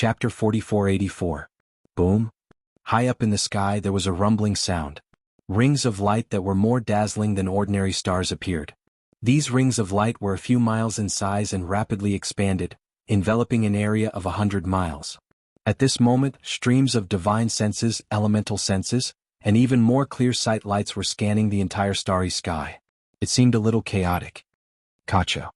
Chapter 4484. Boom. High up in the sky there was a rumbling sound. Rings of light that were more dazzling than ordinary stars appeared. These rings of light were a few miles in size and rapidly expanded, enveloping an area of 100 miles. At this moment, streams of divine senses, elemental senses, and even more clear sight lights were scanning the entire starry sky. It seemed a little chaotic. Kacha.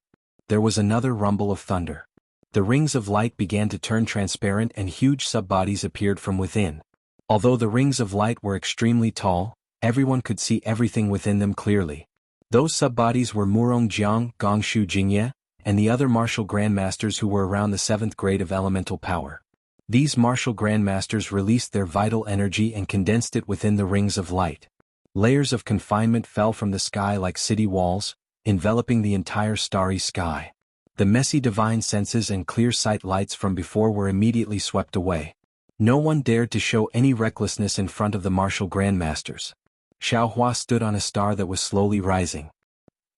There was another rumble of thunder. The rings of light began to turn transparent and huge subbodies appeared from within. Although the rings of light were extremely tall, everyone could see everything within them clearly. Those subbodies were Murong Jiang, Gongshu Jingye, and the other martial grandmasters who were around the 7th grade of elemental power. These martial grandmasters released their vital energy and condensed it within the rings of light. Layers of confinement fell from the sky like city walls, enveloping the entire starry sky. The messy divine senses and clear sight lights from before were immediately swept away. No one dared to show any recklessness in front of the martial grandmasters. Xiao Hua stood on a star that was slowly rising.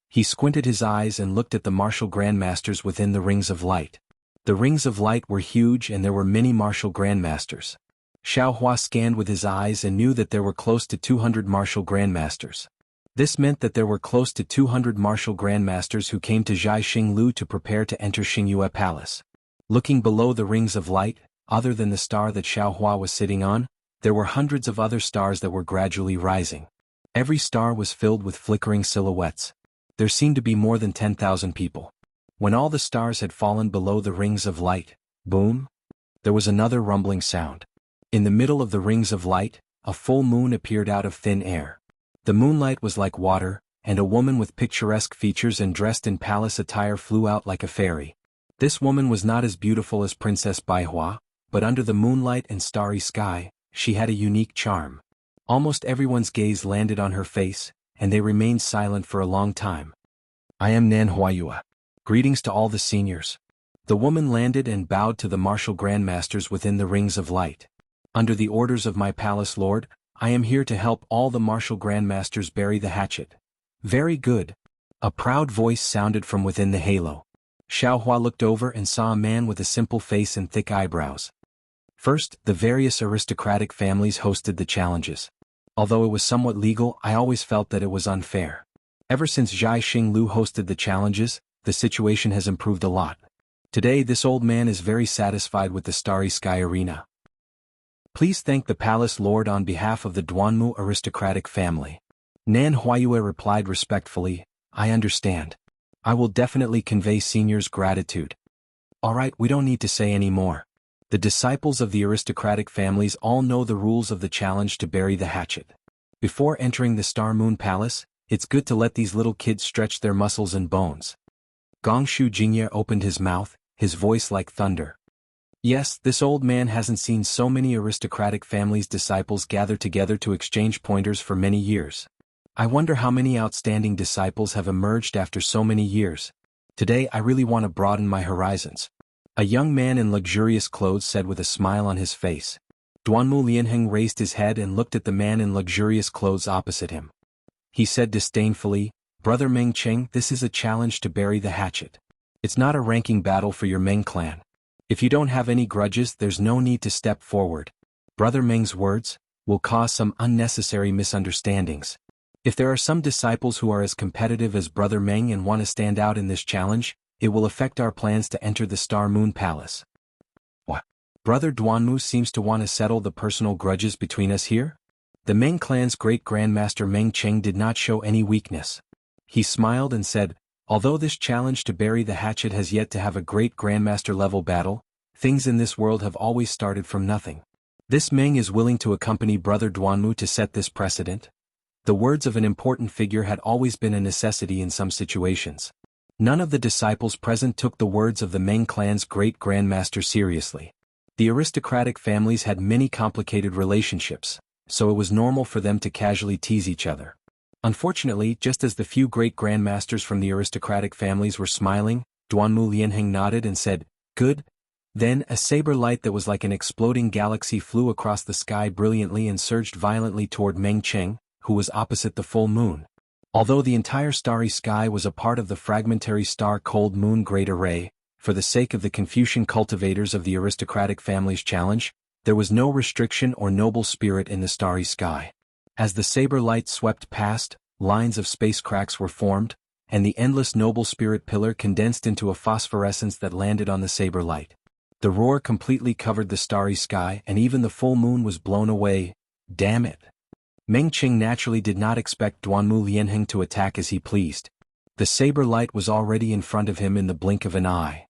He squinted his eyes and looked at the martial grandmasters within the rings of light. The rings of light were huge and there were many martial grandmasters. Xiao Hua scanned with his eyes and knew that there were close to 200 martial grandmasters. This meant that there were close to 200 martial grandmasters who came to Zhai Xinglu to prepare to enter Xingyue Palace. Looking below the rings of light, other than the star that Xiao Hua was sitting on, there were hundreds of other stars that were gradually rising. Every star was filled with flickering silhouettes. There seemed to be more than 10,000 people. When all the stars had fallen below the rings of light, boom, there was another rumbling sound. In the middle of the rings of light, a full moon appeared out of thin air. The moonlight was like water, and a woman with picturesque features and dressed in palace attire flew out like a fairy. This woman was not as beautiful as Princess Baihua, but under the moonlight and starry sky, she had a unique charm. Almost everyone's gaze landed on her face, and they remained silent for a long time. I am Nan Huayua. Greetings to all the seniors. The woman landed and bowed to the martial grandmasters within the rings of light. Under the orders of my palace lord, I am here to help all the martial grandmasters bury the hatchet. Very good. A proud voice sounded from within the halo. Xiao Hua looked over and saw a man with a simple face and thick eyebrows. First, the various aristocratic families hosted the challenges. Although it was somewhat legal, I always felt that it was unfair. Ever since Zhai Xinglu hosted the challenges, the situation has improved a lot. Today this old man is very satisfied with the starry sky arena. Please thank the palace lord on behalf of the Duanmu aristocratic family. Nan Huayue replied respectfully, I understand. I will definitely convey seniors' gratitude. Alright, we don't need to say any more. The disciples of the aristocratic families all know the rules of the challenge to bury the hatchet. Before entering the Star Moon Palace, it's good to let these little kids stretch their muscles and bones. Gongshu Jingye opened his mouth, his voice like thunder. Yes, this old man hasn't seen so many aristocratic families' disciples gather together to exchange pointers for many years. I wonder how many outstanding disciples have emerged after so many years. Today I really want to broaden my horizons. A young man in luxurious clothes said with a smile on his face. Duanmu Lianheng raised his head and looked at the man in luxurious clothes opposite him. He said disdainfully, Brother Meng Cheng, this is a challenge to bury the hatchet. It's not a ranking battle for your Meng clan. If you don't have any grudges, there's no need to step forward. Brother Meng's words will cause some unnecessary misunderstandings. If there are some disciples who are as competitive as Brother Meng and want to stand out in this challenge, it will affect our plans to enter the Star Moon Palace. What? Brother Duanmu seems to want to settle the personal grudges between us here? The Meng clan's great grandmaster Meng Cheng did not show any weakness. He smiled and said, although this challenge to bury the hatchet has yet to have a great grandmaster level battle, things in this world have always started from nothing. This Meng is willing to accompany Brother Duanmu to set this precedent. The words of an important figure had always been a necessity in some situations. None of the disciples present took the words of the Meng clan's great grandmaster seriously. The aristocratic families had many complicated relationships, so it was normal for them to casually tease each other. Unfortunately, just as the few great grandmasters from the aristocratic families were smiling, Duanmu Lianheng nodded and said, Good. Then, a saber light that was like an exploding galaxy flew across the sky brilliantly and surged violently toward Meng Cheng, who was opposite the full moon. Although the entire starry sky was a part of the fragmentary star Cold Moon Great Array, for the sake of the Confucian cultivators of the aristocratic family's challenge, there was no restriction or noble spirit in the starry sky. As the saber light swept past, lines of space cracks were formed, and the endless noble spirit pillar condensed into a phosphorescence that landed on the saber light. The roar completely covered the starry sky, and even the full moon was blown away. Damn it! Meng Qing naturally did not expect Duanmu Lianheng to attack as he pleased. The saber light was already in front of him in the blink of an eye.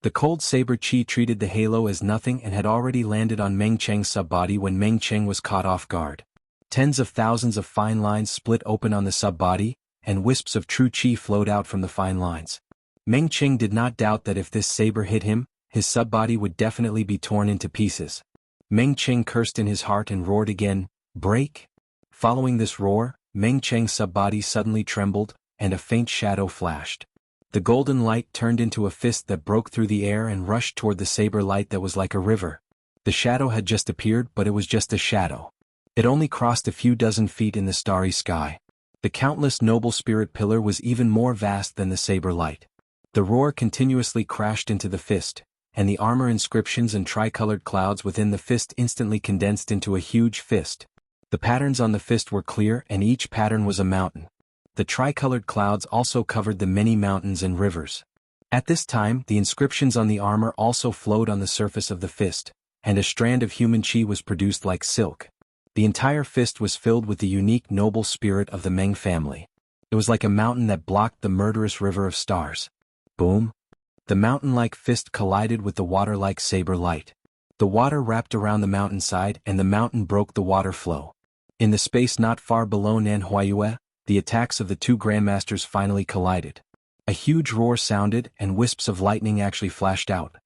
The cold saber chi treated the halo as nothing and had already landed on Meng Cheng's subbody when Meng Cheng was caught off guard. Tens of thousands of fine lines split open on the subbody, and wisps of true chi flowed out from the fine lines. Meng Cheng did not doubt that if this saber hit him, his subbody would definitely be torn into pieces. Meng Cheng cursed in his heart and roared again, "Break!" Following this roar, Meng Cheng's subbody suddenly trembled, and a faint shadow flashed. The golden light turned into a fist that broke through the air and rushed toward the saber light that was like a river. The shadow had just appeared, but it was just a shadow. It only crossed a few dozen feet in the starry sky. The countless noble spirit pillar was even more vast than the saber light. The roar continuously crashed into the fist, and the armor inscriptions and tricolored clouds within the fist instantly condensed into a huge fist. The patterns on the fist were clear, and each pattern was a mountain. The tricolored clouds also covered the many mountains and rivers. At this time, the inscriptions on the armor also flowed on the surface of the fist, and a strand of human chi was produced like silk. The entire fist was filled with the unique noble spirit of the Meng family. It was like a mountain that blocked the murderous river of stars. Boom! The mountain-like fist collided with the water-like saber light. The water wrapped around the mountainside, and the mountain broke the water flow. In the space not far below Nanhuayue, the attacks of the two grandmasters finally collided. A huge roar sounded, and wisps of lightning actually flashed out.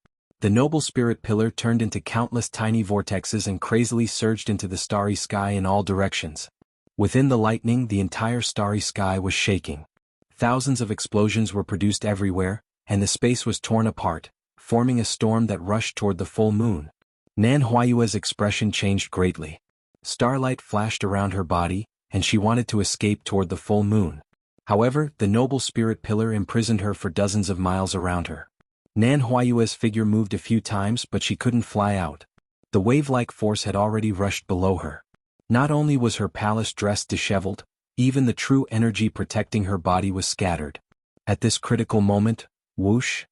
The noble spirit pillar turned into countless tiny vortexes and crazily surged into the starry sky in all directions. Within the lightning, the entire starry sky was shaking. Thousands of explosions were produced everywhere, and the space was torn apart, forming a storm that rushed toward the full moon. Nanhuayue's expression changed greatly. Starlight flashed around her body, and she wanted to escape toward the full moon. However, the noble spirit pillar imprisoned her for dozens of miles around her. Nanhuayue's figure moved a few times, but she couldn't fly out. The wave-like force had already rushed below her. Not only was her palace dress disheveled, even the true energy protecting her body was scattered. At this critical moment, whoosh!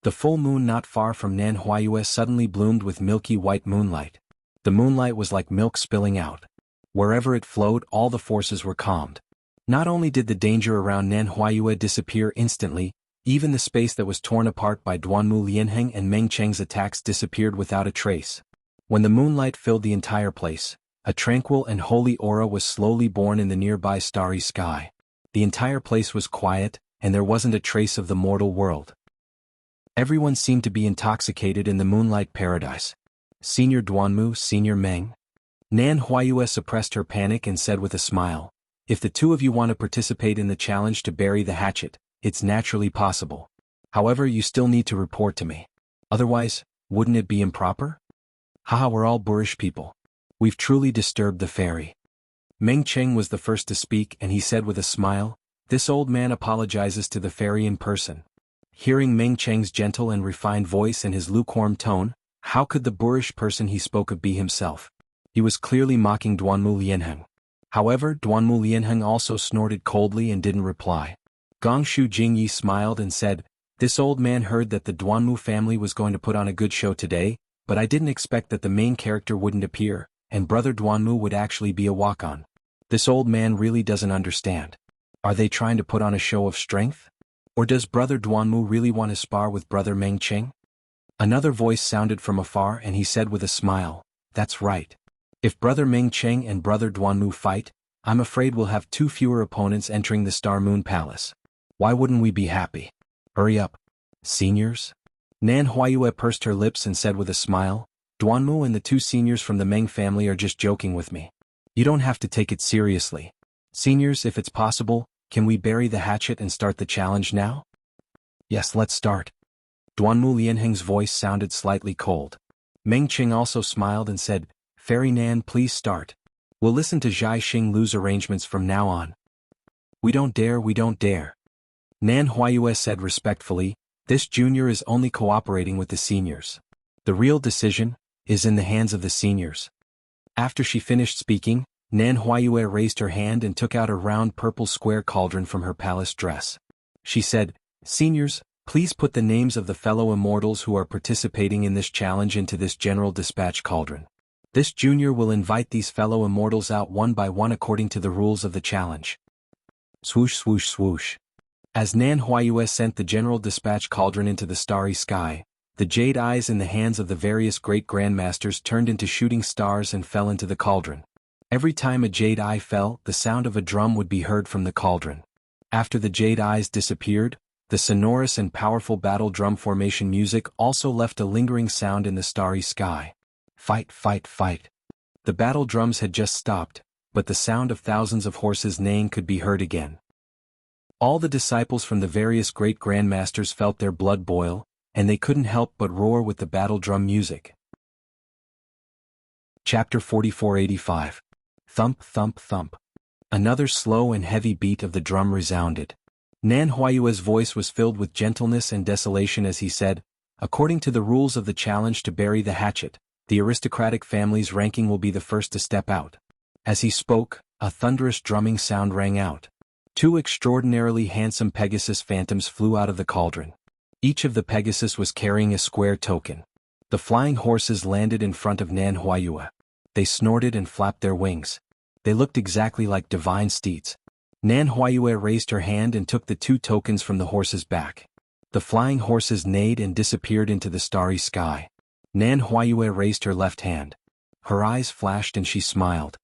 The full moon not far from Nanhuayue suddenly bloomed with milky white moonlight. The moonlight was like milk spilling out. Wherever it flowed, all the forces were calmed. Not only did the danger around Nanhuayue disappear instantly, even the space that was torn apart by Duanmu Lianheng and Meng Cheng's attacks disappeared without a trace. When the moonlight filled the entire place, a tranquil and holy aura was slowly born in the nearby starry sky. The entire place was quiet, and there wasn't a trace of the mortal world. Everyone seemed to be intoxicated in the moonlight paradise. Senior Duanmu, Senior Meng. Nanhuayue suppressed her panic and said with a smile, "If the two of you want to participate in the challenge to bury the hatchet, it's naturally possible. However, you still need to report to me. Otherwise, wouldn't it be improper? Haha, we're all boorish people. We've truly disturbed the fairy." Meng Cheng was the first to speak, and he said with a smile, "This old man apologizes to the fairy in person." Hearing Meng Cheng's gentle and refined voice and his lukewarm tone, how could the boorish person he spoke of be himself? He was clearly mocking Duanmu Lianheng. However, Duanmu Lianheng also snorted coldly and didn't reply. Gongshu Jingyi smiled and said, "This old man heard that the Duanmu family was going to put on a good show today, but I didn't expect that the main character wouldn't appear, and Brother Duanmu would actually be a walk-on. This old man really doesn't understand. Are they trying to put on a show of strength? Or does Brother Duanmu really want to spar with Brother Meng Cheng?" Another voice sounded from afar, and he said with a smile, "That's right. If Brother Meng Cheng and Brother Duanmu fight, I'm afraid we'll have two fewer opponents entering the Star Moon Palace. Why wouldn't we be happy? Hurry up, seniors." Nanhuayue pursed her lips and said with a smile, "Duanmu and the two seniors from the Meng family are just joking with me. You don't have to take it seriously. Seniors, if it's possible, can we bury the hatchet and start the challenge now?" "Yes, let's start." Duanmu Lianheng's voice sounded slightly cold. Meng Cheng also smiled and said, "Fairy Nan, please start. We'll listen to Zhai Xing Lu's arrangements from now on." We don't dare. Nanhuayue said respectfully, This junior is only cooperating with the seniors. The real decision is in the hands of the seniors. After she finished speaking, Nan Huayue raised her hand and took out a round purple square cauldron from her palace dress. She said, "Seniors, please put the names of the fellow immortals who are participating in this challenge into this general dispatch cauldron. This junior will invite these fellow immortals out one by one according to the rules of the challenge." Swoosh swoosh swoosh. As Nan Huayue sent the general dispatch cauldron into the starry sky, the jade eyes in the hands of the various great grandmasters turned into shooting stars and fell into the cauldron. Every time a jade eye fell, the sound of a drum would be heard from the cauldron. After the jade eyes disappeared, the sonorous and powerful battle drum formation music also left a lingering sound in the starry sky. Fight, fight, fight. The battle drums had just stopped, but the sound of thousands of horses neighing could be heard again. All the disciples from the various great grandmasters felt their blood boil, and they couldn't help but roar with the battle drum music. Chapter 4485. Thump, thump, thump. Another slow and heavy beat of the drum resounded. Nan Huayue's voice was filled with gentleness and desolation as he said, "According to the rules of the challenge to bury the hatchet, the aristocratic family's ranking will be the first to step out." As he spoke, a thunderous drumming sound rang out. Two extraordinarily handsome Pegasus phantoms flew out of the cauldron. Each of the Pegasus was carrying a square token. The flying horses landed in front of Nan Huayue. They snorted and flapped their wings. They looked exactly like divine steeds. Nan Huayue raised her hand and took the two tokens from the horse's back. The flying horses neighed and disappeared into the starry sky. Nan Huayue raised her left hand. Her eyes flashed and she smiled.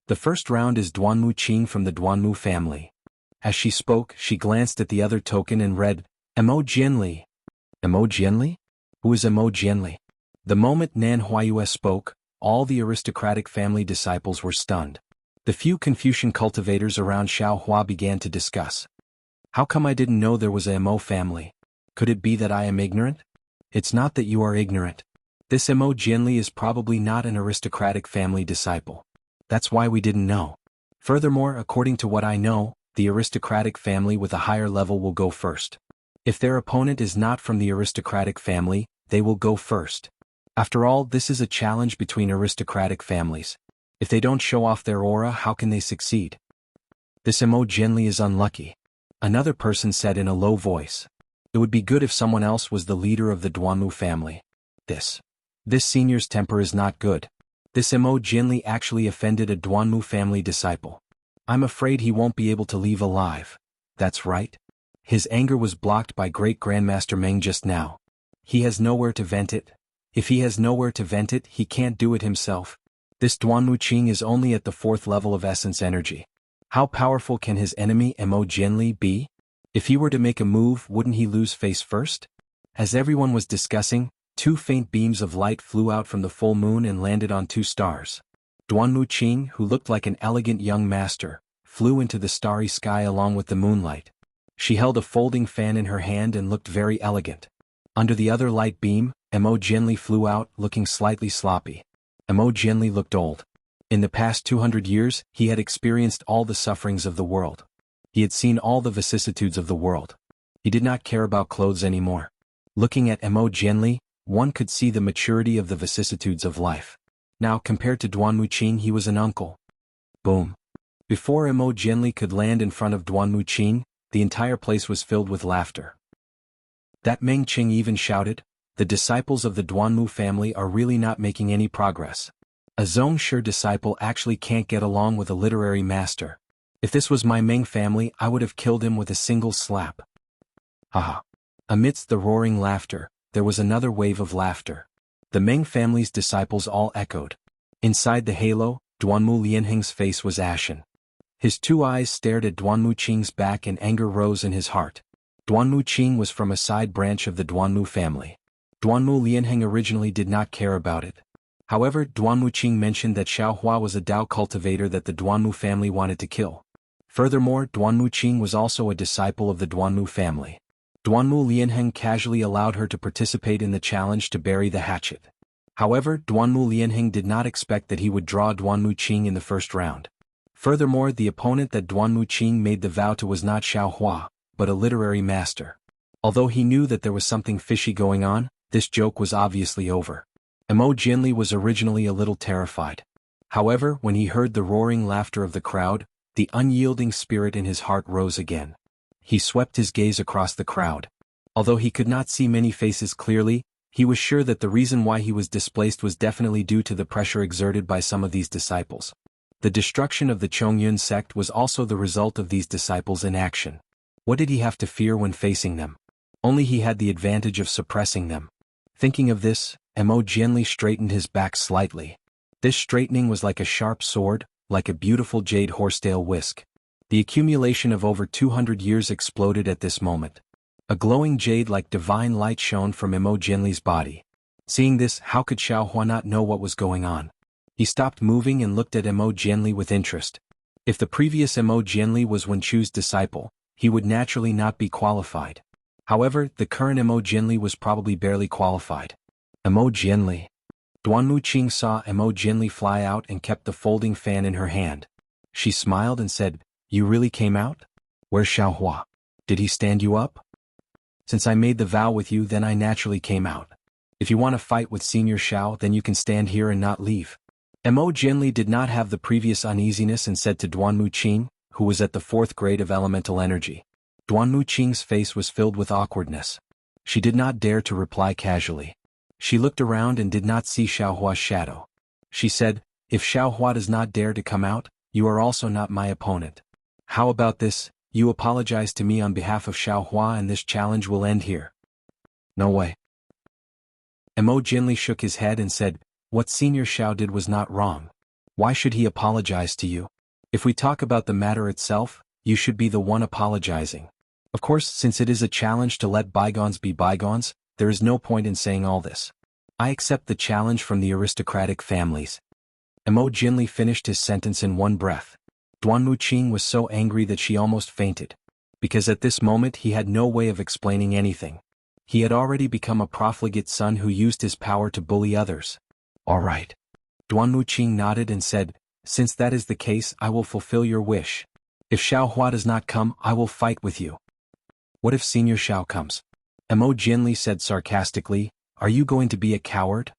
"The first round is Duanmu Qing from the Duanmu family." As she spoke, she glanced at the other token and read, "Emo Jianli." "Emo Jianli? Who is Emo Jianli?" The moment Nan Huayue spoke, all the aristocratic family disciples were stunned. The few Confucian cultivators around Xiaohua began to discuss. "How come I didn't know there was a Emo family? Could it be that I am ignorant?" "It's not that you are ignorant. This Emo Jianli is probably not an aristocratic family disciple. That's why we didn't know. Furthermore, according to what I know, the aristocratic family with a higher level will go first. If their opponent is not from the aristocratic family, they will go first. After all, this is a challenge between aristocratic families. If they don't show off their aura, how can they succeed? This Emo Jianli is unlucky." Another person said in a low voice. "It would be good if someone else was the leader of the Duanmu family. This senior's temper is not good. This Emo Jianli actually offended a Duanmu family disciple. I'm afraid he won't be able to leave alive." "That's right. His anger was blocked by Great Grandmaster Meng just now. He has nowhere to vent it. If he has nowhere to vent it, he can't do it himself. This Duanmu Qing is only at the 4th level of essence energy. How powerful can his enemy Emo Jianli be? If he were to make a move, wouldn't he lose face first?" As everyone was discussing, two faint beams of light flew out from the full moon and landed on two stars. Duanmu Qing, who looked like an elegant young master, flew into the starry sky along with the moonlight. She held a folding fan in her hand and looked very elegant. Under the other light beam, Emo Jianli flew out, looking slightly sloppy. Emo Jianli looked old. In the past 200 years, he had experienced all the sufferings of the world. He had seen all the vicissitudes of the world. He did not care about clothes anymore. Looking at Emo Jianli, one could see the maturity of the vicissitudes of life. Now, compared to Duanmu Qing, he was an uncle. Boom. Before Emo Jianli could land in front of Duanmu Qing, the entire place was filled with laughter. That Meng Qing even shouted, "The disciples of the Duanmu family are really not making any progress. A Zhongshe disciple actually can't get along with a literary master. If this was my Meng family, I would have killed him with a single slap." Haha. Amidst the roaring laughter, there was another wave of laughter. The Meng family's disciples all echoed. Inside the halo, Duanmu Lianheng's face was ashen. His two eyes stared at Duanmu Qing's back and anger rose in his heart. Duanmu Qing was from a side branch of the Duanmu family. Duanmu Lianheng originally did not care about it. However, Duanmu Qing mentioned that Xiaohua was a Dao cultivator that the Duanmu family wanted to kill. Furthermore, Duanmu Qing was also a disciple of the Duanmu family. Duanmu Lianheng casually allowed her to participate in the challenge to bury the hatchet. However, Duanmu Lianheng did not expect that he would draw Duanmu Qing in the first round. Furthermore, the opponent that Duanmu Qing made the vow to was not Xiaohua, but a literary master. Although he knew that there was something fishy going on, this joke was obviously over. Emo Jianli was originally a little terrified. However, when he heard the roaring laughter of the crowd, the unyielding spirit in his heart rose again. He swept his gaze across the crowd. Although he could not see many faces clearly, he was sure that the reason why he was displaced was definitely due to the pressure exerted by some of these disciples. The destruction of the Chongyun sect was also the result of these disciples in action. What did he have to fear when facing them? Only he had the advantage of suppressing them. Thinking of this, Emo Jianli straightened his back slightly. This straightening was like a sharp sword, like a beautiful jade horsetail whisk. The accumulation of over 200 years exploded at this moment. A glowing jade like divine light shone from Emo Jianli's body. Seeing this, how could Xiaohua not know what was going on? He stopped moving and looked at Emo Jianli with interest. If the previous Emo Jianli was Wen Chu's disciple, he would naturally not be qualified. However, the current Emo Jianli was probably barely qualified. Emo Jianli. Duanmu Qing saw Emo Jianli fly out and kept the folding fan in her hand. She smiled and said, "You really came out? Where's Xiaohua? Did he stand you up?" "Since I made the vow with you, then I naturally came out. If you want to fight with Senior Xiao, then you can stand here and not leave." Emo Jianli did not have the previous uneasiness and said to Duanmu Qing, who was at the 4th grade of elemental energy. Duanmu Qing's face was filled with awkwardness. She did not dare to reply casually. She looked around and did not see Xiaohua's shadow. She said, "If Xiaohua does not dare to come out, you are also not my opponent. How about this, you apologize to me on behalf of Xiaohua and this challenge will end here." "No way." Emo Jianli shook his head and said, "What Senior Xiao did was not wrong. Why should he apologize to you? If we talk about the matter itself, you should be the one apologizing. Of course, since it is a challenge to let bygones be bygones, there is no point in saying all this. I accept the challenge from the aristocratic families." Emo Jianli finished his sentence in one breath. Duanmu Qing was so angry that she almost fainted. Because at this moment he had no way of explaining anything. He had already become a profligate son who used his power to bully others. "All right." Duanmu Qing nodded and said, "Since that is the case, I will fulfill your wish. If Xiaohua does not come, I will fight with you." "What if Senior Xiao comes?" Emo Jianli said sarcastically, "Are you going to be a coward?"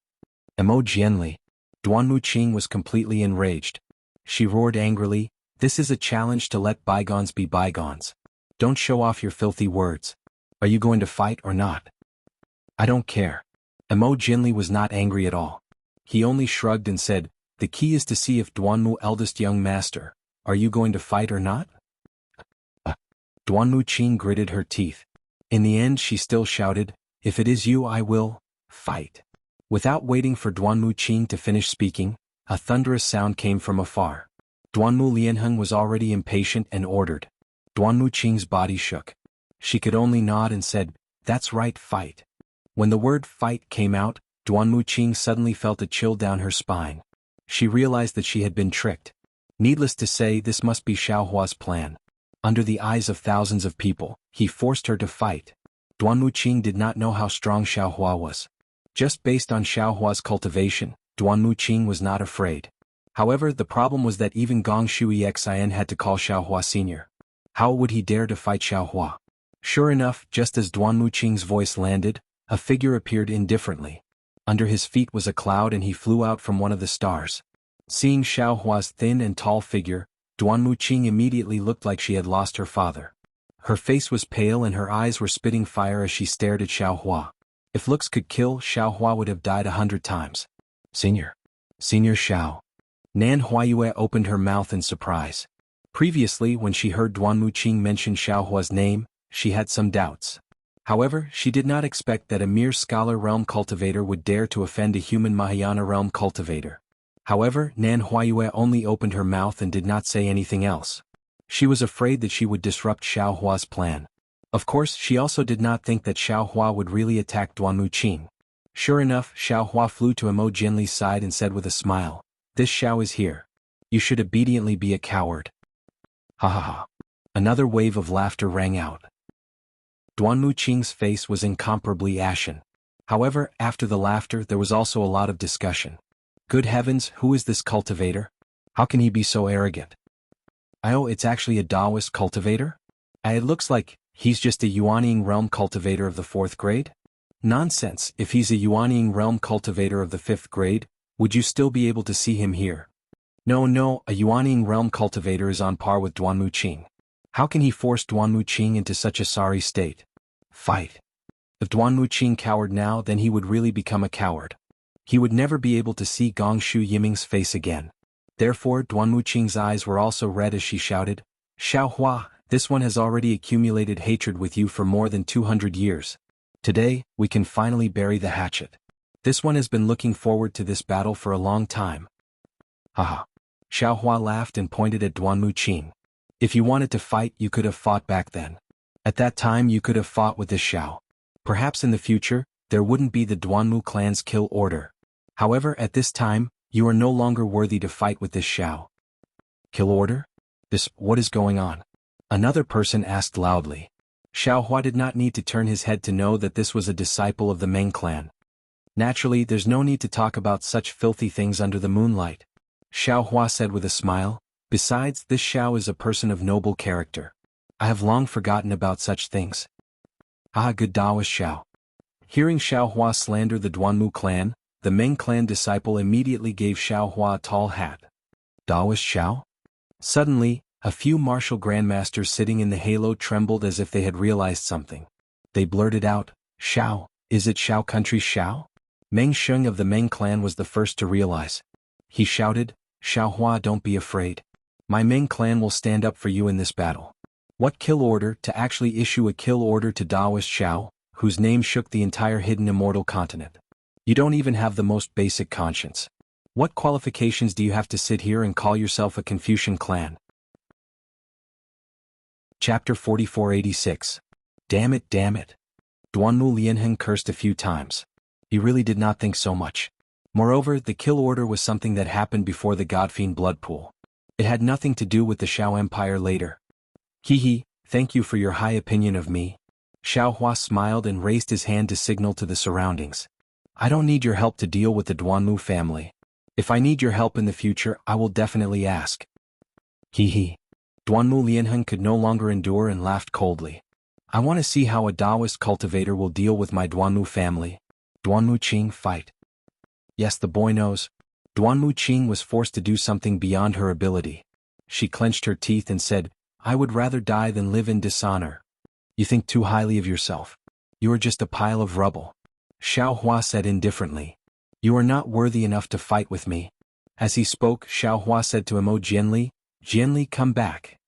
Emo Jianli. Duanmu Qing was completely enraged. She roared angrily, "This is a challenge to let bygones be bygones. Don't show off your filthy words. Are you going to fight or not?" "I don't care." Emo Jianli was not angry at all. He only shrugged and said, "The key is to see if Duanmu eldest young master, are you going to fight or not?" Duanmu Qing gritted her teeth. In the end she still shouted, "If it is you I will fight." Without waiting for Duanmu Qing to finish speaking, a thunderous sound came from afar. Duanmu Lianheng was already impatient and ordered. Duanmu Qing's body shook. She could only nod and said, "That's right, fight." When the word fight came out, Duanmu Qing suddenly felt a chill down her spine. She realized that she had been tricked. Needless to say, this must be Xiaohua's plan. Under the eyes of thousands of people, he forced her to fight. Duanmu Qing did not know how strong Xiaohua was. Just based on Xiaohua's cultivation, Duanmu Qing was not afraid. However, the problem was that even Gong Shui Xin had to call Xiaohua senior. How would he dare to fight Xiaohua? Sure enough, just as Duanmu Qing's voice landed, a figure appeared indifferently. Under his feet was a cloud and he flew out from one of the stars. Seeing Xiaohua's thin and tall figure, Duanmu Qing immediately looked like she had lost her father. Her face was pale and her eyes were spitting fire as she stared at Xiaohua. If looks could kill, Xiaohua would have died 100 times. Senior Xiao. Nan Huayue opened her mouth in surprise. Previously, when she heard Duanmu Qing mention Xiaohua's name, she had some doubts. However, she did not expect that a mere scholar realm cultivator would dare to offend a human Mahayana realm cultivator. However, Nan Huayue only opened her mouth and did not say anything else. She was afraid that she would disrupt Xiaohua's plan. Of course, she also did not think that Xiaohua would really attack Duanmu Qing. Sure enough, Xiaohua flew to Emo Jianli's side and said with a smile, "This Xiao is here. You should obediently be a coward." Ha ha ha. Another wave of laughter rang out. Duanmu Qing's face was incomparably ashen. However, after the laughter there was also a lot of discussion. Good heavens, who is this cultivator? How can he be so arrogant? Oh, it's actually a Taoist cultivator? It looks like He's just a Yuanying realm cultivator of the 4th grade? Nonsense, if he's a Yuanying realm cultivator of the 5th grade, would you still be able to see him here? No, a Yuanying realm cultivator is on par with Duanmu Qing. How can he force Duanmu Qing into such a sorry state? Fight. If Duanmu Qing cowered now, then he would really become a coward. He would never be able to see Gongshu Yiming's face again. Therefore, Duanmu Qing's eyes were also red as she shouted, Xiaohua, this one has already accumulated hatred with you for more than 200 years. Today, we can finally bury the hatchet. This one has been looking forward to this battle for a long time. Haha. Xiaohua laughed and pointed at Duanmu Qing. If you wanted to fight, you could have fought back then. At that time you could have fought with this Xiao. Perhaps in the future, there wouldn't be the Duanmu clan's kill order. However, at this time, you are no longer worthy to fight with this Xiao. Kill order? What is going on? Another person asked loudly. Xiaohua did not need to turn his head to know that this was a disciple of the Meng clan. Naturally, there's no need to talk about such filthy things under the moonlight. Xiaohua said with a smile, besides, this Xiao is a person of noble character. I have long forgotten about such things. Ah, good Taoist Xiao. Hearing Xiaohua slander the Duanmu clan, the Meng clan disciple immediately gave Xiaohua a tall hat. Taoist Xiao? Suddenly, a few martial grandmasters sitting in the halo trembled as if they had realized something. They blurted out, Xiao, is it Xiao country's Xiao? Meng Sheng of the Meng clan was the first to realize. He shouted, Xiaohua, don't be afraid. My Meng clan will stand up for you in this battle. What kill order? To actually issue a kill order to Taoist Xiao, whose name shook the entire hidden immortal continent. You don't even have the most basic conscience. What qualifications do you have to sit here and call yourself a Confucian clan? Chapter 4486. Damn it. Duanmu Lianheng cursed a few times. He really did not think so much. Moreover, the kill order was something that happened before the Godfiend blood pool. It had nothing to do with the Xiao Empire later. Thank you for your high opinion of me. Xiaohua smiled and raised his hand to signal to the surroundings. I don't need your help to deal with the Duanmu family. If I need your help in the future, I will definitely ask. Duanmu Lianheng could no longer endure and laughed coldly. I want to see how a Taoist cultivator will deal with my Duanmu family. Duanmu Qing, fight. Yes, the boy knows. Duanmu Qing was forced to do something beyond her ability. She clenched her teeth and said, I would rather die than live in dishonor. You think too highly of yourself. You are just a pile of rubble. Xiaohua said indifferently. You are not worthy enough to fight with me. As he spoke, Xiaohua said to him, O Jianli, come back.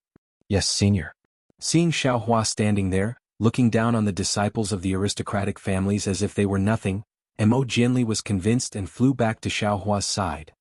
Yes, senior. Seeing Xiaohua standing there, looking down on the disciples of the aristocratic families as if they were nothing, Mo Jianli was convinced and flew back to Xiaohua's side.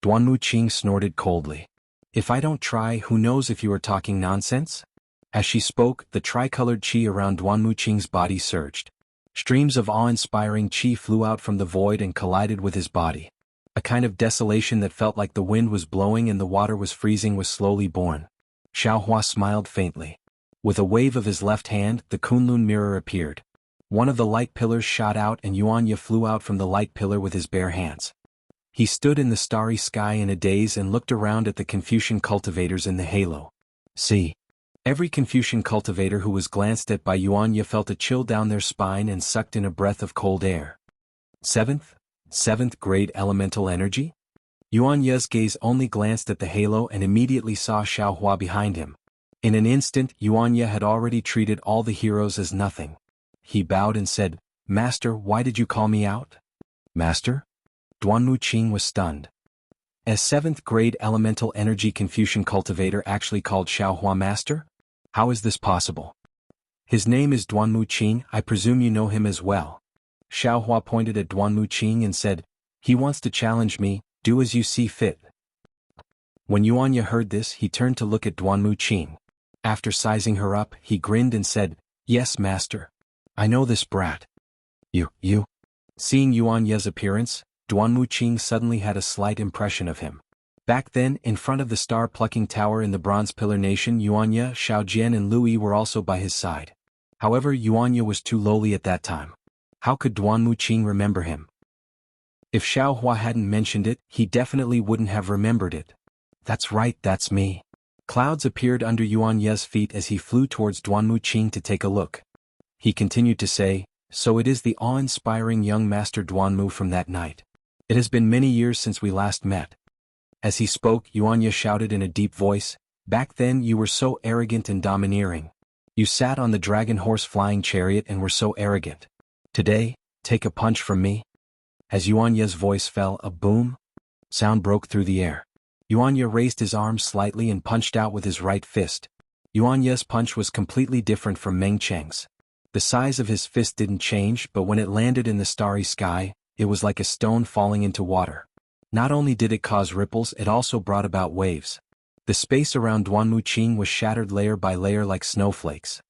Duanmu Qing snorted coldly. If I don't try, who knows if you are talking nonsense? As she spoke, the tricolored qi around Duanmu Qing's body surged. Streams of awe-inspiring qi flew out from the void and collided with his body. A kind of desolation that felt like the wind was blowing and the water was freezing was slowly born. Xiaohua smiled faintly. With a wave of his left hand, the Kunlun mirror appeared. One of the light pillars shot out and Yuanya flew out from the light pillar with his bare hands. He stood in the starry sky in a daze and looked around at the Confucian cultivators in the halo. See. Every Confucian cultivator who was glanced at by Yuanya felt a chill down their spine and sucked in a breath of cold air. Seventh grade elemental energy? Yuanya's gaze only glanced at the halo and immediately saw Xiaohua behind him. In an instant, Yuanya had already treated all the heroes as nothing. He bowed and said, Master, why did you call me out? Master? Duanmu Qing was stunned. A 7th grade elemental energy Confucian cultivator actually called Xiaohua Master? How is this possible? His name is Duanmu Qing, I presume you know him as well. Xiaohua pointed at Duanmu Qing and said, He wants to challenge me, do as you see fit. When Yuanya heard this, he turned to look at Duanmu Qing. After sizing her up, he grinned and said, Yes, master. I know this brat. You. Seeing Yuanya's appearance, Duanmu Qing suddenly had a slight impression of him. Back then, in front of the star-plucking tower in the Bronze Pillar Nation, Yuanya, Xiaojian and Lui were also by his side. However, Yuanya was too lowly at that time. How could Duanmu Qing remember him? If Xiaohua hadn't mentioned it, he definitely wouldn't have remembered it. That's right, that's me. Clouds appeared under Yuan Ye's feet as he flew towards Duanmu Qing to take a look. He continued to say, "So it is the awe-inspiring young master Duanmu from that night. It has been many years since we last met." As he spoke, Yuan Ye shouted in a deep voice, "Back then you were so arrogant and domineering. You sat on the dragon horse flying chariot and were so arrogant. Today, take a punch from me." As Yuan Ye's voice fell, a boom sound broke through the air. Yuan Ye raised his arm slightly and punched out with his right fist. Yuan Ye's punch was completely different from Meng Cheng's. The size of his fist didn't change, but when it landed in the starry sky, it was like a stone falling into water. Not only did it cause ripples, it also brought about waves. The space around Duanmu Qing was shattered layer by layer like snowflakes.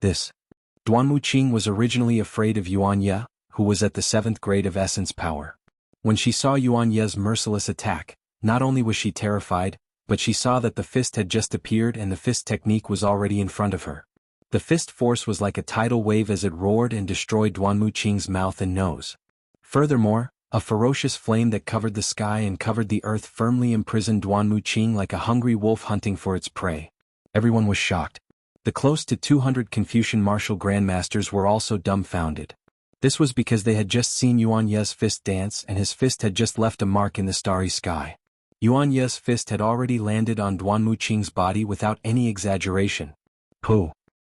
Duanmu Qing was originally afraid of Yuan Ye, who was at the 7th grade of essence power. When she saw Yuan Ye's merciless attack, not only was she terrified, but she saw that the fist had just appeared and the fist technique was already in front of her. The fist force was like a tidal wave as it roared and destroyed Duanmu Qing's mouth and nose. Furthermore, a ferocious flame that covered the sky and covered the earth firmly imprisoned Duanmu Qing like a hungry wolf hunting for its prey. Everyone was shocked. The close to 200 Confucian martial grandmasters were also dumbfounded. This was because they had just seen Yuan Ye's fist dance and his fist had just left a mark in the starry sky. Yuan Ye's fist had already landed on Duanmu Qing's body without any exaggeration. Pooh!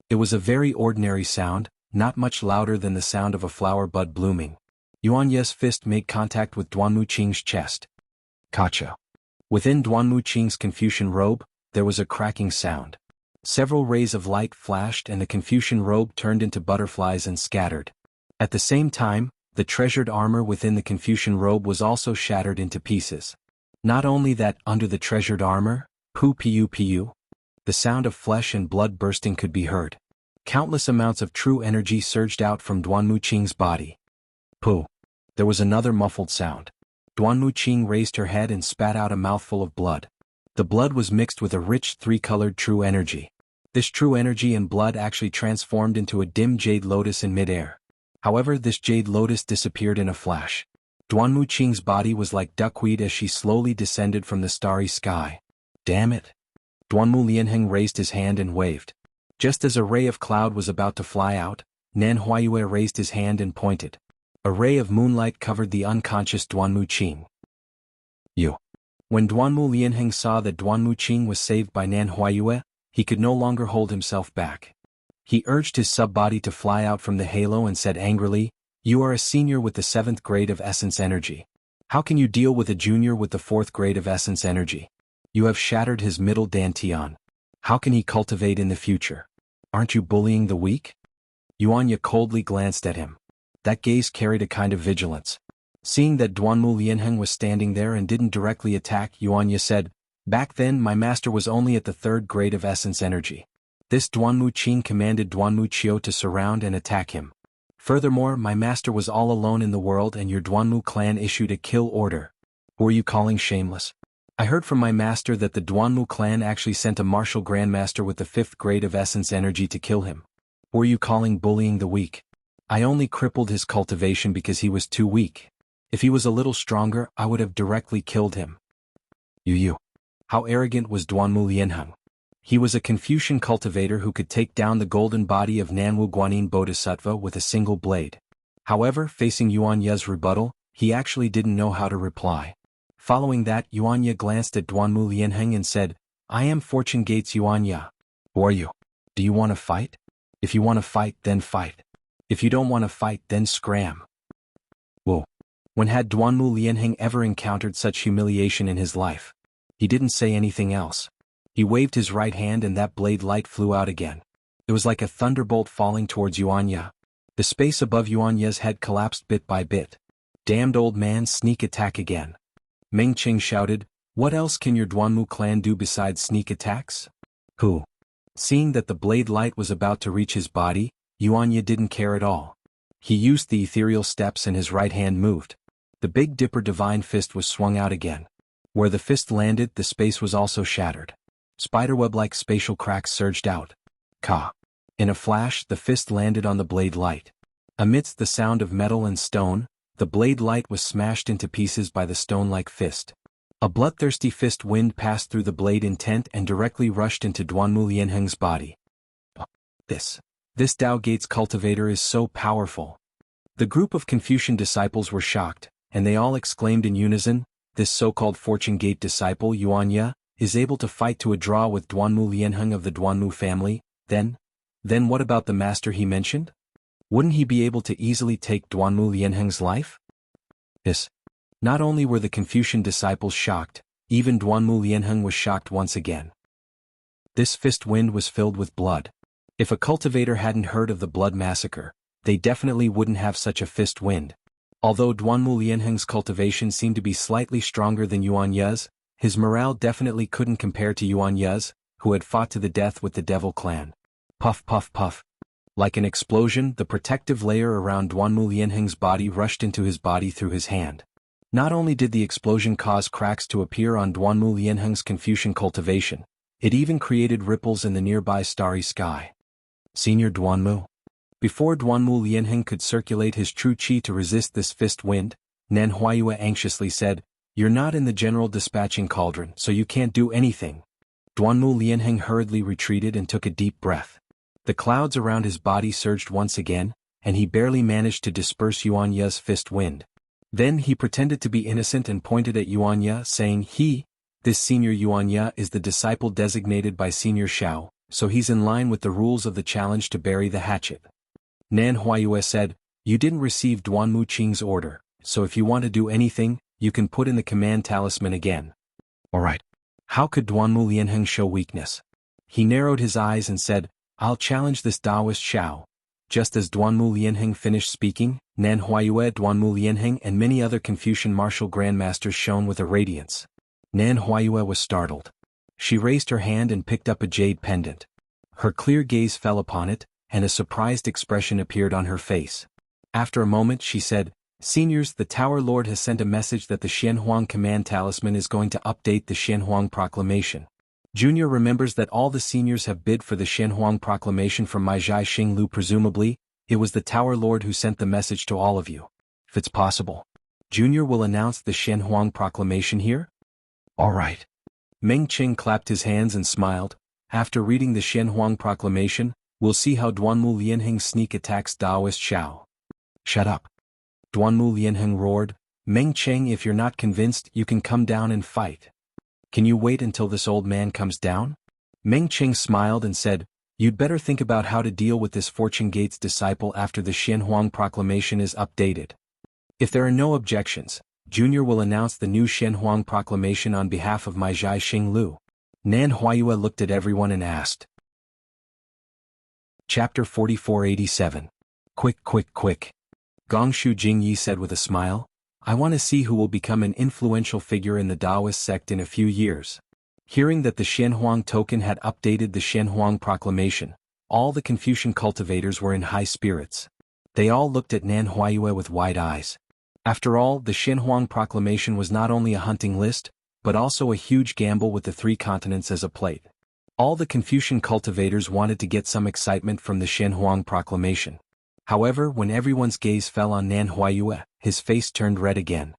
It was a very ordinary sound, not much louder than the sound of a flower bud blooming. Yuan Ye's fist made contact with Duanmu Qing's chest. Kacha! Within Duanmu Qing's Confucian robe, there was a cracking sound. Several rays of light flashed and the Confucian robe turned into butterflies and scattered. At the same time, the treasured armor within the Confucian robe was also shattered into pieces. Not only that, under the treasured armor, pu, the sound of flesh and blood bursting could be heard. Countless amounts of true energy surged out from Duanmu Qing's body. Pooh! There was another muffled sound. Duanmu Qing raised her head and spat out a mouthful of blood. The blood was mixed with a rich three-colored true energy. This true energy and blood actually transformed into a dim jade lotus in midair. However, this jade lotus disappeared in a flash. Duanmu Qing's body was like duckweed as she slowly descended from the starry sky. Damn it! Duanmu Lianheng raised his hand and waved. Just as a ray of cloud was about to fly out, Nan Huayue raised his hand and pointed. A ray of moonlight covered the unconscious Duanmu Qing. When Duanmu Lianheng saw that Duanmu Qing was saved by Nan Huayue, he could no longer hold himself back. He urged his sub-body to fly out from the halo and said angrily, "You are a senior with the 7th grade of essence energy. How can you deal with a junior with the 4th grade of essence energy? You have shattered his middle dantian. How can he cultivate in the future? Aren't you bullying the weak?" Yuan Ye coldly glanced at him. That gaze carried a kind of vigilance. Seeing that Duanmu Lianheng was standing there and didn't directly attack, Yuan Ye said, "Back then my master was only at the 3rd grade of essence energy. This Duanmu Qing commanded Duanmu Qiu to surround and attack him. Furthermore, my master was all alone in the world and your Duanmu clan issued a kill order. Who are you calling shameless? I heard from my master that the Duanmu clan actually sent a martial grandmaster with the 5th grade of essence energy to kill him. Who are you calling bullying the weak? I only crippled his cultivation because he was too weak. If he was a little stronger, I would have directly killed him." How arrogant was Duanmu Lianheng? He was a Confucian cultivator who could take down the golden body of Nanwu Guanyin Bodhisattva with a single blade. However, facing Yuan Ye's rebuttal, he actually didn't know how to reply. Following that, Yuan Ye glanced at Duanmu Lianheng and said, "I am Fortune Gates Yuan Ye. Who are you? Do you want to fight? If you want to fight, then fight. If you don't want to fight, then scram." Whoa! When had Duanmu Lianheng ever encountered such humiliation in his life? He didn't say anything else. He waved his right hand and that blade light flew out again. It was like a thunderbolt falling towards Yuan Ye. The space above Yuan Ye's head collapsed bit by bit. "Damned old man, sneak attack again." Meng Qing shouted, "What else can your Duanmu clan do besides sneak attacks?" Who? Seeing that the blade light was about to reach his body, Yuan Ye didn't care at all. He used the ethereal steps and his right hand moved. The Big Dipper divine fist was swung out again. Where the fist landed, the space was also shattered. Spiderweb-like spatial cracks surged out. Ka! In a flash, the fist landed on the blade light. Amidst the sound of metal and stone, the blade light was smashed into pieces by the stone-like fist. A bloodthirsty fist wind passed through the blade intent and directly rushed into Duanmu Lianheng's body. This Dao Gate's cultivator is so powerful. The group of Confucian disciples were shocked, and they all exclaimed in unison, this so-called Fortune Gate disciple Yuanya is able to fight to a draw with Duanmu Lianheng of the Duanmu family, then what about the master he mentioned? Wouldn't he be able to easily take Duanmu Lianheng's life? Not only were the Confucian disciples shocked, even Duanmu Lianheng was shocked once again. This fist wind was filled with blood. If a cultivator hadn't heard of the blood massacre, they definitely wouldn't have such a fist wind. Although Duanmu Lianheng's cultivation seemed to be slightly stronger than Yuanya's, his morale definitely couldn't compare to Yuanya's, who had fought to the death with the Devil Clan. Puff puff puff. Like an explosion, the protective layer around Duanmu Lianheng's body rushed into his body through his hand. Not only did the explosion cause cracks to appear on Duanmu Lianheng's Confucian cultivation, it even created ripples in the nearby starry sky. Senior Duanmu. Before Duanmu Lianheng could circulate his true qi to resist this fist wind, Nan Huayue anxiously said, "You're not in the general dispatching cauldron, so you can't do anything." Duanmu Lianheng hurriedly retreated and took a deep breath. The clouds around his body surged once again, and he barely managed to disperse Yuanya's fist wind. Then he pretended to be innocent and pointed at Yuanya, saying, This senior Yuanya is the disciple designated by Senior Shao, so he's in line with the rules of the challenge to bury the hatchet." Nan Huayue said, "You didn't receive Duanmu Qing's order, so if you want to do anything, you can put in the command talisman again." Alright. How could Duanmu Lianheng show weakness? He narrowed his eyes and said, "I'll challenge this Taoist Shao." Just as Duanmu Lianheng finished speaking, Nan Huayue, Duanmu Lianheng and many other Confucian martial grandmasters shone with a radiance. Nan Huayue was startled. She raised her hand and picked up a jade pendant. Her clear gaze fell upon it, and a surprised expression appeared on her face. After a moment she said, "Seniors, the Tower Lord has sent a message that the Xianhuang command talisman is going to update the Xianhuang proclamation. Junior remembers that all the seniors have bid for the Xianhuang proclamation from Maijai Xinglu. Presumably, it was the Tower Lord who sent the message to all of you. If it's possible, Junior will announce the Xianhuang proclamation here?" "Alright." Meng Qing clapped his hands and smiled. "After reading the Xianhuang proclamation, we'll see how Duanmu Lianheng sneak attacks Taoist Shao." "Shut up." Duanmu Lianheng roared. "Meng Qing, if you're not convinced, you can come down and fight." "Can you wait until this old man comes down?" Meng Qing smiled and said, "You'd better think about how to deal with this Fortune Gate's disciple after the Xianhuang proclamation is updated. If there are no objections, Junior will announce the new Xianhuang proclamation on behalf of Maijai Xinglu." Nan Huayue looked at everyone and asked. Chapter 4487. Quick, quick, quick. Gongshu Jingyi said with a smile, "I want to see who will become an influential figure in the Taoist sect in a few years." Hearing that the Xianhuang token had updated the Xianhuang proclamation, all the Confucian cultivators were in high spirits. They all looked at Nan Huayue with wide eyes. After all, the Xianhuang proclamation was not only a hunting list, but also a huge gamble with the three continents as a plate. All the Confucian cultivators wanted to get some excitement from the Xianhuang proclamation. However, when everyone's gaze fell on Nan Huayue, his face turned red again.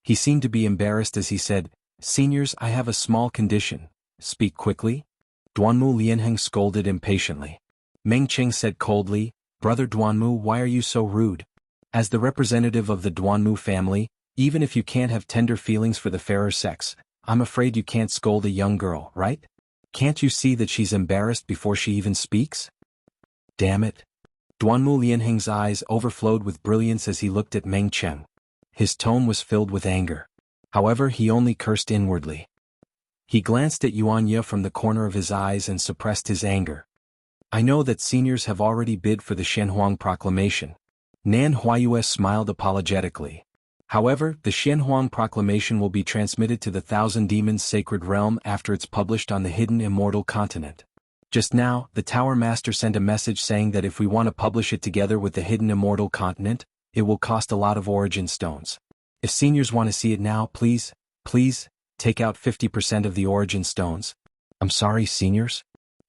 He seemed to be embarrassed as he said, "Seniors, I have a small condition. Speak quickly." Duanmu Lianheng scolded impatiently. Meng Qing said coldly, "Brother Duanmu, why are you so rude? As the representative of the Duanmu family, even if you can't have tender feelings for the fairer sex, I'm afraid you can't scold a young girl, right? Can't you see that she's embarrassed before she even speaks?" Damn it. Duanmu Lianheng's eyes overflowed with brilliance as he looked at Meng Qing. His tone was filled with anger. However, he only cursed inwardly. He glanced at Yuanya from the corner of his eyes and suppressed his anger. "I know that seniors have already bid for the Xianhuang proclamation." Nan Huayue smiled apologetically. "However, the Xianhuang proclamation will be transmitted to the Thousand Demons Sacred Realm after it's published on the hidden immortal continent. Just now, the Tower Master sent a message saying that if we want to publish it together with the hidden immortal continent, it will cost a lot of origin stones. If seniors want to see it now, please, take out 50% of the origin stones." "I'm sorry, seniors."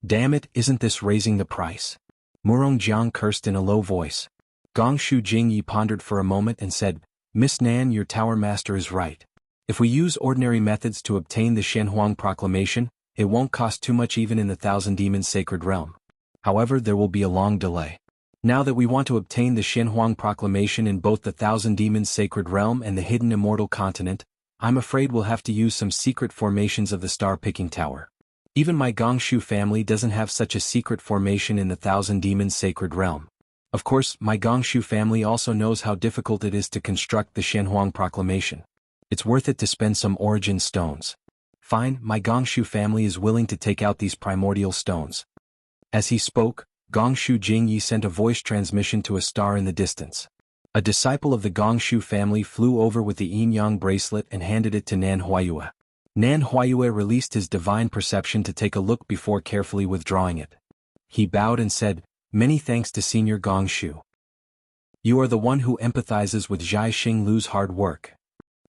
"Damn it, isn't this raising the price?" Murong Jiang cursed in a low voice. Gongshu Jingyi pondered for a moment and said, "Miss Nan, your Tower Master is right. If we use ordinary methods to obtain the Shenhuang proclamation, it won't cost too much even in the Thousand Demons Sacred Realm. However, there will be a long delay. Now that we want to obtain the Shenhuang proclamation in both the Thousand Demons Sacred Realm and the Hidden Immortal Continent, I'm afraid we'll have to use some secret formations of the Star-Picking Tower. Even my Gongshu family doesn't have such a secret formation in the Thousand Demons Sacred Realm. Of course, my Gongshu family also knows how difficult it is to construct the Shenhuang proclamation. It's worth it to spend some origin stones. Fine, my Gongshu family is willing to take out these primordial stones. As he spoke, Gongshu Jingyi sent a voice transmission to a star in the distance. A disciple of the Gongshu family flew over with the yin-yang bracelet and handed it to Nan Huayue. Nan Huayue released his divine perception to take a look before carefully withdrawing it. He bowed and said, "Many thanks to Senior Gongshu. You are the one who empathizes with Zhai Xinglu's hard work."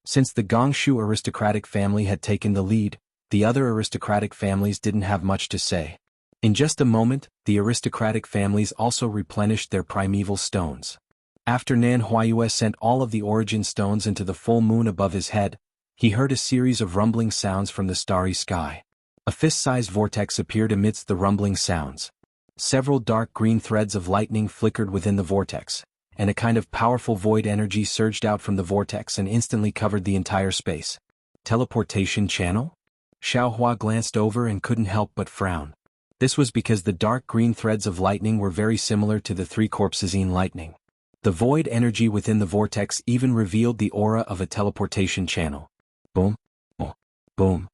Since the Gongshu aristocratic family had taken the lead, the other aristocratic families didn't have much to say. In just a moment, the aristocratic families also replenished their primeval stones. After Nan Huayue sent all of the origin stones into the full moon above his head, he heard a series of rumbling sounds from the starry sky. A fist-sized vortex appeared amidst the rumbling sounds. Several dark green threads of lightning flickered within the vortex, and a kind of powerful void energy surged out from the vortex and instantly covered the entire space. Teleportation channel? Xiaohua glanced over and couldn't help but frown. This was because the dark green threads of lightning were very similar to the three corpses in lightning. The void energy within the vortex even revealed the aura of a teleportation channel. Boom, oh, boom.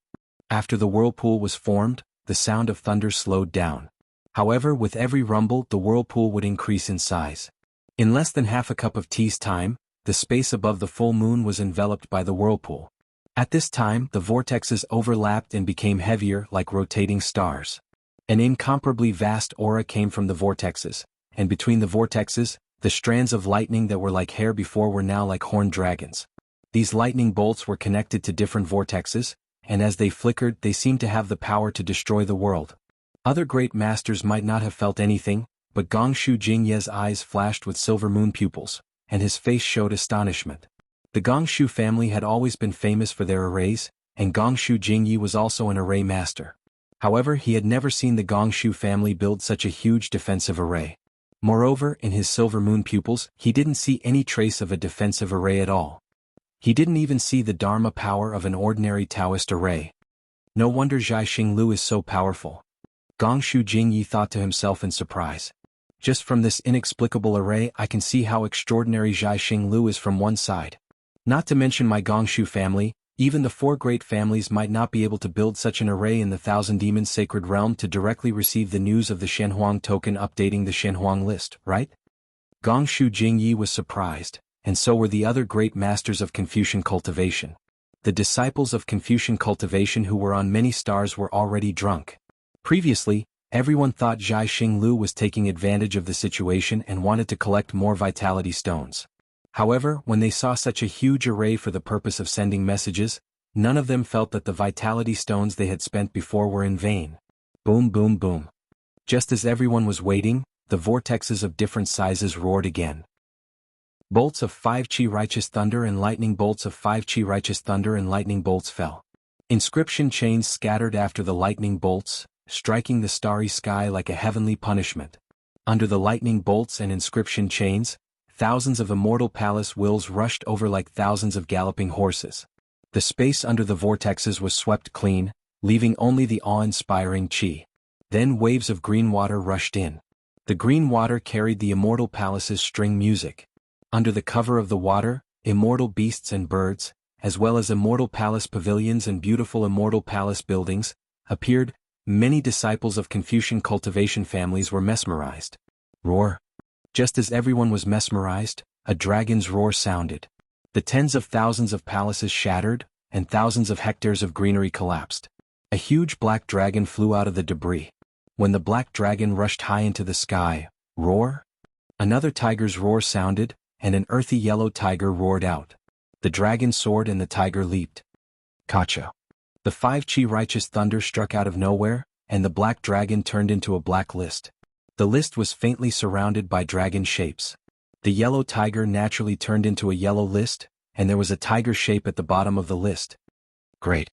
After the whirlpool was formed, the sound of thunder slowed down. However, with every rumble, the whirlpool would increase in size. In less than half a cup of tea's time, the space above the full moon was enveloped by the whirlpool. At this time, the vortexes overlapped and became heavier like rotating stars. An incomparably vast aura came from the vortexes, and between the vortexes, the strands of lightning that were like hair before were now like horned dragons. These lightning bolts were connected to different vortexes, and as they flickered, they seemed to have the power to destroy the world. Other great masters might not have felt anything, but Gongshu Jingye's eyes flashed with silver moon pupils, and his face showed astonishment. The Gongshu family had always been famous for their arrays, and Gongshu Jingyi was also an array master. However, he had never seen the Gongshu family build such a huge defensive array. Moreover, in his silver moon pupils, he didn't see any trace of a defensive array at all. He didn't even see the Dharma power of an ordinary Taoist array. No wonder Zhai Xinglu is so powerful. Gongshu Jingyi thought to himself in surprise. Just from this inexplicable array I can see how extraordinary Zhai Xinglu is from one side. Not to mention my Gongshu family, even the four great families might not be able to build such an array in the Thousand Demons Sacred Realm to directly receive the news of the Shenhuang token updating the Shenhuang list, right? Gongshu Jingyi was surprised, and so were the other great masters of Confucian cultivation. The disciples of Confucian cultivation who were on many stars were already drunk. Previously, everyone thought Zhai Xinglu was taking advantage of the situation and wanted to collect more vitality stones. However, when they saw such a huge array for the purpose of sending messages, none of them felt that the vitality stones they had spent before were in vain. Boom, boom, boom. Just as everyone was waiting, the vortexes of different sizes roared again. Bolts of 5 chi righteous thunder and lightning bolts of 5 chi righteous thunder and lightning bolts fell. Inscription chains scattered after the lightning bolts, striking the starry sky like a heavenly punishment. Under the lightning bolts and inscription chains, thousands of immortal palace wills rushed over like thousands of galloping horses. The space under the vortexes was swept clean, leaving only the awe-inspiring chi. Then waves of green water rushed in. The green water carried the immortal palace's string music. Under the cover of the water, immortal beasts and birds, as well as immortal palace pavilions and beautiful immortal palace buildings, appeared. Many disciples of Confucian cultivation families were mesmerized. Roar. Just as everyone was mesmerized, a dragon's roar sounded. The tens of thousands of palaces shattered, and thousands of hectares of greenery collapsed. A huge black dragon flew out of the debris. When the black dragon rushed high into the sky, roar! Another tiger's roar sounded, and an earthy yellow tiger roared out. The dragon soared and the tiger leaped. Kacha. The 5 chi righteous thunder struck out of nowhere, and the black dragon turned into a black list. The list was faintly surrounded by dragon shapes. The yellow tiger naturally turned into a yellow list, and there was a tiger shape at the bottom of the list. Great.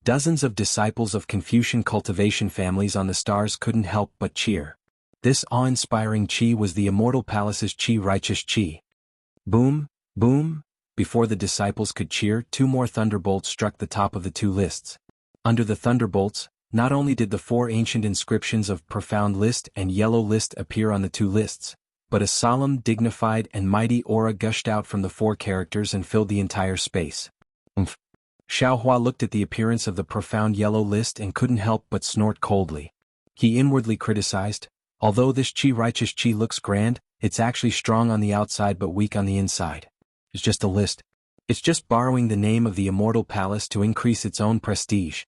Dozens of disciples of Confucian cultivation families on the stars couldn't help but cheer. This awe-inspiring chi was the Immortal Palace's chi, righteous chi. Boom, boom. Before the disciples could cheer, two more thunderbolts struck the top of the two lists. Under the thunderbolts, not only did the four ancient inscriptions of Profound List and Yellow List appear on the two lists, but a solemn, dignified, and mighty aura gushed out from the four characters and filled the entire space. Umph. Xiaohua looked at the appearance of the Profound Yellow List and couldn't help but snort coldly. He inwardly criticized, although this chi, righteous chi, looks grand, it's actually strong on the outside but weak on the inside. It's just a list. It's just borrowing the name of the Immortal Palace to increase its own prestige.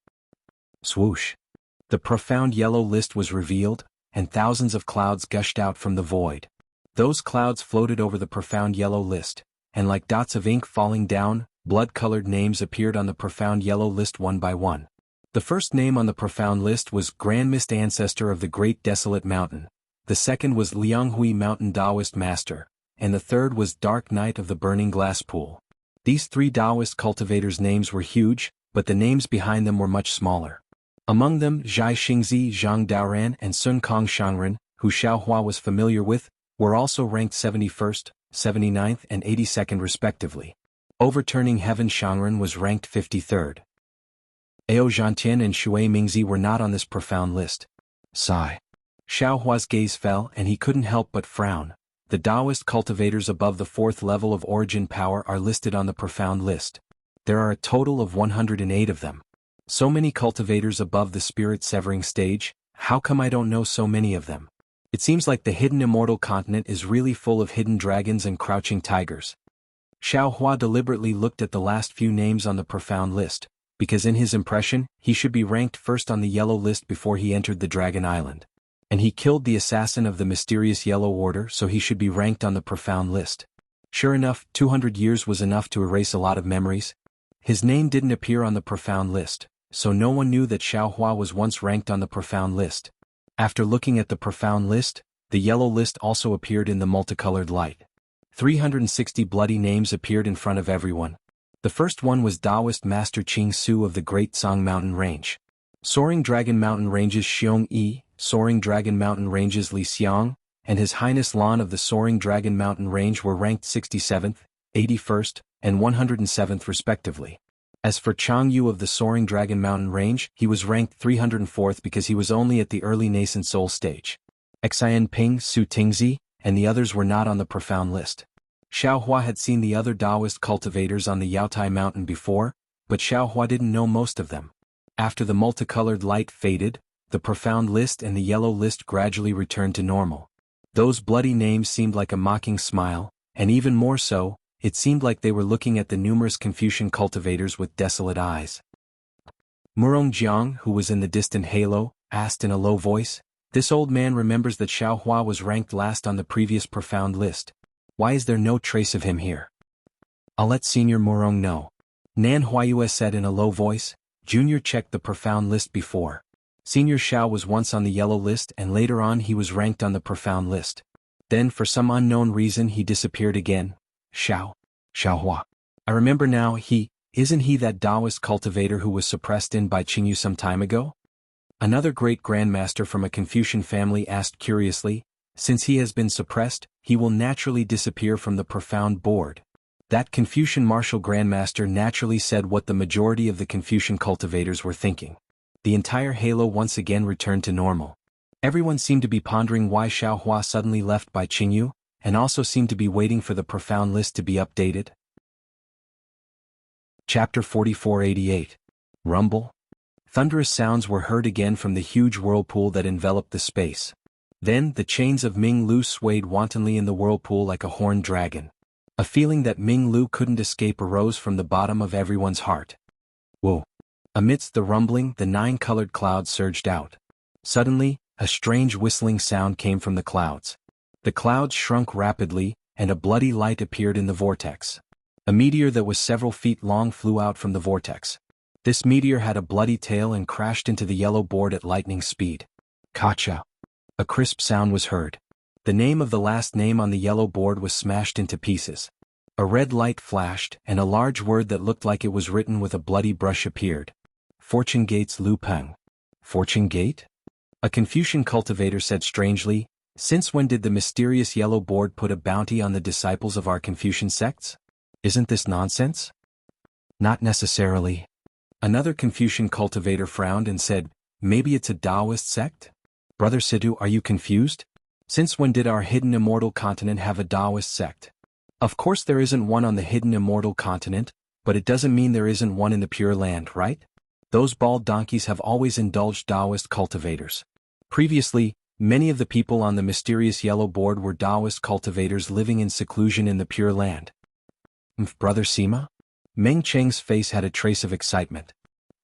Swoosh. The Profound Yellow List was revealed, and thousands of clouds gushed out from the void. Those clouds floated over the Profound Yellow List, and like dots of ink falling down, blood-colored names appeared on the Profound Yellow List one by one. The first name on the Profound List was Grand Mist Ancestor of the Great Desolate Mountain, the second was Jianghu Mountain Taoist Master, and the third was Dark Knight of the Burning Glass Pool. These three Taoist cultivators' names were huge, but the names behind them were much smaller. Among them, Zhai Xingzi, Zhang Daoran, and Sun Kong Shangren, who Xiaohua was familiar with, were also ranked 71st, 79th, and 82nd respectively. Overturning Heaven Shangren was ranked 53rd. Ao Zhantian and Shui Mingzi were not on this profound list. Sigh. Xiaohua's gaze fell and he couldn't help but frown. The Taoist cultivators above the fourth level of origin power are listed on the profound list. There are a total of 108 of them. So many cultivators above the spirit-severing stage, how come I don't know so many of them? It seems like the hidden immortal continent is really full of hidden dragons and crouching tigers. Xiaohua deliberately looked at the last few names on the profound list, because in his impression, he should be ranked first on the yellow list before he entered the Dragon Island. And he killed the assassin of the mysterious Yellow Order, so he should be ranked on the profound list. Sure enough, 200 years was enough to erase a lot of memories. His name didn't appear on the profound list, so no one knew that Xiaohua was once ranked on the profound list. After looking at the profound list, the yellow list also appeared in the multicolored light. 360 bloody names appeared in front of everyone. The first one was Taoist Master Qing Su of the Great Song Mountain Range. Soaring Dragon Mountain Ranges Xiong Yi, Soaring Dragon Mountain Ranges Li Xiang, and His Highness Lan of the Soaring Dragon Mountain Range were ranked 67th, 81st, and 107th respectively. As for Chang Yu of the Soaring Dragon Mountain Range, he was ranked 304th because he was only at the early nascent soul stage. Xian Ping, Su Tingzi, and the others were not on the profound list. Xiaohua had seen the other Taoist cultivators on the Yaotai Mountain before, but Xiaohua didn't know most of them. After the multicolored light faded, the profound list and the yellow list gradually returned to normal. Those bloody names seemed like a mocking smile, and even more so, it seemed like they were looking at the numerous Confucian cultivators with desolate eyes. Murong Jiang, who was in the distant halo, asked in a low voice, "This old man remembers that Xiaohua was ranked last on the previous profound list. Why is there no trace of him here?" "I'll let Senior Murong know." Nan Huayue said in a low voice. Junior checked the profound list before. Senior Xiao was once on the yellow list and later on he was ranked on the profound list. Then for some unknown reason he disappeared again. Xiaohua. I remember now, isn't he that Taoist cultivator who was suppressed in by Qingyu some time ago? Another great grandmaster from a Confucian family asked curiously, since he has been suppressed, he will naturally disappear from the profound board. That Confucian martial grandmaster naturally said what the majority of the Confucian cultivators were thinking. The entire halo once again returned to normal. Everyone seemed to be pondering why Xiaohua suddenly left by Qingyu, and also seemed to be waiting for the profound list to be updated. Chapter 4488. Rumble. Thunderous sounds were heard again from the huge whirlpool that enveloped the space. Then the chains of Ming Lu swayed wantonly in the whirlpool like a horned dragon. A feeling that Ming Lu couldn't escape arose from the bottom of everyone's heart. Whoa! Amidst the rumbling, the 9-colored clouds surged out. Suddenly, a strange whistling sound came from the clouds. The clouds shrunk rapidly, and a bloody light appeared in the vortex. A meteor that was several feet long flew out from the vortex. This meteor had a bloody tail and crashed into the yellow board at lightning speed. Kacha! A crisp sound was heard. The name of the last name on the yellow board was smashed into pieces. A red light flashed, and a large word that looked like it was written with a bloody brush appeared. Fortune Gates Lu Peng. Fortune Gate? A Confucian cultivator said strangely, since when did the mysterious yellow board put a bounty on the disciples of our Confucian sects? Isn't this nonsense? Not necessarily. Another Confucian cultivator frowned and said, maybe it's a Taoist sect? Brother Sidhu, are you confused? Since when did our hidden immortal continent have a Taoist sect? Of course there isn't one on the hidden immortal continent, but it doesn't mean there isn't one in the Pure Land, right? Those bald donkeys have always indulged Taoist cultivators. Previously, many of the people on the mysterious yellow board were Taoist cultivators living in seclusion in the Pure Land. Brother Sima? Meng Cheng's face had a trace of excitement.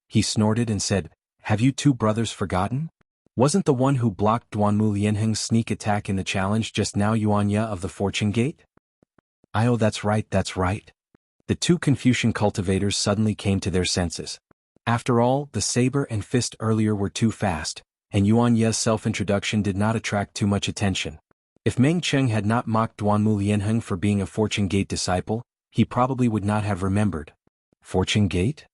He snorted and said, have you two brothers forgotten? Wasn't the one who blocked Duanmu Lianheng's sneak attack in the challenge just now Yuanya of the Fortune Gate? Oh, that's right, that's right. The two Confucian cultivators suddenly came to their senses. After all, the saber and fist earlier were too fast, and Yuanya's self-introduction did not attract too much attention. If Meng Cheng had not mocked Duanmu Lianheng for being a Fortune Gate disciple, he probably would not have remembered. Fortune Gate?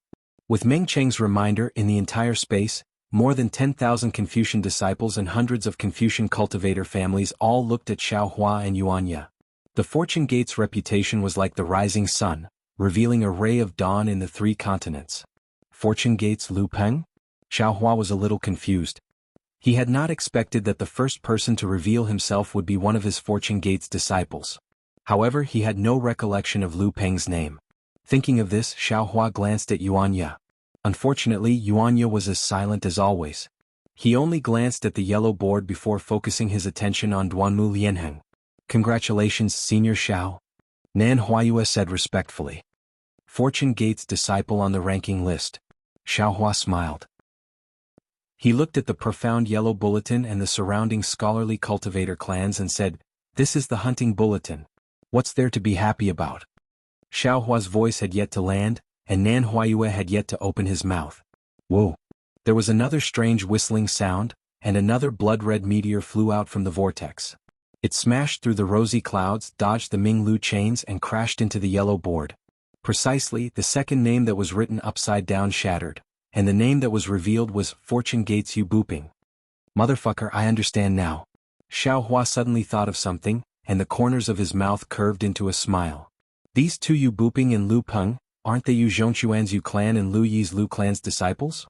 With Meng Cheng's reminder in the entire space, more than 10,000 Confucian disciples and hundreds of Confucian cultivator families all looked at Xiaohua and Yuanya. The Fortune Gate's reputation was like the rising sun, revealing a ray of dawn in the three continents. Fortune Gate's Lu Peng? Xiaohua was a little confused. He had not expected that the first person to reveal himself would be one of his Fortune Gate's disciples. However, he had no recollection of Lu Peng's name. Thinking of this, Xiaohua glanced at Yuanya. Unfortunately, Yuanya was as silent as always. He only glanced at the yellow board before focusing his attention on Duanmu Lianheng. Congratulations, Senior Xiao. Nan Huayue said respectfully. Fortune Gate's disciple on the ranking list. Xiaohua smiled. He looked at the profound yellow bulletin and the surrounding scholarly cultivator clans and said, this is the hunting bulletin. What's there to be happy about? Xiaohua's voice had yet to land, and Nan Huayue had yet to open his mouth. Whoa! There was another strange whistling sound, and another blood-red meteor flew out from the vortex. It smashed through the rosy clouds, dodged the Minglu chains and crashed into the yellow board. Precisely, the second name that was written upside down shattered, and the name that was revealed was Fortune Gates Yu Buping. Motherfucker, I understand now. Xiaohua suddenly thought of something, and the corners of his mouth curved into a smile. These two Yu Buping and Lu Peng, aren't they Yu Zhongquan's Yu clan and Lu Yi's Lu clan's disciples?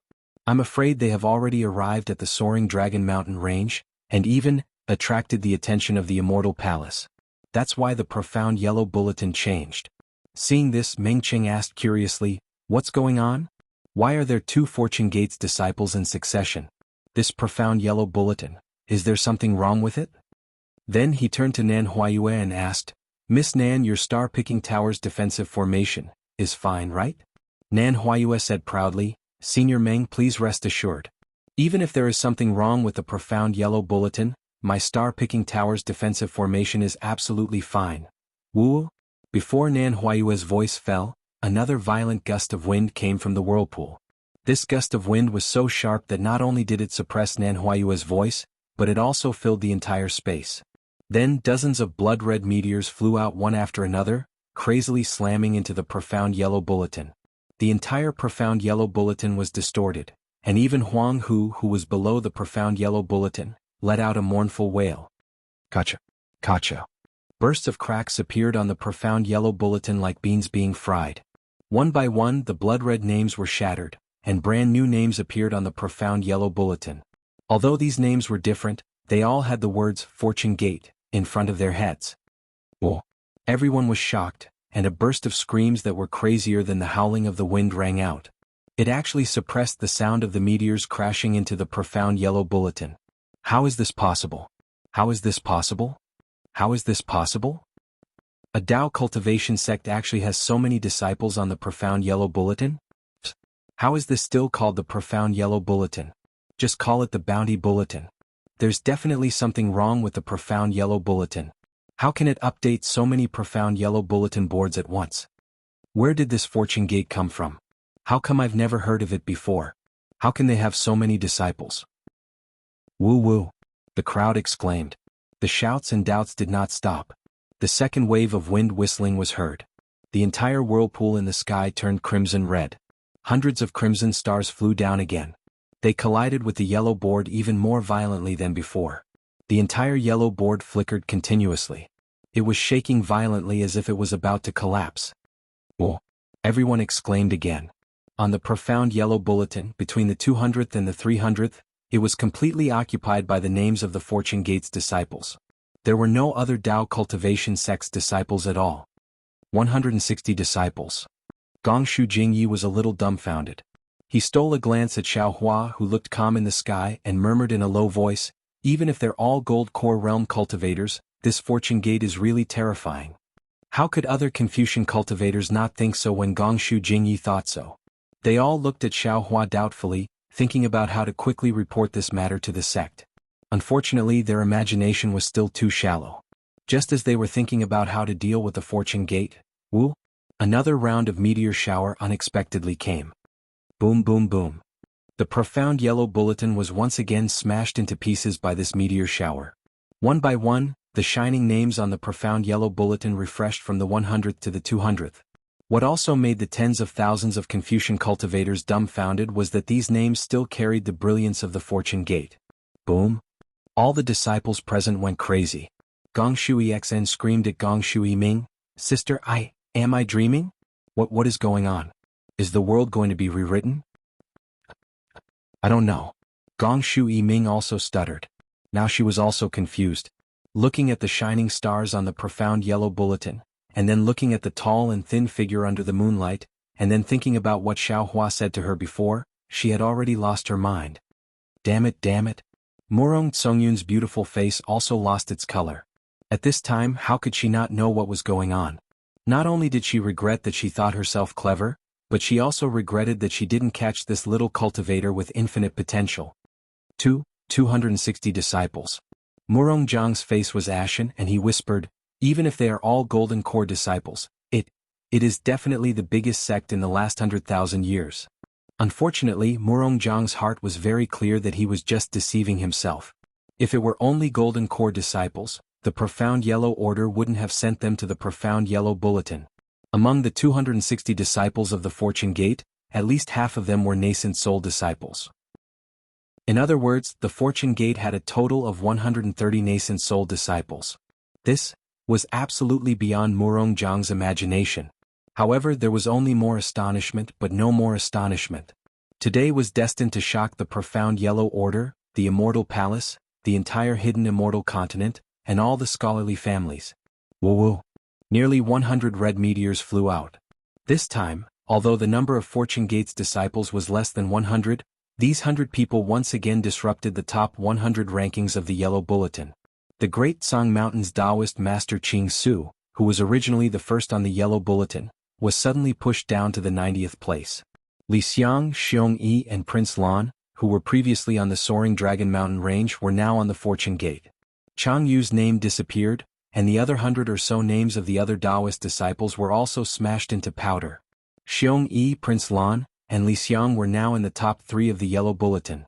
I'm afraid they have already arrived at the soaring Dragon Mountain range, and even attracted the attention of the Immortal Palace. That's why the profound yellow bulletin changed. Seeing this, Meng Cheng asked curiously, what's going on? Why are there two Fortune Gates disciples in succession? This profound yellow bulletin, is there something wrong with it? Then he turned to Nan Huayue and asked, Miss Nan, your star-picking tower's defensive formation is fine, right? Nan Huayue said proudly, Senior Meng, please rest assured. Even if there is something wrong with the profound yellow bulletin, my star-picking tower's defensive formation is absolutely fine. Woo! Before Nan Huayue's voice fell, another violent gust of wind came from the whirlpool. This gust of wind was so sharp that not only did it suppress Nan Huayue's voice, but it also filled the entire space. Then dozens of blood-red meteors flew out one after another, crazily slamming into the profound yellow bulletin. The entire profound yellow bulletin was distorted, and even Huang Hu, who was below the profound yellow bulletin, let out a mournful wail. Kacha! Kacha! Bursts of cracks appeared on the profound yellow bulletin like beans being fried. One by one, the blood-red names were shattered, and brand new names appeared on the profound yellow bulletin. Although these names were different, they all had the words Fortune Gate in front of their heads. Whoa! Everyone was shocked, and a burst of screams that were crazier than the howling of the wind rang out. It actually suppressed the sound of the meteors crashing into the profound yellow bulletin. How is this possible? How is this possible? How is this possible? A Tao cultivation sect actually has so many disciples on the profound yellow bulletin? How is this still called the profound yellow bulletin? Just call it the bounty bulletin. There's definitely something wrong with the profound yellow bulletin. How can it update so many profound yellow bulletin boards at once? Where did this Fortune Gate come from? How come I've never heard of it before? How can they have so many disciples? Woo woo! The crowd exclaimed. The shouts and doubts did not stop. The second wave of wind whistling was heard. The entire whirlpool in the sky turned crimson red. Hundreds of crimson stars flew down again. They collided with the yellow board even more violently than before. The entire yellow board flickered continuously. It was shaking violently as if it was about to collapse. "Oh!" everyone exclaimed again. On the profound yellow bulletin, between the 200th and the 300th, it was completely occupied by the names of the Fortune Gate's disciples. There were no other Tao Cultivation sect's disciples at all. 160 disciples. Gongshu Jingyi was a little dumbfounded. He stole a glance at Xiaohua, who looked calm in the sky, and murmured in a low voice, "Even if they're all gold core realm cultivators, this Fortune Gate is really terrifying." How could other Confucian cultivators not think so when Gongshu Jingyi thought so? They all looked at Xiaohua doubtfully, thinking about how to quickly report this matter to the sect. Unfortunately, their imagination was still too shallow. Just as they were thinking about how to deal with the Fortune Gate, another round of meteor shower unexpectedly came. Boom, boom, boom. The profound yellow bulletin was once again smashed into pieces by this meteor shower. One by one, the shining names on the profound yellow bulletin refreshed from the 100th to the 200th. What also made the tens of thousands of Confucian cultivators dumbfounded was that these names still carried the brilliance of the Fortune Gate. Boom. All the disciples present went crazy. Gongshu Exn screamed at Gongshu Yiming, "Sister, am I dreaming? What is going on? Is the world going to be rewritten?" "I don't know." Gongshu Yiming also stuttered. Now she was also confused. Looking at the shining stars on the profound yellow bulletin, and then looking at the tall and thin figure under the moonlight, and then thinking about what Xiaohua said to her before, she had already lost her mind. Damn it. Murong Tsungyun's beautiful face also lost its color. At this time, how could she not know what was going on? Not only did she regret that she thought herself clever, but she also regretted that she didn't catch this little cultivator with infinite potential. 260 disciples. Murong Zhang's face was ashen and he whispered, "Even if they are all Golden Core disciples, it is definitely the biggest sect in the last 100,000 years." Unfortunately, Murong Zhang's heart was very clear that he was just deceiving himself. If it were only Golden Core disciples, the Profound Yellow Order wouldn't have sent them to the Profound Yellow Bulletin. Among the 260 disciples of the Fortune Gate, at least half of them were nascent soul disciples. In other words, the Fortune Gate had a total of 130 nascent soul disciples. This was absolutely beyond Murong Zhang's imagination. However, there was only more astonishment but no more astonishment. Today was destined to shock the Profound Yellow Order, the Immortal Palace, the entire hidden Immortal Continent, and all the scholarly families. Woo! Nearly 100 red meteors flew out. This time, although the number of Fortune Gate's disciples was less than 100, these 100 people once again disrupted the top 100 rankings of the Yellow Bulletin. The Great Song Mountain's Taoist master Qing Su, who was originally the first on the Yellow Bulletin, was suddenly pushed down to the 90th place. Li Xiang, Xiong Yi and Prince Lan, who were previously on the Soaring Dragon Mountain range, were now on the Fortune Gate. Chang Yu's name disappeared, and the other 100 or so names of the other Taoist disciples were also smashed into powder. Xiong Yi, Prince Lan, and Li Xiang were now in the top 3 of the Yellow Bulletin.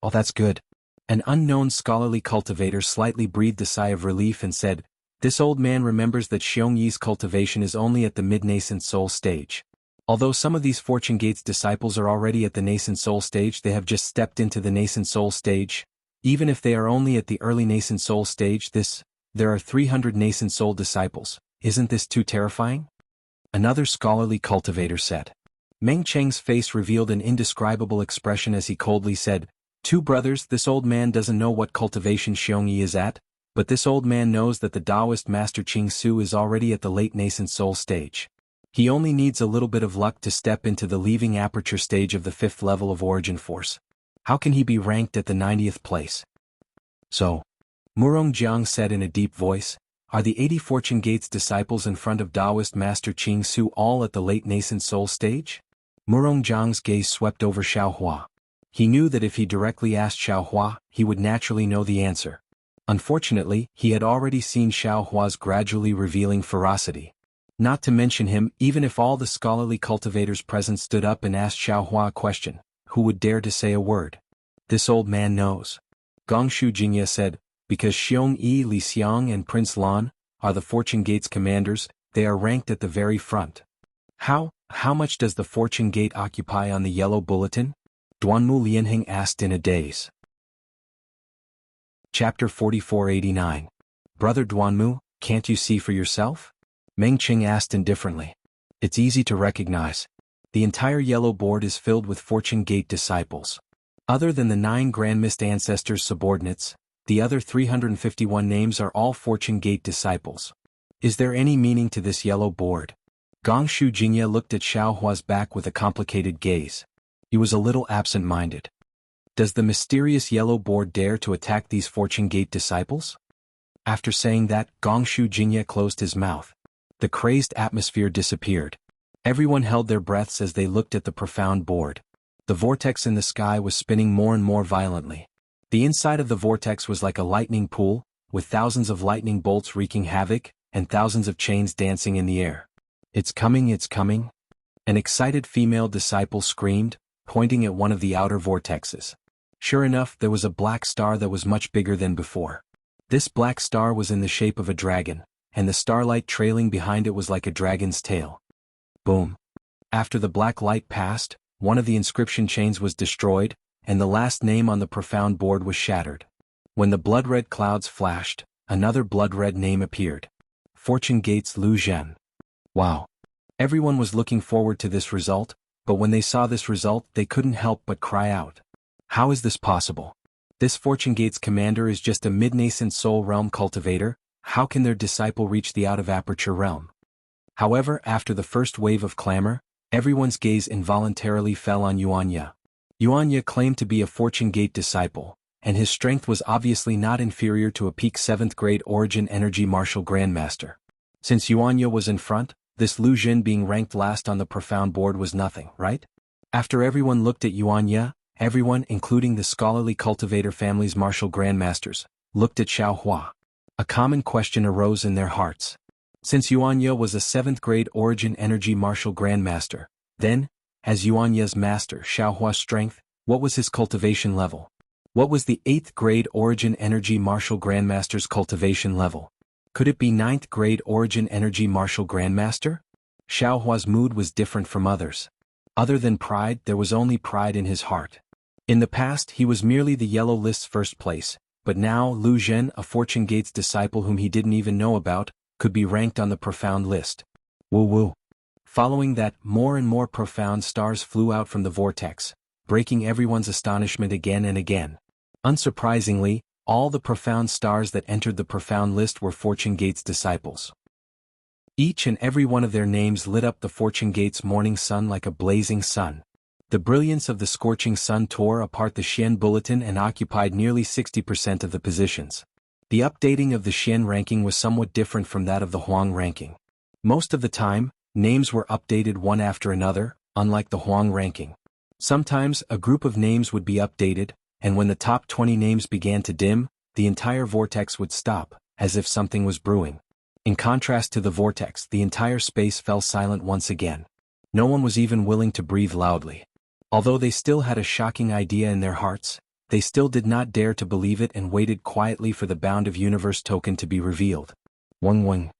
"Oh, that's good." An unknown scholarly cultivator slightly breathed a sigh of relief and said, "This old man remembers that Xiong Yi's cultivation is only at the mid-nascent soul stage. Although some of these Fortune Gate's disciples are already at the nascent soul stage, they have just stepped into the nascent soul stage. Even if they are only at the early nascent soul stage, there are 300 nascent soul disciples. Isn't this too terrifying?" Another scholarly cultivator said. Meng Cheng's face revealed an indescribable expression as he coldly said, "Two brothers, this old man doesn't know what cultivation Xiong Yi is at, but this old man knows that the Taoist master Qing Su is already at the late nascent soul stage. He only needs a little bit of luck to step into the leaving aperture stage of the 5th level of origin force. How can he be ranked at the 90th place?" "So," Murong Jiang said in a deep voice, "are the 80 Fortune Gate's disciples in front of Taoist master Qing Su all at the late nascent soul stage?" Murong Jiang's gaze swept over Xiaohua. He knew that if he directly asked Xiaohua, he would naturally know the answer. Unfortunately, he had already seen Xiaohua's gradually revealing ferocity. Not to mention him, even if all the scholarly cultivators present stood up and asked Xiaohua a question, who would dare to say a word? "This old man knows." Gongshu Jingye said, "Because Xiong Yi, Li Xiang and Prince Lan are the Fortune Gate's commanders, they are ranked at the very front. How much does the fortune gate occupy on the yellow bulletin? Duanmu Lianheng asked in a daze. Chapter 4489. Brother Duanmu, can't you see for yourself? Meng Qing asked indifferently. It's easy to recognize. The entire yellow board is filled with fortune gate disciples. Other than the 9 Grand Mist Ancestors subordinates, the other 351 names are all fortune gate disciples. Is there any meaning to this yellow board? Gongshu Jingye looked at Xiaohua's back with a complicated gaze. He was a little absent-minded. Does the mysterious yellow board dare to attack these fortune gate disciples? After saying that, Gongshu Jingye closed his mouth. The crazed atmosphere disappeared. Everyone held their breaths as they looked at the profound board. The vortex in the sky was spinning more and more violently. The inside of the vortex was like a lightning pool, with thousands of lightning bolts wreaking havoc, and thousands of chains dancing in the air. It's coming, it's coming. An excited female disciple screamed, pointing at one of the outer vortexes. Sure enough, there was a black star that was much bigger than before. This black star was in the shape of a dragon, and the starlight trailing behind it was like a dragon's tail. Boom. After the black light passed, one of the inscription chains was destroyed, and the last name on the profound board was shattered. When the blood-red clouds flashed, another blood-red name appeared. Fortune Gates Lu Zhen. Wow. Everyone was looking forward to this result, but when they saw this result they couldn't help but cry out. How is this possible? This Fortune Gates commander is just a mid-nascent soul realm cultivator. How can their disciple reach the out-of-aperture realm? However, after the first wave of clamor, everyone's gaze involuntarily fell on Yuanya. Yuanya claimed to be a Fortune Gate disciple, and his strength was obviously not inferior to a peak 7th grade Origin Energy Martial Grandmaster. Since Yuanya was in front, this Lu Jin being ranked last on the profound board was nothing, right? After everyone looked at Yuanya, everyone, including the scholarly Cultivator family's martial grandmasters, looked at Xiaohua. A common question arose in their hearts. Since Yuanya was a 7th grade Origin Energy Martial Grandmaster, then, as Yuanya's master Xiaohua's strength, what was his cultivation level? What was the 8th grade Origin Energy Martial Grandmaster's cultivation level? Could it be 9th grade Origin Energy Martial Grandmaster? Xiaohua's mood was different from others. Other than pride, there was only pride in his heart. In the past he was merely the yellow list's first place, but now Lu Zhen, a Fortune Gates disciple whom he didn't even know about, could be ranked on the profound list. Woo woo. Following that, more and more profound stars flew out from the vortex, breaking everyone's astonishment again and again. Unsurprisingly, all the profound stars that entered the profound list were Fortune Gates disciples. Each and every one of their names lit up the Fortune Gates morning sun like a blazing sun. The brilliance of the scorching sun tore apart the Xian bulletin and occupied nearly 60% of the positions. The updating of the Xian ranking was somewhat different from that of the Huang ranking. Most of the time, names were updated one after another, unlike the Huang ranking. Sometimes, a group of names would be updated, and when the top 20 names began to dim, the entire vortex would stop, as if something was brewing. In contrast to the vortex, the entire space fell silent once again. No one was even willing to breathe loudly. Although they still had a shocking idea in their hearts, they still did not dare to believe it and waited quietly for the Bound of Universe token to be revealed. Weng.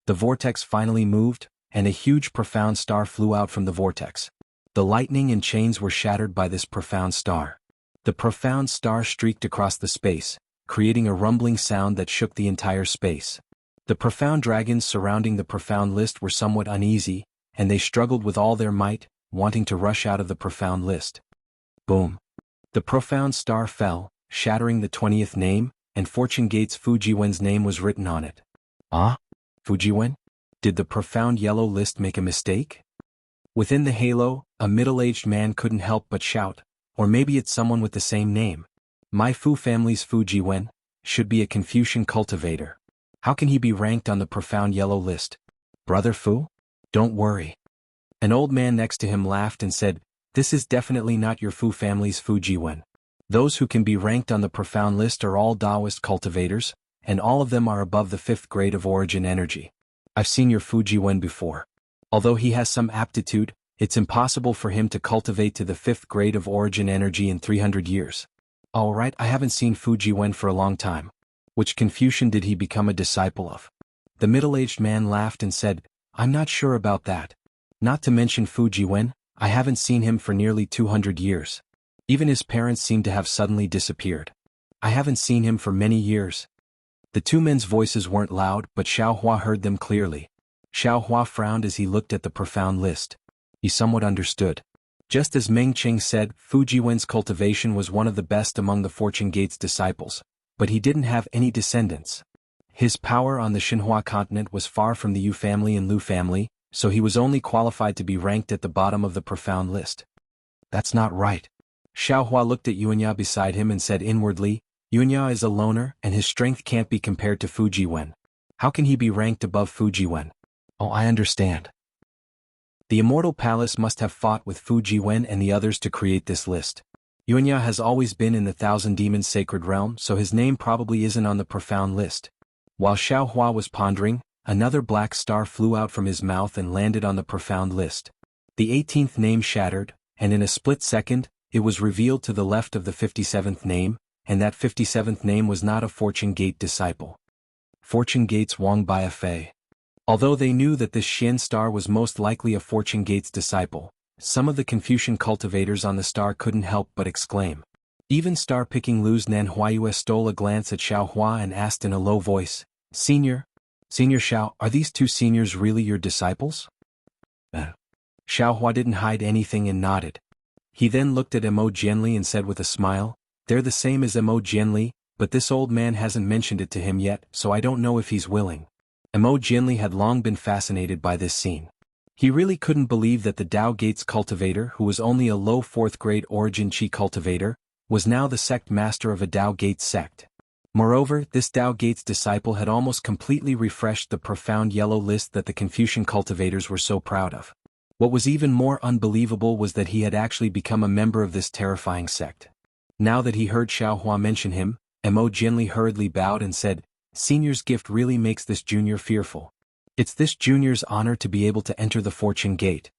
The vortex finally moved, and a huge profound star flew out from the vortex. The lightning and chains were shattered by this profound star. The profound star streaked across the space, creating a rumbling sound that shook the entire space. The profound dragons surrounding the profound list were somewhat uneasy, and they struggled with all their might, wanting to rush out of the profound list. Boom. The profound star fell, shattering the 20th name, and Fortune Gates Fujiwen's name was written on it. Ah? Fujiwen? Did the profound yellow list make a mistake? Within the halo, a middle-aged man couldn't help but shout, or maybe it's someone with the same name. My Fu family's Fujiwen should be a Confucian cultivator. How can he be ranked on the profound yellow list? Brother Fu? Don't worry. An old man next to him laughed and said, this is definitely not your Fu family's Fujiwen. Those who can be ranked on the profound list are all Taoist cultivators, and all of them are above the 5th grade of Origin Energy. I've seen your Fujiwen before. Although he has some aptitude, it's impossible for him to cultivate to the 5th grade of Origin Energy in 300 years. Alright, I haven't seen Fujiwen for a long time. Which Confucian did he become a disciple of? The middle-aged man laughed and said, I'm not sure about that. Not to mention Fujiwen, I haven't seen him for nearly 200 years. Even his parents seem to have suddenly disappeared. I haven't seen him for many years. The two men's voices weren't loud, but Xiaohua heard them clearly. Xiaohua frowned as he looked at the profound list. He somewhat understood. Just as Meng Qing said, Fujiwen's cultivation was one of the best among the Fortune Gate's disciples, but he didn't have any descendants. His power on the Xinhua continent was far from the Yu family and Lu family, so he was only qualified to be ranked at the bottom of the profound list. That's not right. Xiaohua looked at Yuanya beside him and said inwardly, Yuanya is a loner and his strength can't be compared to Fujiwen. How can he be ranked above Fujiwen? Oh, I understand. The Immortal Palace must have fought with Fujiwen and the others to create this list. Yuanya has always been in the Thousand Demons Sacred Realm, so his name probably isn't on the profound list. While Xiaohua was pondering, another black star flew out from his mouth and landed on the profound list. The 18th name shattered, and in a split second, it was revealed to the left of the 57th name, and that 57th name was not a Fortune Gate disciple. Fortune Gate's Wang Baifei. Although they knew that this Xian star was most likely a Fortune Gate's disciple, some of the Confucian cultivators on the star couldn't help but exclaim. Even star-picking Lu's Nanhuayue stole a glance at Xiaohua and asked in a low voice, Senior Xiao, are these two seniors really your disciples? Xiaohua didn't hide anything and nodded. He then looked at Mo Jianli and said with a smile, They're the same as Mo Jianli, but this old man hasn't mentioned it to him yet, so I don't know if he's willing. Mo Jianli had long been fascinated by this scene. He really couldn't believe that the Dao Gates cultivator, who was only a low 4th-grade origin Qi cultivator, was now the sect master of a Dao Gates sect. Moreover, this Dao Gates disciple had almost completely refreshed the profound yellow list that the Confucian cultivators were so proud of. What was even more unbelievable was that he had actually become a member of this terrifying sect. Now that he heard Xiaohua mention him, Mo Jianli hurriedly bowed and said, Senior's gift really makes this junior fearful. It's this junior's honor to be able to enter the Fortune Gate.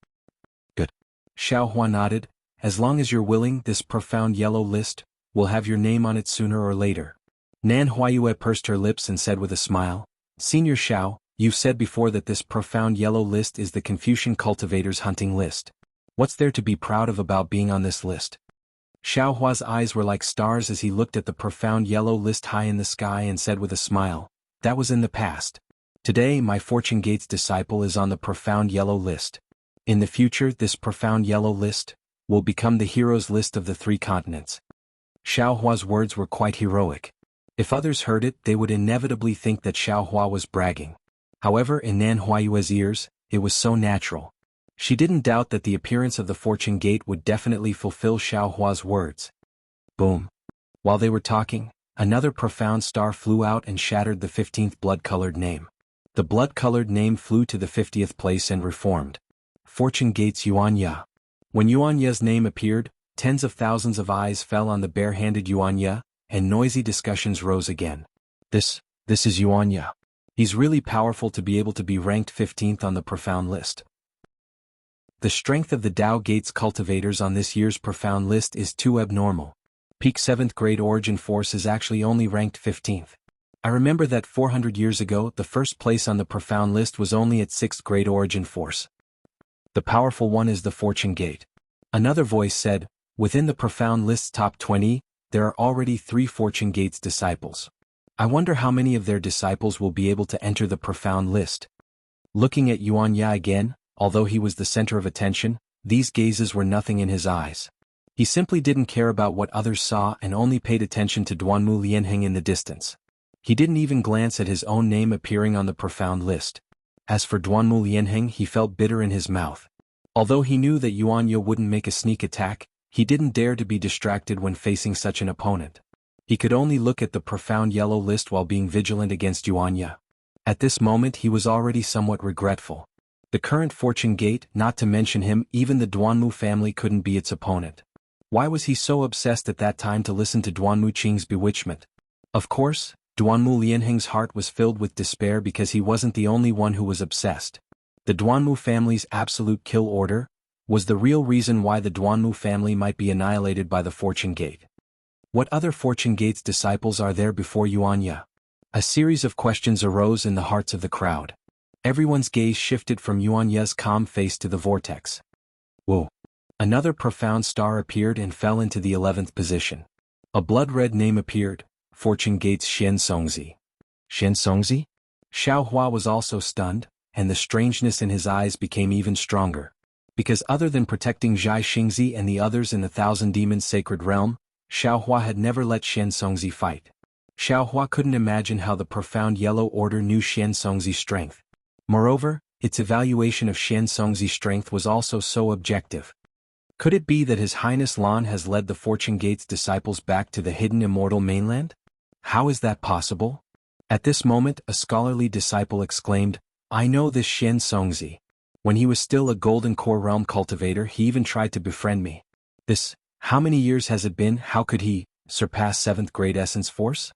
Good. Xiaohua nodded. As long as you're willing, this profound yellow list will have your name on it sooner or later. Nan Huayue pursed her lips and said with a smile, Senior Xiao, you've said before that this profound yellow list is the Confucian cultivators' hunting list. What's there to be proud of about being on this list? Xiaohua's eyes were like stars as he looked at the profound yellow list high in the sky and said with a smile, That was in the past. Today my Fortune Gates disciple is on the profound yellow list. In the future this profound yellow list will become the heroes list of the 3 continents. Xiaohua's words were quite heroic. If others heard it, they would inevitably think that Xiaohua was bragging. However, in Nan Huayue's ears, it was so natural. She didn't doubt that the appearance of the Fortune Gate would definitely fulfill Xiaohua's words. Boom. While they were talking, another profound star flew out and shattered the 15th blood-colored name. The blood-colored name flew to the 50th place and reformed. Fortune Gate's Yuanya. When Yuanya's name appeared, tens of thousands of eyes fell on the bare-handed Yuanya, and noisy discussions rose again. This is Yuanya. He's really powerful to be able to be ranked 15th on the profound list. The strength of the Dao Gates cultivators on this year's profound list is too abnormal. Peak 7th grade origin force is actually only ranked 15th. I remember that 400 years ago the first place on the profound list was only at 6th grade origin force. The powerful one is the Fortune Gate. Another voice said, within the profound list's top 20, there are already 3 Fortune Gates disciples. I wonder how many of their disciples will be able to enter the profound list. Looking at Yuanya again, although he was the center of attention, these gazes were nothing in his eyes. He simply didn't care about what others saw and only paid attention to Duanmu Lianheng in the distance. He didn't even glance at his own name appearing on the profound list. As for Duanmu Lianheng, he felt bitter in his mouth. Although he knew that Yuanya wouldn't make a sneak attack, he didn't dare to be distracted when facing such an opponent. He could only look at the profound yellow list while being vigilant against Yuanya. At this moment he was already somewhat regretful. The current Fortune Gate, not to mention him, even the Duanmu family couldn't be its opponent. Why was he so obsessed at that time to listen to Duanmu Qing's bewitchment? Of course, Duanmu Lianheng's heart was filled with despair because he wasn't the only one who was obsessed. The Duanmu family's absolute kill order was the real reason why the Duanmu family might be annihilated by the Fortune Gate. What other Fortune Gate's disciples are there before Yuanya? A series of questions arose in the hearts of the crowd. Everyone's gaze shifted from Yuanye's calm face to the vortex. Whoa. Another profound star appeared and fell into the 11th position. A blood-red name appeared, Fortune Gate's Xian Songzi. Xian Songzi? Xiao Hua was also stunned, and the strangeness in his eyes became even stronger. Because other than protecting Zhai Xingzi and the others in the Thousand Demons Sacred Realm, Xiao Hua had never let Xian Songzi fight. Xiao Hua couldn't imagine how the profound Yellow Order knew Xian Songzi's strength. Moreover, its evaluation of Xian Songzi's strength was also so objective. Could it be that His Highness Lan has led the Fortune Gate's disciples back to the hidden immortal mainland? How is that possible? At this moment a scholarly disciple exclaimed, I know this Xian Songzi. When he was still a Golden Core Realm cultivator he even tried to befriend me. How many years has it been? How could he surpass 7th grade essence force?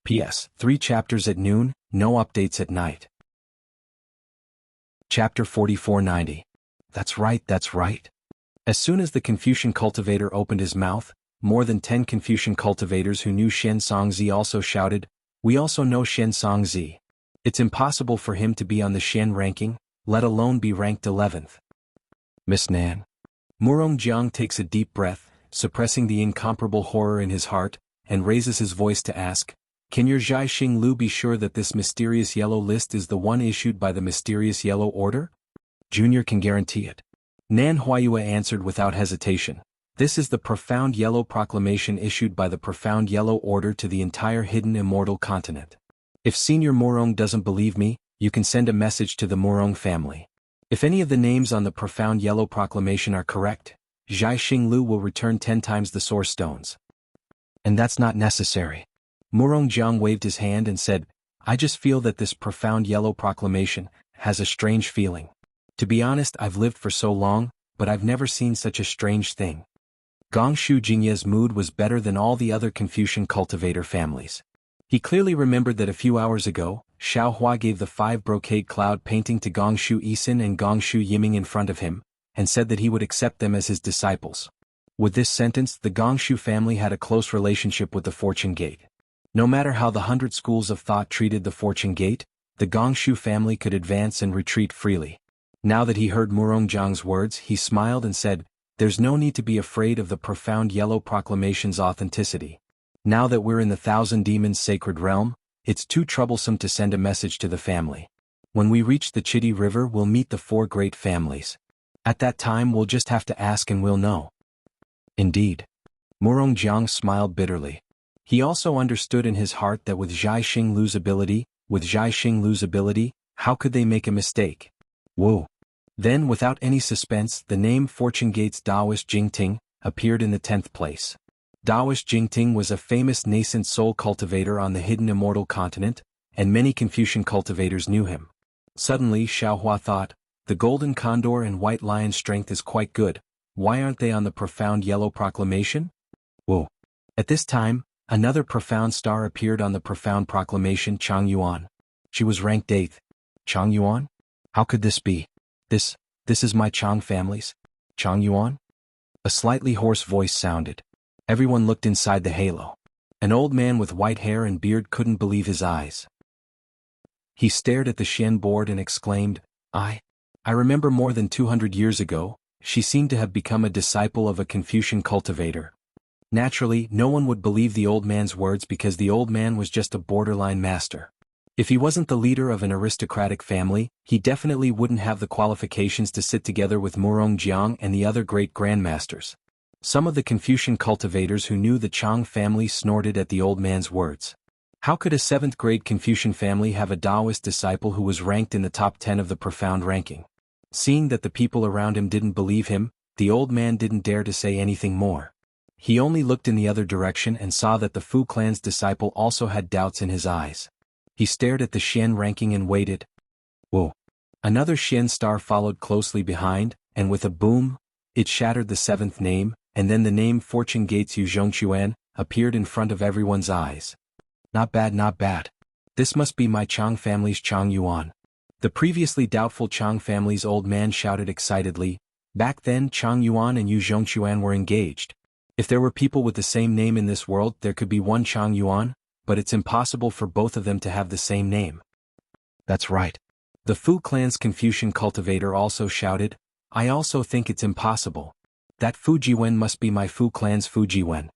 P.S. 3 chapters at noon, no updates at night. Chapter 4490. That's right. As soon as the Confucian cultivator opened his mouth, more than 10 Confucian cultivators who knew Xian Songzi also shouted, We also know Xian Songzi. It's impossible for him to be on the Xian ranking, let alone be ranked 11th. Miss Nan. Murong Jiang takes a deep breath, suppressing the incomparable horror in his heart, and raises his voice to ask, Can your Zhai Xing Lu be sure that this mysterious yellow list is the one issued by the mysterious Yellow Order? Junior can guarantee it. Nan Huayue answered without hesitation. This is the profound yellow proclamation issued by the profound Yellow Order to the entire hidden immortal continent. If Senior Murong doesn't believe me, you can send a message to the Murong family. If any of the names on the profound yellow proclamation are correct, Zhai Xing Lu will return 10 times the source stones. And that's not necessary. Murong Jiang waved his hand and said, I just feel that this profound yellow proclamation has a strange feeling. To be honest, I've lived for so long, but I've never seen such a strange thing. Gongshu Jingye's mood was better than all the other Confucian cultivator families. He clearly remembered that a few hours ago, Xiao Hua gave the 5 brocade cloud painting to Gongshu Yisin and Gongshu Yiming in front of him, and said that he would accept them as his disciples. With this sentence, the Gongshu family had a close relationship with the Fortune Gate. No matter how the 100 schools of thought treated the Fortune Gate, the Gongshu family could advance and retreat freely. Now that he heard Murong Jiang's words, he smiled and said, There's no need to be afraid of the profound yellow proclamation's authenticity. Now that we're in the Thousand Demons Sacred Realm, it's too troublesome to send a message to the family. When we reach the Chitty River we'll meet the 4 great families. At that time we'll just have to ask and we'll know. Indeed. Murong Jiang smiled bitterly. He also understood in his heart that with Zhai Xing Lu's ability, how could they make a mistake? Whoa. Then without any suspense the name Fortune Gate's Daoist Jingting appeared in the 10th place. Daoist Jingting was a famous nascent soul cultivator on the hidden immortal continent, and many Confucian cultivators knew him. Suddenly Xiao Hua thought, the Golden Condor and White Lion's strength is quite good, why aren't they on the profound yellow proclamation? Whoa. At this time, another profound star appeared on the profound proclamation, Chang Yuan. She was ranked 8th. Chang Yuan? How could this be? This is my Chang family's? Chang Yuan? A slightly hoarse voice sounded. Everyone looked inside the halo. An old man with white hair and beard couldn't believe his eyes. He stared at the Xian board and exclaimed, I remember more than 200 years ago, she seemed to have become a disciple of a Confucian cultivator. Naturally, no one would believe the old man's words because the old man was just a borderline master. If he wasn't the leader of an aristocratic family, he definitely wouldn't have the qualifications to sit together with Murong Jiang and the other great grandmasters. Some of the Confucian cultivators who knew the Chang family snorted at the old man's words. How could a 7th grade Confucian family have a Taoist disciple who was ranked in the top 10 of the profound ranking? Seeing that the people around him didn't believe him, the old man didn't dare to say anything more. He only looked in the other direction and saw that the Fu clan's disciple also had doubts in his eyes. He stared at the Xian ranking and waited. Whoa. Another Xian star followed closely behind, and with a boom, it shattered the 7th name, and then the name Fortune Gate's Yu Zhongquan appeared in front of everyone's eyes. Not bad. This must be my Chang family's Chang Yuan. The previously doubtful Chang family's old man shouted excitedly. Back then Chang Yuan and Yu Zhongquan were engaged. If there were people with the same name in this world there could be one Chang Yuan, but it's impossible for both of them to have the same name. That's right. The Fu clan's Confucian cultivator also shouted, "I also think it's impossible. That Fujiwen must be my Fu clan's Fujiwen."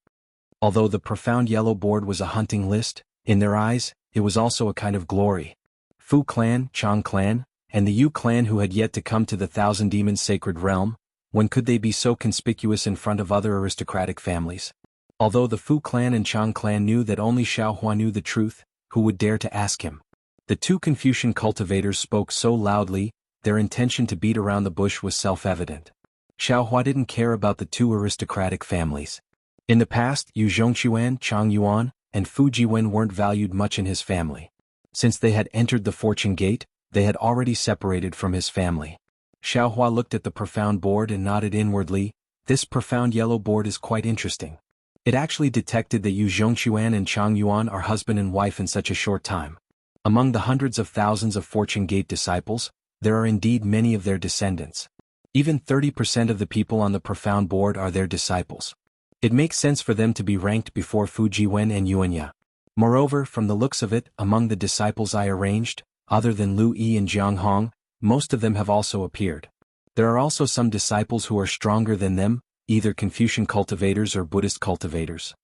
Although the profound yellow board was a hunting list, in their eyes, it was also a kind of glory. Fu clan, Chang clan, and the Yu clan who had yet to come to the Thousand Demons sacred realm, when could they be so conspicuous in front of other aristocratic families? Although the Fu clan and Chang clan knew that only Xiaohua knew the truth, who would dare to ask him? The two Confucian cultivators spoke so loudly, their intention to beat around the bush was self-evident. Xiaohua didn't care about the two aristocratic families. In the past, Yu Zhongquan, Chang Yuan, and Fu Jiwen weren't valued much in his family. Since they had entered the fortune gate, they had already separated from his family. Xiaohua looked at the profound board and nodded inwardly. This profound yellow board is quite interesting. It actually detected that Yu Zhongquan and Chang Yuan are husband and wife in such a short time. Among the hundreds of thousands of fortune gate disciples, there are indeed many of their descendants. Even 30% of the people on the profound board are their disciples. It makes sense for them to be ranked before Fu Jiwen and Yuanya. Moreover, from the looks of it, among the disciples I arranged, other than Lu Yi and Jiang Hong, most of them have also appeared. There are also some disciples who are stronger than them, either Confucian cultivators or Buddhist cultivators.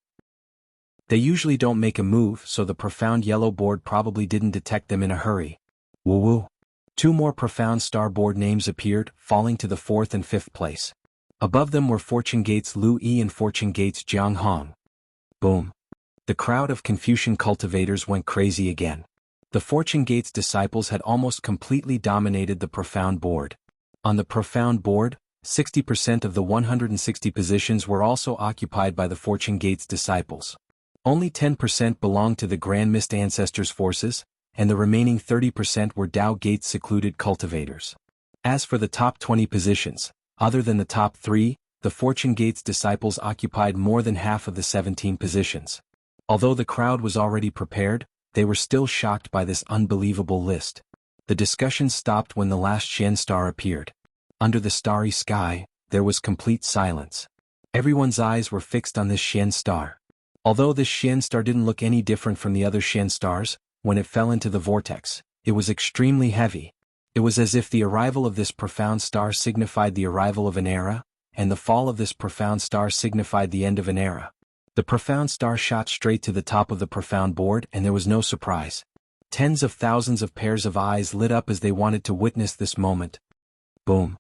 They usually don't make a move, so the profound yellow board probably didn't detect them in a hurry. Woo woo. Two more profound star board names appeared, falling to the 4th and 5th place. Above them were Fortune Gates Lu Yi and Fortune Gates Jiang Hong. Boom. The crowd of Confucian cultivators went crazy again. The Fortune Gates disciples had almost completely dominated the profound board. On the profound board, 60% of the 160 positions were also occupied by the Fortune Gates disciples. Only 10% belonged to the Grand Mist Ancestors' forces, and the remaining 30% were Dao Gates secluded cultivators. As for the top 20 positions, other than the top 3, the Fortune Gates disciples occupied more than half of the 17 positions. Although the crowd was already prepared, they were still shocked by this unbelievable list. The discussion stopped when the last Shen star appeared. Under the starry sky, there was complete silence. Everyone's eyes were fixed on this Shen star. Although this Shen star didn't look any different from the other Shen stars, when it fell into the vortex, it was extremely heavy. It was as if the arrival of this profound star signified the arrival of an era, and the fall of this profound star signified the end of an era. The profound star shot straight to the top of the profound board, and there was no surprise. Tens of thousands of pairs of eyes lit up as they wanted to witness this moment. Boom.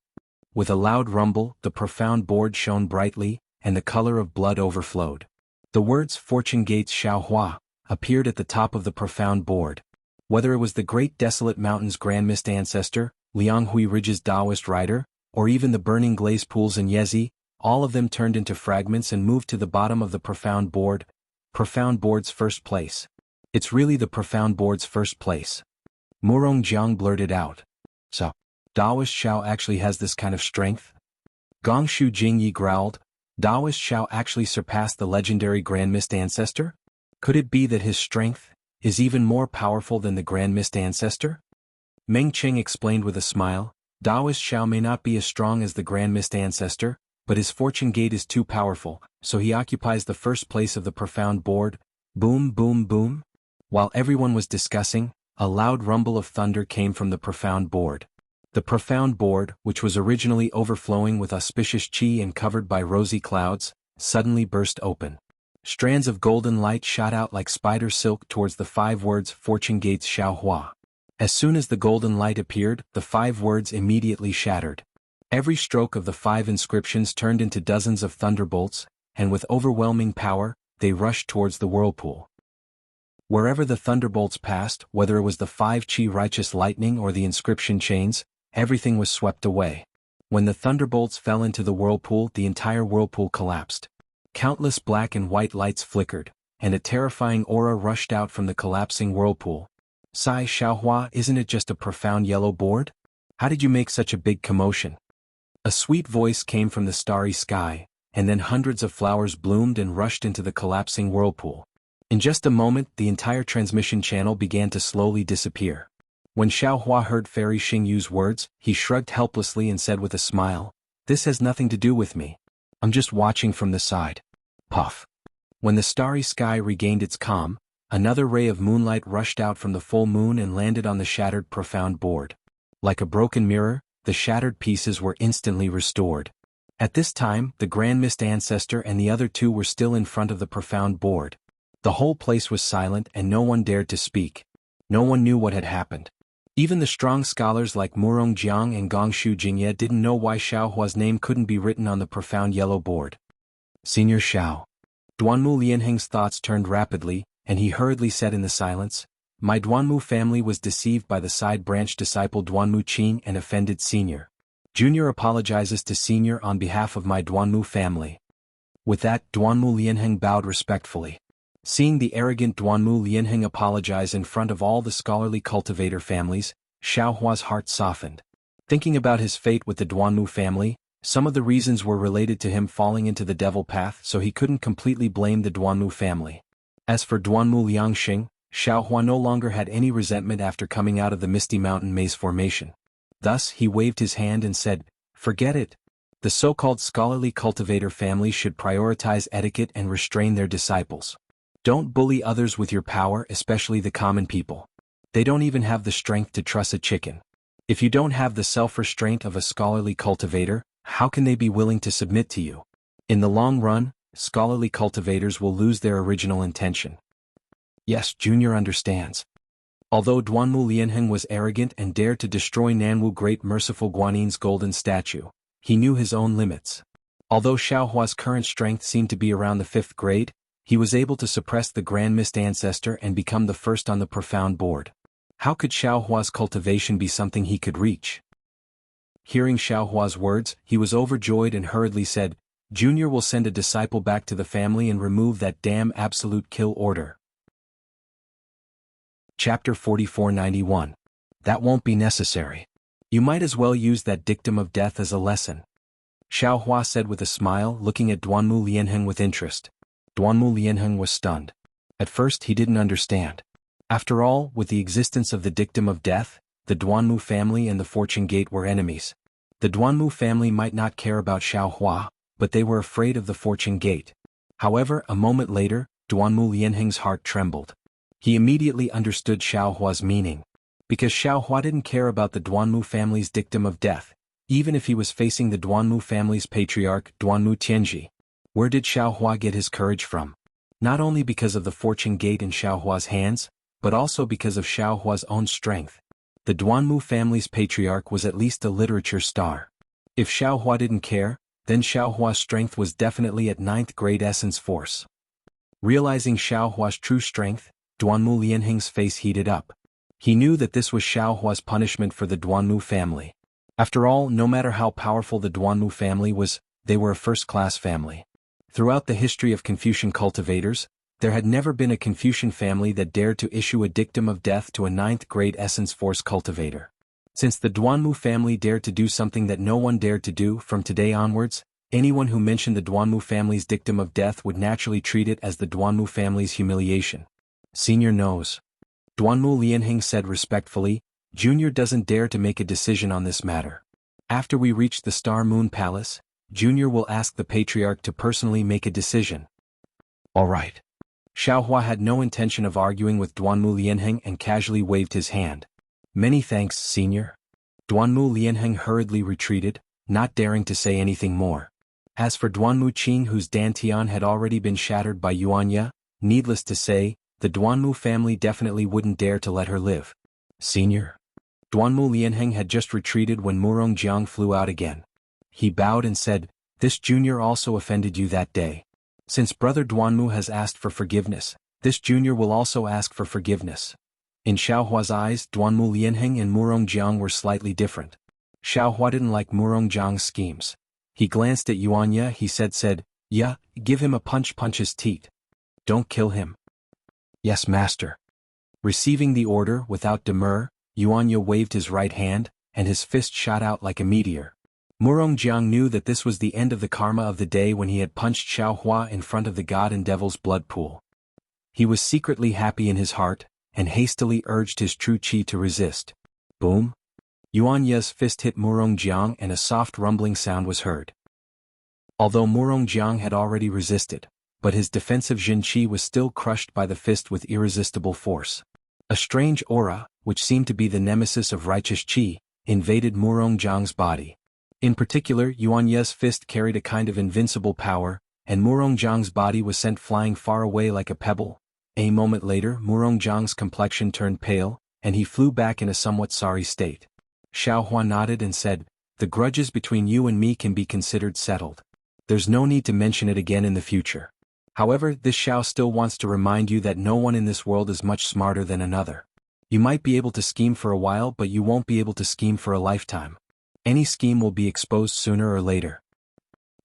With a loud rumble, the profound board shone brightly, and the color of blood overflowed. The words Fortune Gates Xiaohua appeared at the top of the profound board. Whether it was the Great Desolate Mountains Grand Mist Ancestor, Lianghui Ridge's Taoist rider, or even the Burning Glaze Pools in Yezi, all of them turned into fragments and moved to the bottom of the profound board. Profound board's first place. It's really the profound board's first place. Murong Jiang blurted out. So, Taoist Xiao actually has this kind of strength? Gongshu Jingyi growled. Taoist Xiao actually surpassed the legendary Grand Mist Ancestor? Could it be that his strength is even more powerful than the Grand Mist Ancestor? Meng Cheng explained with a smile. Taoist Xiao may not be as strong as the Grand Mist Ancestor, but his fortune gate is too powerful, so he occupies the first place of the profound board. Boom boom boom. While everyone was discussing, a loud rumble of thunder came from the profound board. The profound board, which was originally overflowing with auspicious qi and covered by rosy clouds, suddenly burst open. Strands of golden light shot out like spider silk towards the 5 words Fortune Gates Xiaohua. As soon as the golden light appeared, the 5 words immediately shattered. Every stroke of the 5 inscriptions turned into dozens of thunderbolts, and with overwhelming power, they rushed towards the whirlpool. Wherever the thunderbolts passed, whether it was the 5 qi righteous lightning or the inscription chains, everything was swept away. When the thunderbolts fell into the whirlpool, the entire whirlpool collapsed. Countless black and white lights flickered, and a terrifying aura rushed out from the collapsing whirlpool. Sai Xiaohua, isn't it just a profound yellow board? How did you make such a big commotion? A sweet voice came from the starry sky, and then hundreds of flowers bloomed and rushed into the collapsing whirlpool. In just a moment, the entire transmission channel began to slowly disappear. When Xiaohua heard Fairy Xingyu's words, he shrugged helplessly and said with a smile, "This has nothing to do with me. I'm just watching from the side." Puff. When the starry sky regained its calm, another ray of moonlight rushed out from the full moon and landed on the shattered profound board. Like a broken mirror, the shattered pieces were instantly restored. At this time, the Grand Mist Ancestor and the other two were still in front of the profound board. The whole place was silent and no one dared to speak. No one knew what had happened. Even the strong scholars like Murong Jiang and Gongshu Jingye didn't know why Xiaohua's name couldn't be written on the profound yellow board. Senior Xiao. Duanmu Lianheng's thoughts turned rapidly, and he hurriedly said in the silence, "My Duanmu family was deceived by the side-branch disciple Duanmu Qing and offended Senior. Junior apologizes to Senior on behalf of my Duanmu family." With that, Duanmu Lianheng bowed respectfully. Seeing the arrogant Duanmu Lianheng apologize in front of all the scholarly cultivator families, Xiaohua's heart softened. Thinking about his fate with the Duanmu family, some of the reasons were related to him falling into the devil path, so he couldn't completely blame the Duanmu family. As for Duanmu Liangxing, Xiaohua no longer had any resentment after coming out of the Misty Mountain Maze formation. Thus, he waved his hand and said, "Forget it. The so-called scholarly cultivator family should prioritize etiquette and restrain their disciples. Don't bully others with your power, especially the common people. They don't even have the strength to truss a chicken. If you don't have the self-restraint of a scholarly cultivator, how can they be willing to submit to you? In the long run, scholarly cultivators will lose their original intention." Yes, Junior understands. Although Duanmu Lianheng was arrogant and dared to destroy Nanwu Great Merciful Guanin's golden statue, he knew his own limits. Although Xiaohua's current strength seemed to be around the 5th grade, he was able to suppress the Grand Mist Ancestor and become the first on the profound board. How could Xiaohua's cultivation be something he could reach? Hearing Xiaohua's words, he was overjoyed and hurriedly said, "Junior will send a disciple back to the family and remove that damn absolute kill order." Chapter 4491. That won't be necessary. You might as well use that dictum of death as a lesson. Xiaohua said with a smile, looking at Duanmu Lianheng with interest. Duanmu Lianheng was stunned. At first he didn't understand. After all, with the existence of the dictum of death, the Duanmu family and the Fortune Gate were enemies. The Duanmu family might not care about Xiaohua, but they were afraid of the Fortune Gate. However, a moment later, Duanmu Lianheng's heart trembled. He immediately understood Xiaohua's meaning. Because Xiaohua didn't care about the Duanmu family's dictum of death, even if he was facing the Duanmu family's patriarch Duanmu Tianji. Where did Xiaohua get his courage from? Not only because of the Fortune Gate in Xiaohua's hands, but also because of Xiaohua's own strength. The Duanmu family's patriarch was at least a literature star. If Xiaohua didn't care, then Xiaohua's strength was definitely at 9th grade essence force. Realizing Xiaohua's true strength, Duanmu Lianheng's face heated up. He knew that this was Xiaohua's punishment for the Duanmu family. After all, no matter how powerful the Duanmu family was, they were a first-class family. Throughout the history of Confucian cultivators, there had never been a Confucian family that dared to issue a dictum of death to a 9th grade essence force cultivator. Since the Duanmu family dared to do something that no one dared to do, from today onwards, anyone who mentioned the Duanmu family's dictum of death would naturally treat it as the Duanmu family's humiliation. Senior knows. Duanmu Lianheng said respectfully, "Junior doesn't dare to make a decision on this matter. After we reach the Star Moon Palace, Junior will ask the Patriarch to personally make a decision." All right. Xiaohua had no intention of arguing with Duanmu Lianheng and casually waved his hand. "Many thanks, Senior." Duanmu Lianheng hurriedly retreated, not daring to say anything more. As for Duanmu Qing, whose dantian had already been shattered by Yuanya, needless to say, the Duanmu family definitely wouldn't dare to let her live. "Senior." Duanmu Lianheng had just retreated when Murong Jiang flew out again. He bowed and said, "This junior also offended you that day. Since Brother Duanmu has asked for forgiveness, this junior will also ask for forgiveness." In Xiaohua's eyes, Duanmu Lianheng and Murong Jiang were slightly different. Xiaohua didn't like Murong Jiang's schemes. He glanced at Yuanya. He said, "Yeah, give him a punch his teeth. Don't kill him." "Yes, master." Receiving the order without demur, Yuanya waved his right hand, and his fist shot out like a meteor. Murong Jiang knew that this was the end of the karma of the day when he had punched Xiaohua in front of the god and devil's blood pool. He was secretly happy in his heart, and hastily urged his true qi to resist. Boom! Yuanya's fist hit Murong Jiang and a soft rumbling sound was heard. Although Murong Jiang had already resisted, but his defensive Jin Qi was still crushed by the fist with irresistible force. A strange aura, which seemed to be the nemesis of righteous Qi, invaded Murong Jiang's body. In particular, Yuan Ye's fist carried a kind of invincible power, and Murong Jiang's body was sent flying far away like a pebble. A moment later, Murong Jiang's complexion turned pale, and he flew back in a somewhat sorry state. Xiao Hua nodded and said, "The grudges between you and me can be considered settled. There's no need to mention it again in the future. However, this Xiao still wants to remind you that no one in this world is much smarter than another. You might be able to scheme for a while, but you won't be able to scheme for a lifetime. Any scheme will be exposed sooner or later."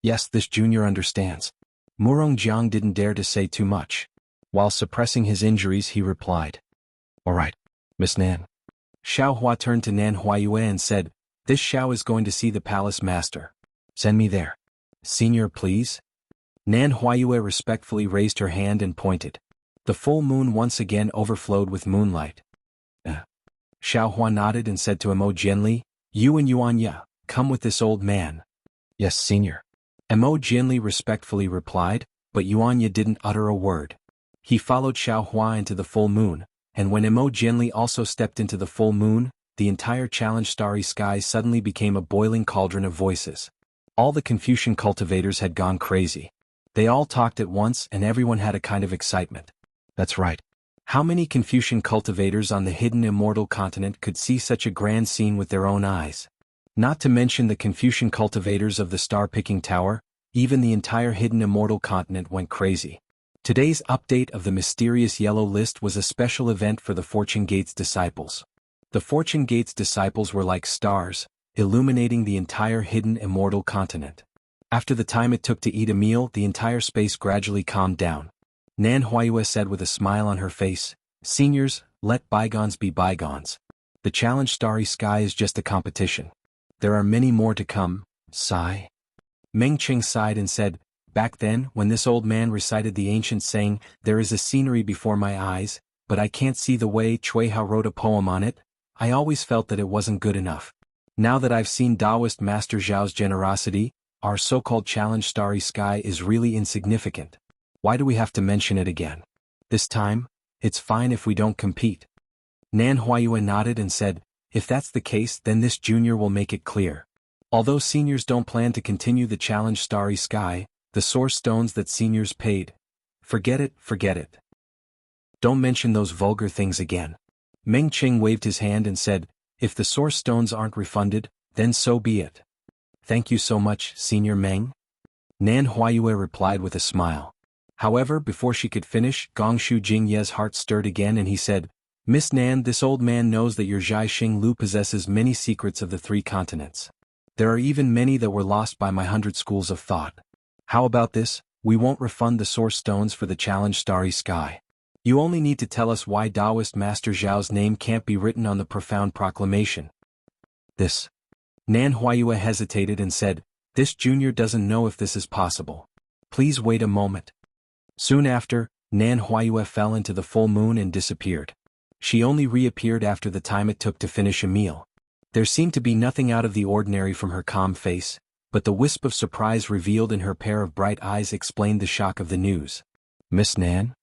Yes, this junior understands. Murong Jiang didn't dare to say too much. While suppressing his injuries, he replied, "All right, Miss Nan." Xiao Hua turned to Nan Huayue and said, "This Xiao is going to see the palace master. Send me there." "Senior, please." Nan Huayue respectfully raised her hand and pointed. The full moon once again overflowed with moonlight. Xiao Hua nodded and said to Emo Jianli, "You and Yuan Ye, come with this old man." "Yes, senior." Emo Jianli respectfully replied, but Yuan Ye didn't utter a word. He followed Xiao Hua into the full moon, and when Emo Jianli also stepped into the full moon, the entire challenge starry sky suddenly became a boiling cauldron of voices. All the Confucian cultivators had gone crazy. They all talked at once and everyone had a kind of excitement. That's right. How many Confucian cultivators on the hidden immortal continent could see such a grand scene with their own eyes? Not to mention the Confucian cultivators of the star-picking tower, even the entire hidden immortal continent went crazy. Today's update of the mysterious yellow list was a special event for the Fortune Gates disciples. The Fortune Gates disciples were like stars, illuminating the entire hidden immortal continent. After the time it took to eat a meal, the entire space gradually calmed down. Nan Huayue said with a smile on her face, "Seniors, let bygones be bygones. The challenge starry sky is just a competition. There are many more to come." Sigh. Meng Qing sighed and said, "Back then, when this old man recited the ancient saying, 'There is a scenery before my eyes, but I can't see the way,' Cui Hao wrote a poem on it, I always felt that it wasn't good enough. Now that I've seen Taoist Master Zhao's generosity, our so-called challenge starry sky is really insignificant. Why do we have to mention it again? This time, it's fine if we don't compete." Nan Huayue nodded and said, "If that's the case, then this junior will make it clear. Although seniors don't plan to continue the challenge starry sky, the source stones that seniors paid. Forget it, forget it. Don't mention those vulgar things again." Meng Qing waved his hand and said, "If the source stones aren't refunded, then so be it." "Thank you so much, Senior Meng." Nan Huayue replied with a smile. However, before she could finish, Gongshu Jingye's heart stirred again and he said, "Miss Nan, this old man knows that your Zhai Xing Lu possesses many secrets of the 3 continents. There are even many that were lost by my 100 schools of thought. How about this? We won't refund the source stones for the challenge starry sky. You only need to tell us why Taoist Master Zhao's name can't be written on the profound proclamation." This. Nan Huayue hesitated and said, "This junior doesn't know if this is possible. Please wait a moment." Soon after, Nan Huayue fell into the full moon and disappeared. She only reappeared after the time it took to finish a meal. There seemed to be nothing out of the ordinary from her calm face, but the wisp of surprise revealed in her pair of bright eyes explained the shock of the news. "Miss Nan?"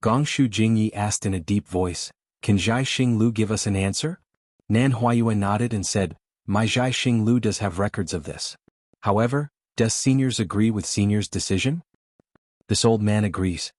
Gongshu Jingyi asked in a deep voice, "Can Zhai Xing Lu give us an answer?" Nan Huayue nodded and said, "My Zhai Xing Lu does have records of this. However, does seniors agree with seniors' decision?" "This old man agrees,"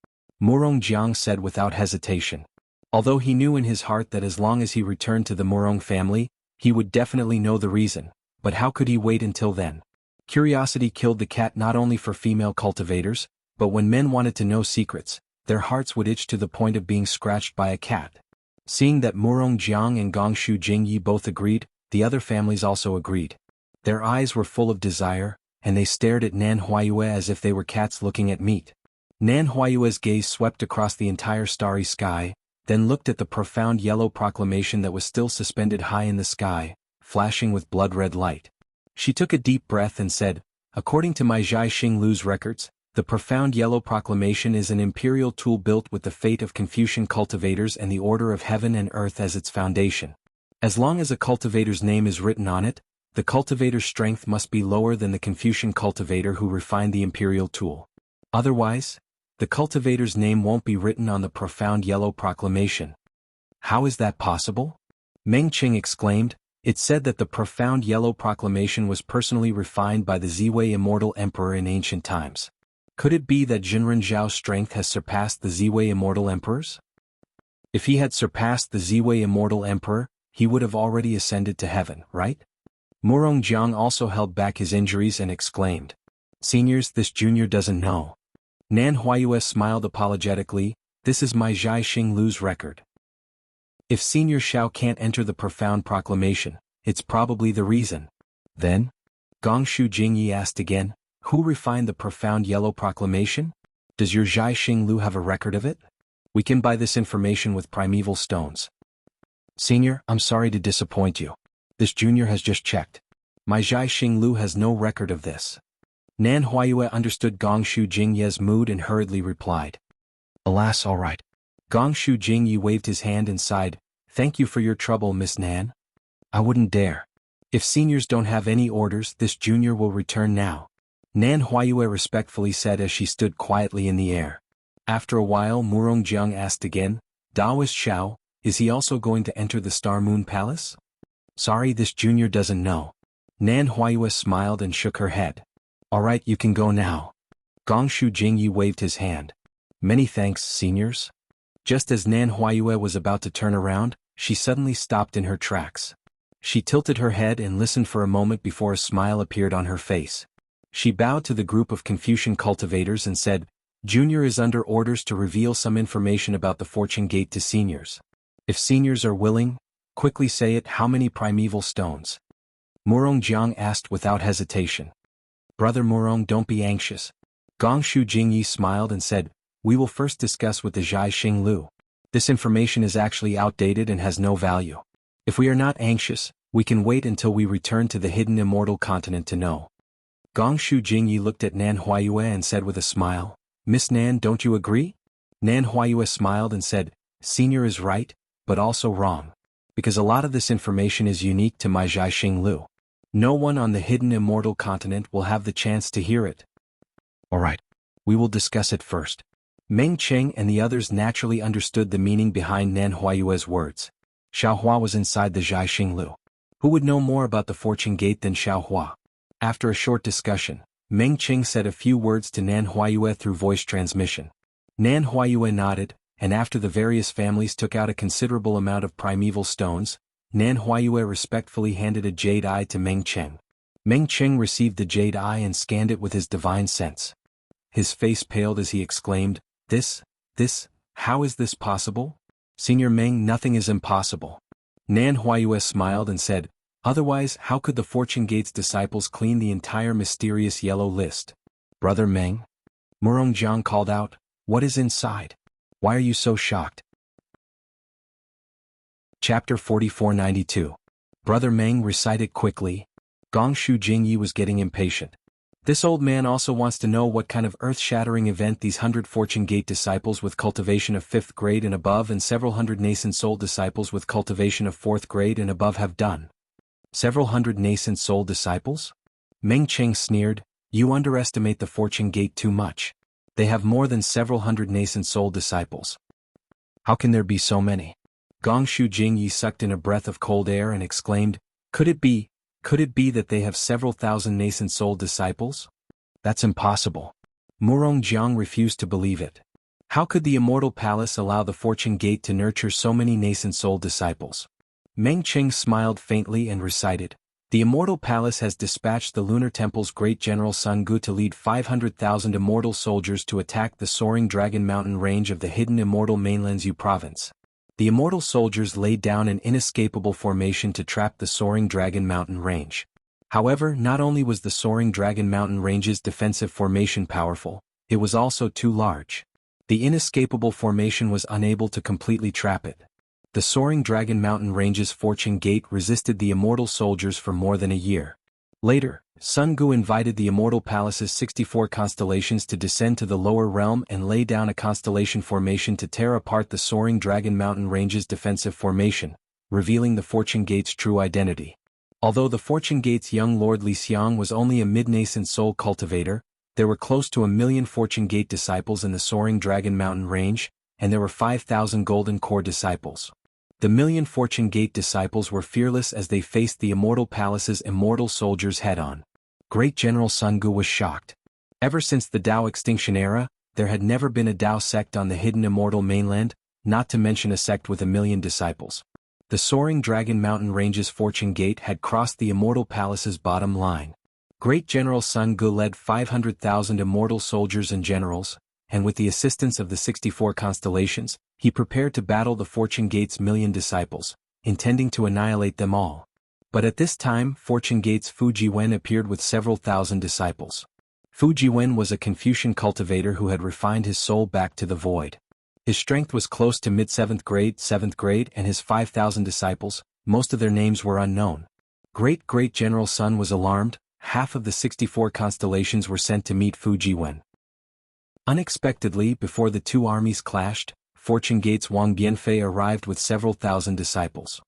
Murong Jiang said without hesitation. Although he knew in his heart that as long as he returned to the Murong family, he would definitely know the reason, but how could he wait until then? Curiosity killed the cat not only for female cultivators, but when men wanted to know secrets, their hearts would itch to the point of being scratched by a cat. Seeing that Murong Jiang and Gongshu Jingyi both agreed, the other families also agreed. Their eyes were full of desire, and they stared at Nan Huayue as if they were cats looking at meat. Nan Huayue's gaze swept across the entire starry sky, then looked at the profound yellow proclamation that was still suspended high in the sky, flashing with blood-red light. She took a deep breath and said, "According to my Zhai Xing Lu's records, the profound yellow proclamation is an imperial tool built with the fate of Confucian cultivators and the order of heaven and earth as its foundation. As long as a cultivator's name is written on it, the cultivator's strength must be lower than the Confucian cultivator who refined the imperial tool. Otherwise, the cultivator's name won't be written on the profound yellow proclamation." "How is that possible?" Meng Qing exclaimed, It said that the profound yellow proclamation was personally refined by the Ziwei Immortal Emperor in ancient times. Could it be that Jinren Zhao's strength has surpassed the Ziwei Immortal Emperor's? If he had surpassed the Ziwei Immortal Emperor, he would have already ascended to heaven, right? Murong Jiang also held back his injuries and exclaimed, "Seniors, this junior doesn't know." Nan Huayue smiled apologetically, "This is my Zhai Xinglu's record. If Senior Xiao can't enter the profound proclamation, it's probably the reason." Then, Gongshu Jingyi asked again, "Who refined the profound yellow proclamation? Does your Zhai Xinglu have a record of it? We can buy this information with primeval stones." "Senior, I'm sorry to disappoint you. This junior has just checked. My Zhai Xinglu has no record of this." Nan Huayue understood Gongshu Jingye's mood and hurriedly replied, "Alas, all right." Gongshu Jingyi waved his hand and sighed, "Thank you for your trouble, Miss Nan. I wouldn't dare. If seniors don't have any orders, this junior will return now," Nan Huayue respectfully said as she stood quietly in the air. After a while Murong Jiang asked again, "Daoist Xiao, is he also going to enter the Star Moon Palace?" "Sorry, this junior doesn't know." Nan Huayue smiled and shook her head. "All right, you can go now." Gongshu Jingyi waved his hand. "Many thanks, seniors." Just as Nan Huayue was about to turn around, she suddenly stopped in her tracks. She tilted her head and listened for a moment before a smile appeared on her face. She bowed to the group of Confucian cultivators and said, "Junior is under orders to reveal some information about the Fortune Gate to seniors. If seniors are willing, quickly say it. How many primeval stones?" Murong Jiang asked without hesitation. "Brother Murong, don't be anxious." Gongshu Jingyi smiled and said, "We will first discuss with the Zhai Xinglu. This information is actually outdated and has no value. If we are not anxious, we can wait until we return to the hidden immortal continent to know." Gongshu Jingyi looked at Nan Huayue and said with a smile, "Miss Nan, don't you agree?" Nan Huayue smiled and said, "Senior is right, but also wrong. Because a lot of this information is unique to my Zhai Xinglu. No one on the hidden immortal continent will have the chance to hear it." "All right. We will discuss it first." Meng Qing and the others naturally understood the meaning behind Nan Huayue's words. Xiao Hua was inside the Zhai Xinglu. Who would know more about the Fortune Gate than Xiao Hua? After a short discussion, Meng Qing said a few words to Nan Huayue through voice transmission. Nan Huayue nodded, and after the various families took out a considerable amount of primeval stones, Nan Huayue respectfully handed a jade eye to Meng Qing. Meng Qing received the jade eye and scanned it with his divine sense. His face paled as he exclaimed, This, how is this possible? Senior Meng, nothing is impossible." Nan Huayue smiled and said, "Otherwise, how could the Fortune Gate's disciples clean the entire mysterious yellow list?" "Brother Meng?" Murong Jiang called out, "What is inside? Why are you so shocked?" Chapter 4492. Brother Meng recited quickly. Gongshu Jingyi was getting impatient. This old man also wants to know what kind of earth-shattering event these 100 Fortune Gate disciples with cultivation of 5th grade and above and several hundred nascent soul disciples with cultivation of 4th grade and above have done. Several hundred nascent soul disciples? Meng Qing sneered, "You underestimate the Fortune Gate too much. They have more than several hundred nascent soul disciples." "How can there be so many?" Gongshu Jingyi sucked in a breath of cold air and exclaimed, Could it be that they have several thousand nascent soul disciples? That's impossible." Murong Jiang refused to believe it. How could the Immortal Palace allow the Fortune Gate to nurture so many nascent soul disciples? Meng Qing smiled faintly and recited, "The Immortal Palace has dispatched the Lunar Temple's great general Sun Gu to lead 500,000 immortal soldiers to attack the soaring Dragon Mountain range of the hidden immortal mainland's Yu province. The immortal soldiers laid down an inescapable formation to trap the soaring Dragon Mountain range. However, not only was the soaring Dragon Mountain range's defensive formation powerful, it was also too large. The inescapable formation was unable to completely trap it. The soaring Dragon Mountain range's Fortune Gate resisted the immortal soldiers for more than a year. Later, Sun Gu invited the Immortal Palace's 64 constellations to descend to the lower realm and lay down a constellation formation to tear apart the soaring Dragon Mountain range's defensive formation, revealing the Fortune Gate's true identity. Although the Fortune Gate's young Lord Li Xiang was only a mid-nascent soul cultivator, there were close to 1 million Fortune Gate disciples in the soaring Dragon Mountain range, and there were 5,000 Golden Core disciples. The million Fortune Gate disciples were fearless as they faced the Immortal Palace's immortal soldiers head-on. Great General Sun Gu was shocked. Ever since the Tao Extinction era, there had never been a Tao sect on the hidden immortal mainland, not to mention a sect with 1 million disciples. The soaring Dragon Mountain Range's Fortune Gate had crossed the Immortal Palace's bottom line. Great General Sun Gu led 500,000 immortal soldiers and generals, and with the assistance of the 64 constellations, he prepared to battle the Fortune Gate's million disciples, intending to annihilate them all. But at this time, Fortune Gate's Fu Jiwen appeared with several thousand disciples. Fu Jiwen was a Confucian cultivator who had refined his soul back to the void. His strength was close to mid-7th grade, and his 5,000 disciples, most of their names were unknown. Great General Sun was alarmed. Half of the 64 constellations were sent to meet Fu Jiwen. Unexpectedly, before the two armies clashed, Fortune Gate's Wang Bianfei arrived with several thousand disciples.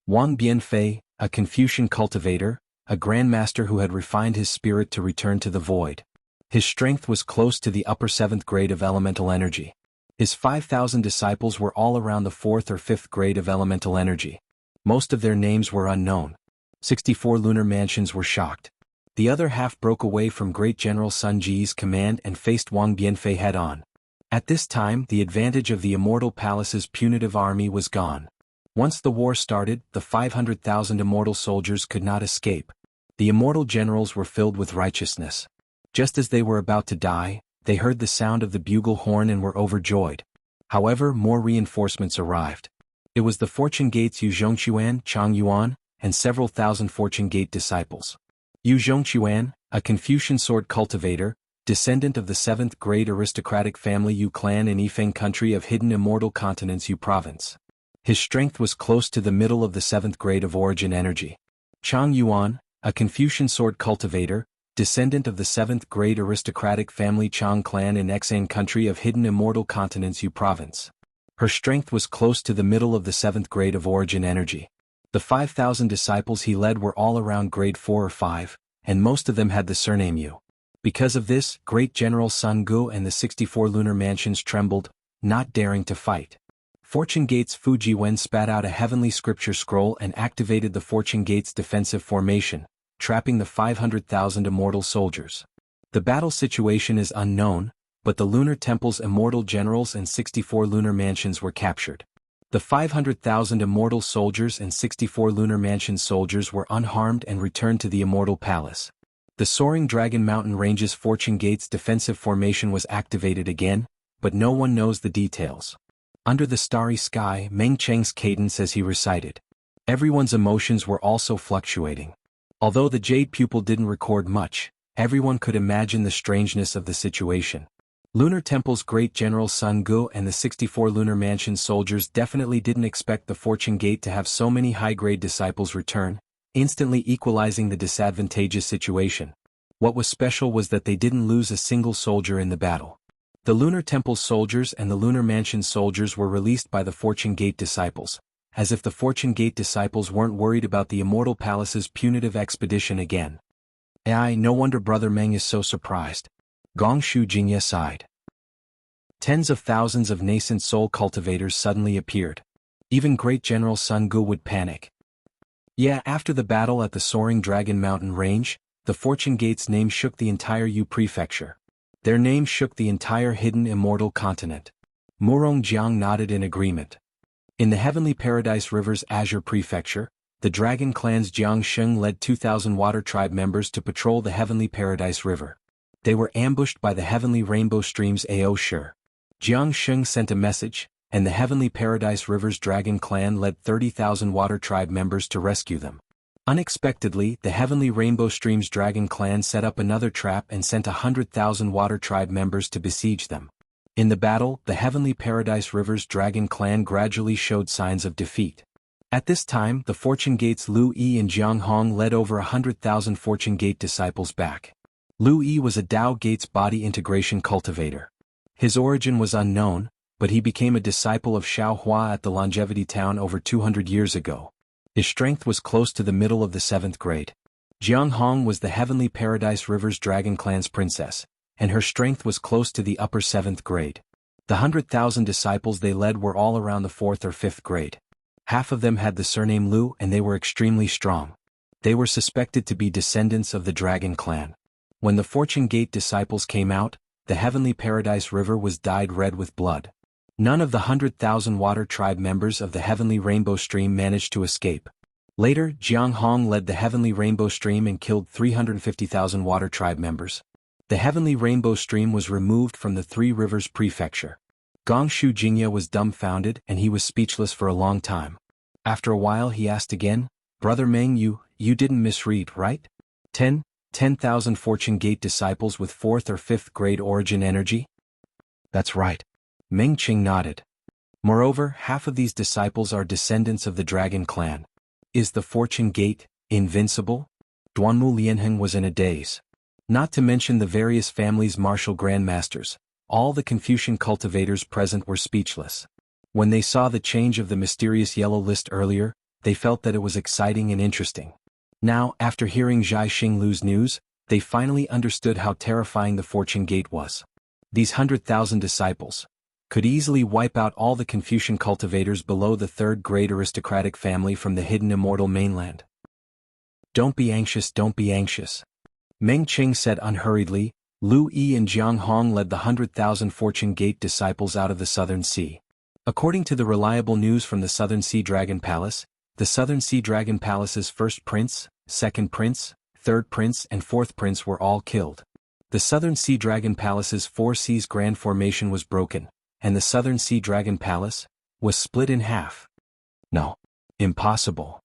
Wang Bianfei, a Confucian cultivator, a grandmaster who had refined his spirit to return to the void. His strength was close to the upper 7th grade of elemental energy. His 5,000 disciples were all around the 4th or 5th grade of elemental energy. Most of their names were unknown. 64 lunar mansions were shocked. The other half broke away from Great General Sun Ji's command and faced Wang Bianfei head-on. At this time, the advantage of the Immortal Palace's punitive army was gone. Once the war started, the 500,000 immortal soldiers could not escape. The immortal generals were filled with righteousness. Just as they were about to die, they heard the sound of the bugle horn and were overjoyed. However, more reinforcements arrived. It was the Fortune Gate's Yu Zhongquan, Chang Yuan, and several thousand Fortune Gate disciples. Yu Zhongquan, a Confucian sword cultivator, descendant of the 7th grade aristocratic family Yu clan in Yifeng country of hidden immortal continents Yu province. His strength was close to the middle of the 7th grade of origin energy. Chang Yuan, a Confucian sword cultivator, descendant of the 7th grade aristocratic family Chang clan in Xan country of hidden immortal continents Yu province. Her strength was close to the middle of the 7th grade of origin energy. The 5,000 disciples he led were all around grade 4 or 5, and most of them had the surname Yu. Because of this, Great General Sun Gu and the 64 lunar mansions trembled, not daring to fight. Fortune Gate's Fu Jiwen spat out a heavenly scripture scroll and activated the Fortune Gate's defensive formation, trapping the 500,000 immortal soldiers. The battle situation is unknown, but the Lunar Temple's immortal generals and 64 lunar mansions were captured. The 500,000 immortal soldiers and 64 lunar mansion soldiers were unharmed and returned to the Immortal Palace. The soaring Dragon Mountain Range's Fortune Gate's defensive formation was activated again, but no one knows the details. Under the starry sky, Meng Cheng's cadence as he recited. Everyone's emotions were also fluctuating. Although the Jade Pupil didn't record much, everyone could imagine the strangeness of the situation. Lunar Temple's Great General Sun Gu and the 64 lunar mansion soldiers definitely didn't expect the Fortune Gate to have so many high-grade disciples return, instantly equalizing the disadvantageous situation. What was special was that they didn't lose a single soldier in the battle. The Lunar Temple soldiers and the Lunar Mansion soldiers were released by the Fortune Gate disciples, as if the Fortune Gate disciples weren't worried about the Immortal Palace's punitive expedition again. No wonder Brother Meng is so surprised. Gong Shu Jingye sighed. Tens of thousands of nascent soul cultivators suddenly appeared. Even Great General Sun Gu would panic. After the battle at the soaring Dragon Mountain Range, the Fortune Gate's name shook the entire Yu prefecture. Their name shook the entire hidden immortal continent. Murong Jiang nodded in agreement. In the Heavenly Paradise River's Azure Prefecture, the Dragon Clan's Jiang Sheng led 2,000 Water Tribe members to patrol the Heavenly Paradise River. They were ambushed by the Heavenly Rainbow Stream's Ao Shi. Jiang Sheng sent a message, and the Heavenly Paradise River's Dragon Clan led 30,000 Water Tribe members to rescue them. Unexpectedly, the Heavenly Rainbow Stream's Dragon Clan set up another trap and sent 100,000 Water Tribe members to besiege them. In the battle, the Heavenly Paradise River's Dragon Clan gradually showed signs of defeat. At this time, the Fortune Gate's Lu Yi and Jiang Hong led over 100,000 Fortune Gate disciples back. Lu Yi was a Tao Gate's body integration cultivator. His origin was unknown, but he became a disciple of Xiao Hua at the Longevity Town over 200 years ago. His strength was close to the middle of the 7th grade. Jiang Hong was the Heavenly Paradise River's Dragon Clan's princess, and her strength was close to the upper 7th grade. The 100,000 disciples they led were all around the 4th or 5th grade. Half of them had the surname Lu and they were extremely strong. They were suspected to be descendants of the Dragon clan. When the Fortune Gate disciples came out, the heavenly paradise river was dyed red with blood. None of the 100,000 water tribe members of the heavenly rainbow stream managed to escape. Later, Jianghu led the heavenly rainbow stream and killed 350,000 water tribe members. The heavenly rainbow stream was removed from the Three Rivers Prefecture. Gongshu Jingya was dumbfounded and he was speechless for a long time. After a while he asked again, "Brother Meng, you didn't misread, right? 10,000 Fortune Gate disciples with 4th or 5th grade origin energy?" "That's right." Meng Qing nodded. "Moreover, half of these disciples are descendants of the Dragon clan. Is the Fortune Gate invincible?" Duanmu Lianheng was in a daze. Not to mention the various families' martial grandmasters, all the Confucian cultivators present were speechless. When they saw the change of the mysterious yellow list earlier, they felt that it was exciting and interesting. Now, after hearing Zhai Xinglu's news, they finally understood how terrifying the Fortune Gate was. These 100,000 disciples could easily wipe out all the Confucian cultivators below the 3rd grade aristocratic family from the hidden immortal mainland. "Don't be anxious, don't be anxious," Meng Qing said unhurriedly. Lu Yi and Jiang Hong led the 100,000 Fortune Gate disciples out of the Southern Sea. According to the reliable news from the Southern Sea Dragon Palace, the Southern Sea Dragon Palace's 1st prince, 2nd prince, 3rd prince and 4th prince were all killed. The Southern Sea Dragon Palace's 4 Seas Grand Formation was broken, and the Southern Sea Dragon Palace was split in half. No. Impossible.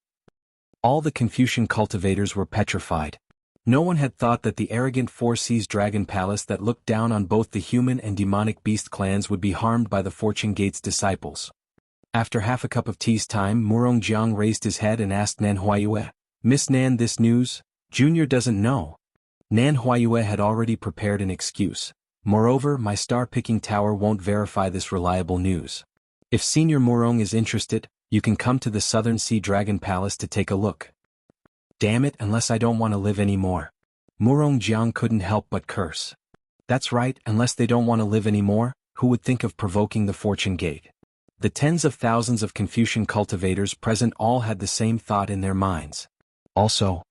All the Confucian cultivators were petrified. No one had thought that the arrogant 4 Seas Dragon Palace that looked down on both the human and demonic beast clans would be harmed by the Fortune Gate's disciples. After half a cup of tea's time, Murong Jiang raised his head and asked Nan Huayue, "Miss Nan, this news? Junior doesn't know." Nan Huayue had already prepared an excuse. "Moreover, my star-picking tower won't verify this reliable news. If Senior Murong is interested, you can come to the Southern Sea Dragon Palace to take a look." "Damn it, unless I don't want to live anymore." Murong Jiang couldn't help but curse. That's right, unless they don't want to live anymore, who would think of provoking the Fortune Gate? The tens of thousands of Confucian cultivators present all had the same thought in their minds. "Also,"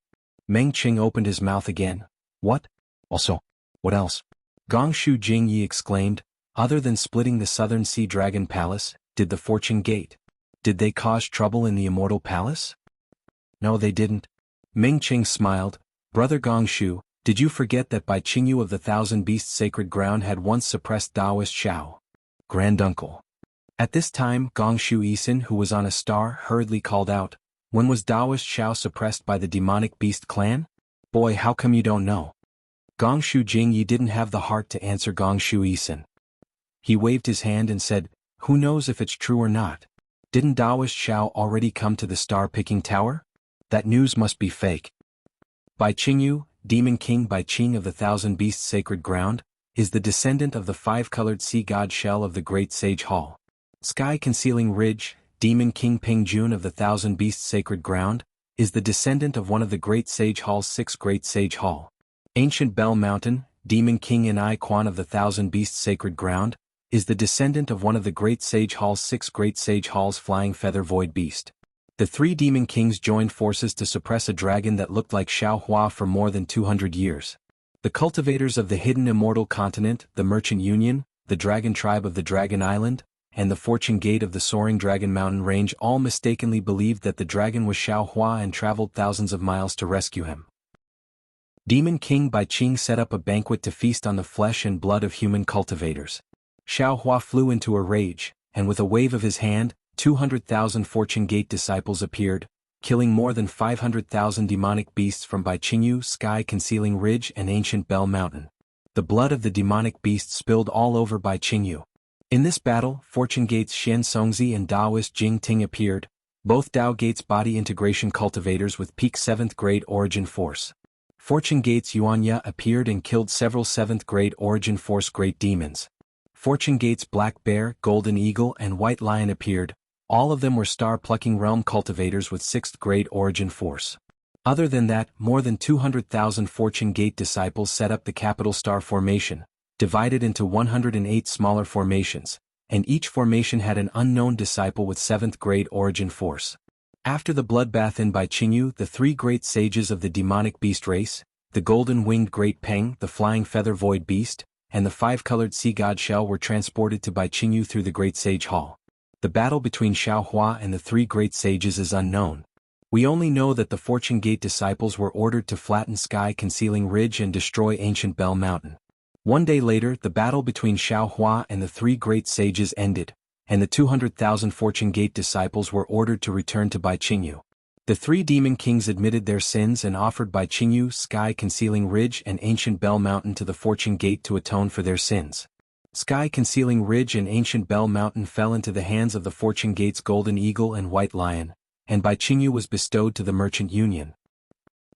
Meng Qing opened his mouth again. "What? Also? What else?" Gongshu Jingyi exclaimed, "Other than splitting the Southern Sea Dragon Palace, did the Fortune Gate? Did they cause trouble in the Immortal Palace?" "No, they didn't." Meng Qing smiled. "Brother Gongshu, did you forget that Bai Qingyu of the Thousand Beasts Sacred Ground had once suppressed Taoist Shao? Granduncle." At this time, Gongshu Yisin, who was on a star, hurriedly called out, "When was Taoist Shao suppressed by the demonic beast clan? Boy, how come you don't know?" Gongshu Jingyi didn't have the heart to answer Gongshu Yisin. He waved his hand and said, "Who knows if it's true or not? Didn't Taoist Shao already come to the star-picking tower? That news must be fake." Bai Qingyu, Demon King Bai Qing of the Thousand Beasts Sacred Ground, is the descendant of the 5-colored sea god Shell of the Great Sage Hall. Sky Concealing Ridge, Demon King Ping Jun of the Thousand Beasts Sacred Ground, is the descendant of one of the Great Sage Hall's 6 Great Sage Hall. Ancient Bell Mountain, Demon King Inai Quan of the Thousand Beasts Sacred Ground, is the descendant of one of the Great Sage Hall's 6 Great Sage Hall's Flying Feather Void Beast. The 3 demon kings joined forces to suppress a dragon that looked like Xiao Hua for more than 200 years. The cultivators of the hidden immortal continent, the Merchant Union, the Dragon Tribe of the Dragon Island, and the Fortune Gate of the Soaring Dragon Mountain Range all mistakenly believed that the dragon was Xiao Hua and traveled thousands of miles to rescue him. Demon King Bai Qing set up a banquet to feast on the flesh and blood of human cultivators. Xiao Hua flew into a rage, and with a wave of his hand, 200,000 Fortune Gate disciples appeared, killing more than 500,000 demonic beasts from Bai Qingyu, Sky Concealing Ridge and Ancient Bell Mountain. The blood of the demonic beasts spilled all over Bai Qingyu. In this battle, Fortune Gate's Xian Songzi and Taoist Jing Ting appeared, both Tao Gate's body integration cultivators with peak 7th grade origin force. Fortune Gate's Yuanya appeared and killed several 7th grade origin force great demons. Fortune Gate's Black Bear, Golden Eagle and White Lion appeared. All of them were star-plucking realm cultivators with 6th grade origin force. Other than that, more than 200,000 Fortune Gate disciples set up the capital star formation, divided into 108 smaller formations, and each formation had an unknown disciple with 7th grade origin force. After the bloodbath in Jianghu, the 3 great sages of the demonic beast race, the golden-winged great Peng, the flying feather void beast, and the 5-colored sea god Shell were transported to Jianghu through the Great Sage Hall. The battle between Xiao Hua and the 3 great sages is unknown. We only know that the Fortune Gate disciples were ordered to flatten sky-concealing ridge and destroy ancient Bell Mountain. One day later, the battle between Xiao Hua and the 3 great sages ended, and the 200,000 Fortune Gate disciples were ordered to return to Jianghu. The 3 demon kings admitted their sins and offered Jianghu, sky-concealing ridge and ancient Bell Mountain to the Fortune Gate to atone for their sins. Sky-concealing ridge and ancient Bell Mountain fell into the hands of the Fortune Gate's Golden Eagle and White Lion, and Jianghu was bestowed to the Merchant Union.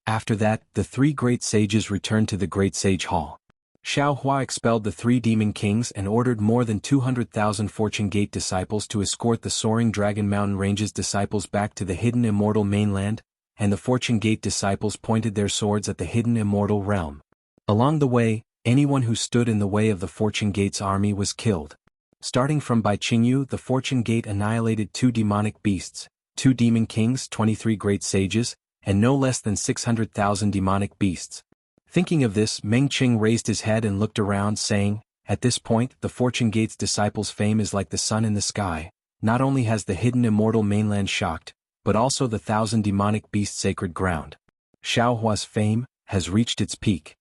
After that, the 3 great sages returned to the Great Sage Hall. Xiao Hua expelled the 3 demon kings and ordered more than 200,000 Fortune Gate disciples to escort the soaring Dragon Mountain Range's disciples back to the hidden immortal mainland, and the Fortune Gate disciples pointed their swords at the hidden immortal realm. Along the way, anyone who stood in the way of the Fortune Gate's army was killed. Starting from Jianghu, the Fortune Gate annihilated 2 demonic beasts, 2 demon kings, 23 great sages, and no less than 600,000 demonic beasts. Thinking of this, Meng Qing raised his head and looked around, saying, "At this point, the Fortune Gate's disciples' fame is like the sun in the sky. Not only has the hidden immortal mainland shocked, but also the 1,000 demonic beasts' sacred ground. Xiao Hua's fame has reached its peak."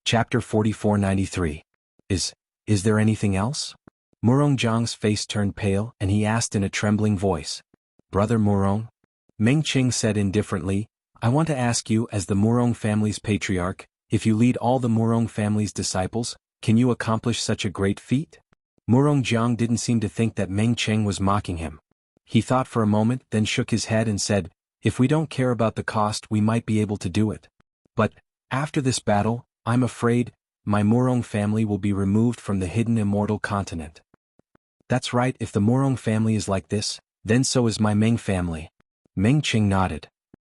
Chapter 4493. Is there anything else? Murong Jiang's face turned pale, and he asked in a trembling voice. "Brother Murong?" Meng Qing said indifferently, "I want to ask you, as the Murong family's patriarch, if you lead all the Murong family's disciples, can you accomplish such a great feat?" Murong Jiang didn't seem to think that Meng Qing was mocking him. He thought for a moment, then shook his head and said, "If we don't care about the cost, we might be able to do it. But, after this battle, I'm afraid, my Murong family will be removed from the hidden immortal continent." "That's right, if the Murong family is like this, then so is my Meng family." Meng Qing nodded.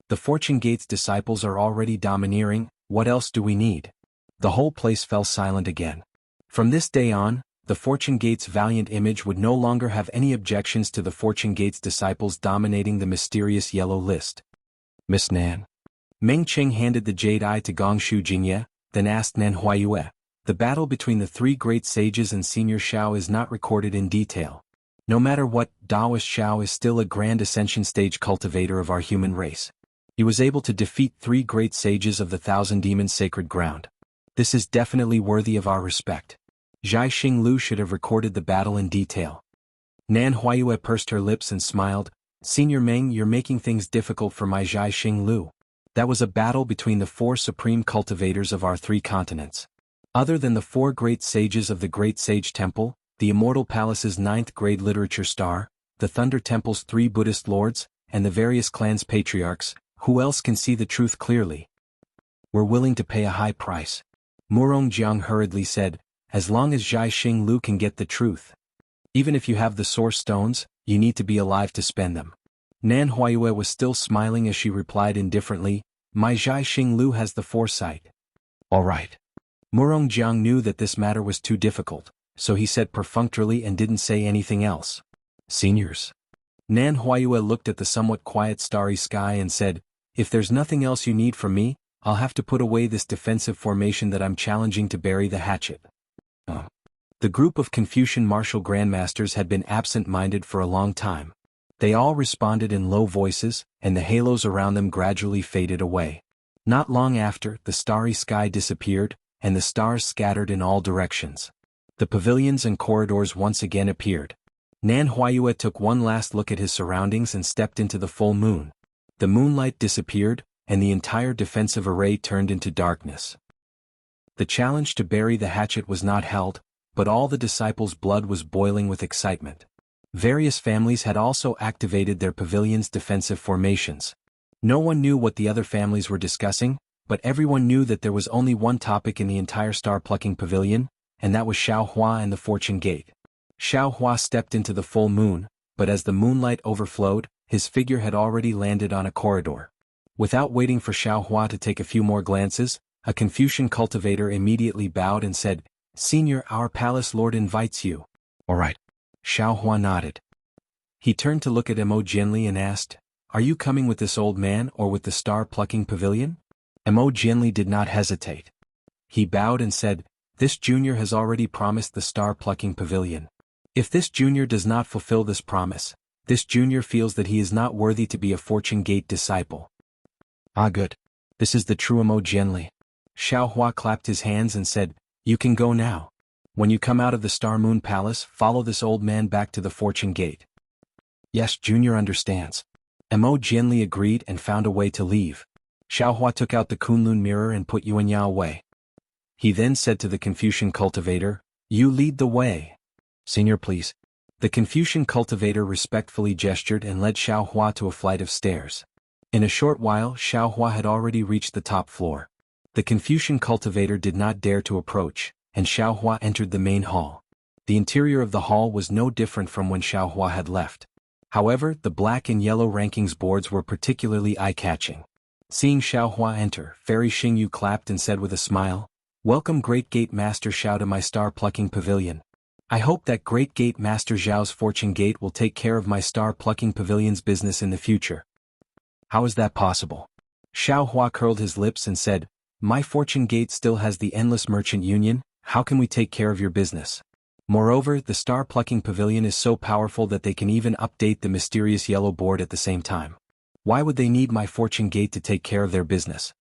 "The Fortune Gate's disciples are already domineering, what else do we need?" The whole place fell silent again. From this day on, the Fortune Gate's valiant image would no longer have any objections to the Fortune Gate's disciples dominating the mysterious yellow list. "Miss Nan?" Meng Qing handed the jade eye to Gongshu Jingye, then asked Nan Huayue. "The battle between the 3 great sages and Senior Xiao is not recorded in detail. No matter what, Daoist Xiao is still a grand ascension stage cultivator of our human race. He was able to defeat 3 great sages of the 1,000 demons' sacred ground. This is definitely worthy of our respect. Zhai Xinglu should have recorded the battle in detail." Nan Huayue pursed her lips and smiled. "Senior Meng, you're making things difficult for my Zhai Xinglu. That was a battle between the 4 supreme cultivators of our 3 continents. Other than the 4 great sages of the Great Sage Temple, the Immortal Palace's 9th grade literature star, the Thunder Temple's 3 Buddhist lords, and the various clans' patriarchs, who else can see the truth clearly? We're willing to pay a high price." Murong Jiang hurriedly said, "As long as Zhai Xinglu can get the truth. Even if you have the source stones, you need to be alive to spend them." Nan Huayue was still smiling as she replied indifferently, "My Zhai Xinglu has the foresight." "All right." Murong Jiang knew that this matter was too difficult, so he said perfunctorily and didn't say anything else. "Seniors?" Nan Huayue looked at the somewhat quiet starry sky and said, "If there's nothing else you need from me, I'll have to put away this defensive formation that I'm challenging to bury the hatchet." The group of Confucian martial grandmasters had been absent-minded for a long time. They all responded in low voices, and the halos around them gradually faded away. Not long after, the starry sky disappeared, and the stars scattered in all directions. The pavilions and corridors once again appeared. Nan Huayue took one last look at his surroundings and stepped into the full moon. The moonlight disappeared, and the entire defensive array turned into darkness. The challenge to bury the hatchet was not held, but all the disciples' blood was boiling with excitement. Various families had also activated their pavilion's defensive formations. No one knew what the other families were discussing, but everyone knew that there was only one topic in the entire star-plucking pavilion, and that was Xiao Hua and the Fortune Gate. Xiao Hua stepped into the full moon, but as the moonlight overflowed, his figure had already landed on a corridor. Without waiting for Xiao Hua to take a few more glances, a Confucian cultivator immediately bowed and said, Senior, our palace lord invites you. All right. Xiao Hua nodded. He turned to look at Mo Jianli and asked, are you coming with this old man or with the star-plucking pavilion? Mo Jianli did not hesitate. He bowed and said, this junior has already promised the star-plucking pavilion. If this junior does not fulfill this promise, this junior feels that he is not worthy to be a Fortune Gate disciple. Ah, good. This is the true Mo Jianli. Xiao Hua clapped his hands and said, you can go now. When you come out of the Star Moon Palace, follow this old man back to the Fortune Gate. Yes, Junior understands. Mo Jianli agreed and found a way to leave. Xiao Hua took out the Kunlun mirror and put Yuanya away. He then said to the Confucian cultivator, you lead the way. Senior, please. The Confucian cultivator respectfully gestured and led Xiao Hua to a flight of stairs. In a short while, Xiao Hua had already reached the top floor. The Confucian cultivator did not dare to approach, and Xiao Hua entered the main hall. The interior of the hall was no different from when Xiao Hua had left. However, the black and yellow rankings boards were particularly eye-catching. Seeing Xiao Hua enter, Fairy Xingyu clapped and said with a smile, welcome Great Gate Master Xiao to my star-plucking pavilion. I hope that Great Gate Master Zhao's Fortune Gate will take care of my star-plucking pavilion's business in the future. How is that possible? Xiao Hua curled his lips and said, my Fortune Gate still has the Endless Merchant Union, how can we take care of your business? Moreover, the star-plucking pavilion is so powerful that they can even update the mysterious yellow board at the same time. Why would they need my Fortune Gate to take care of their business?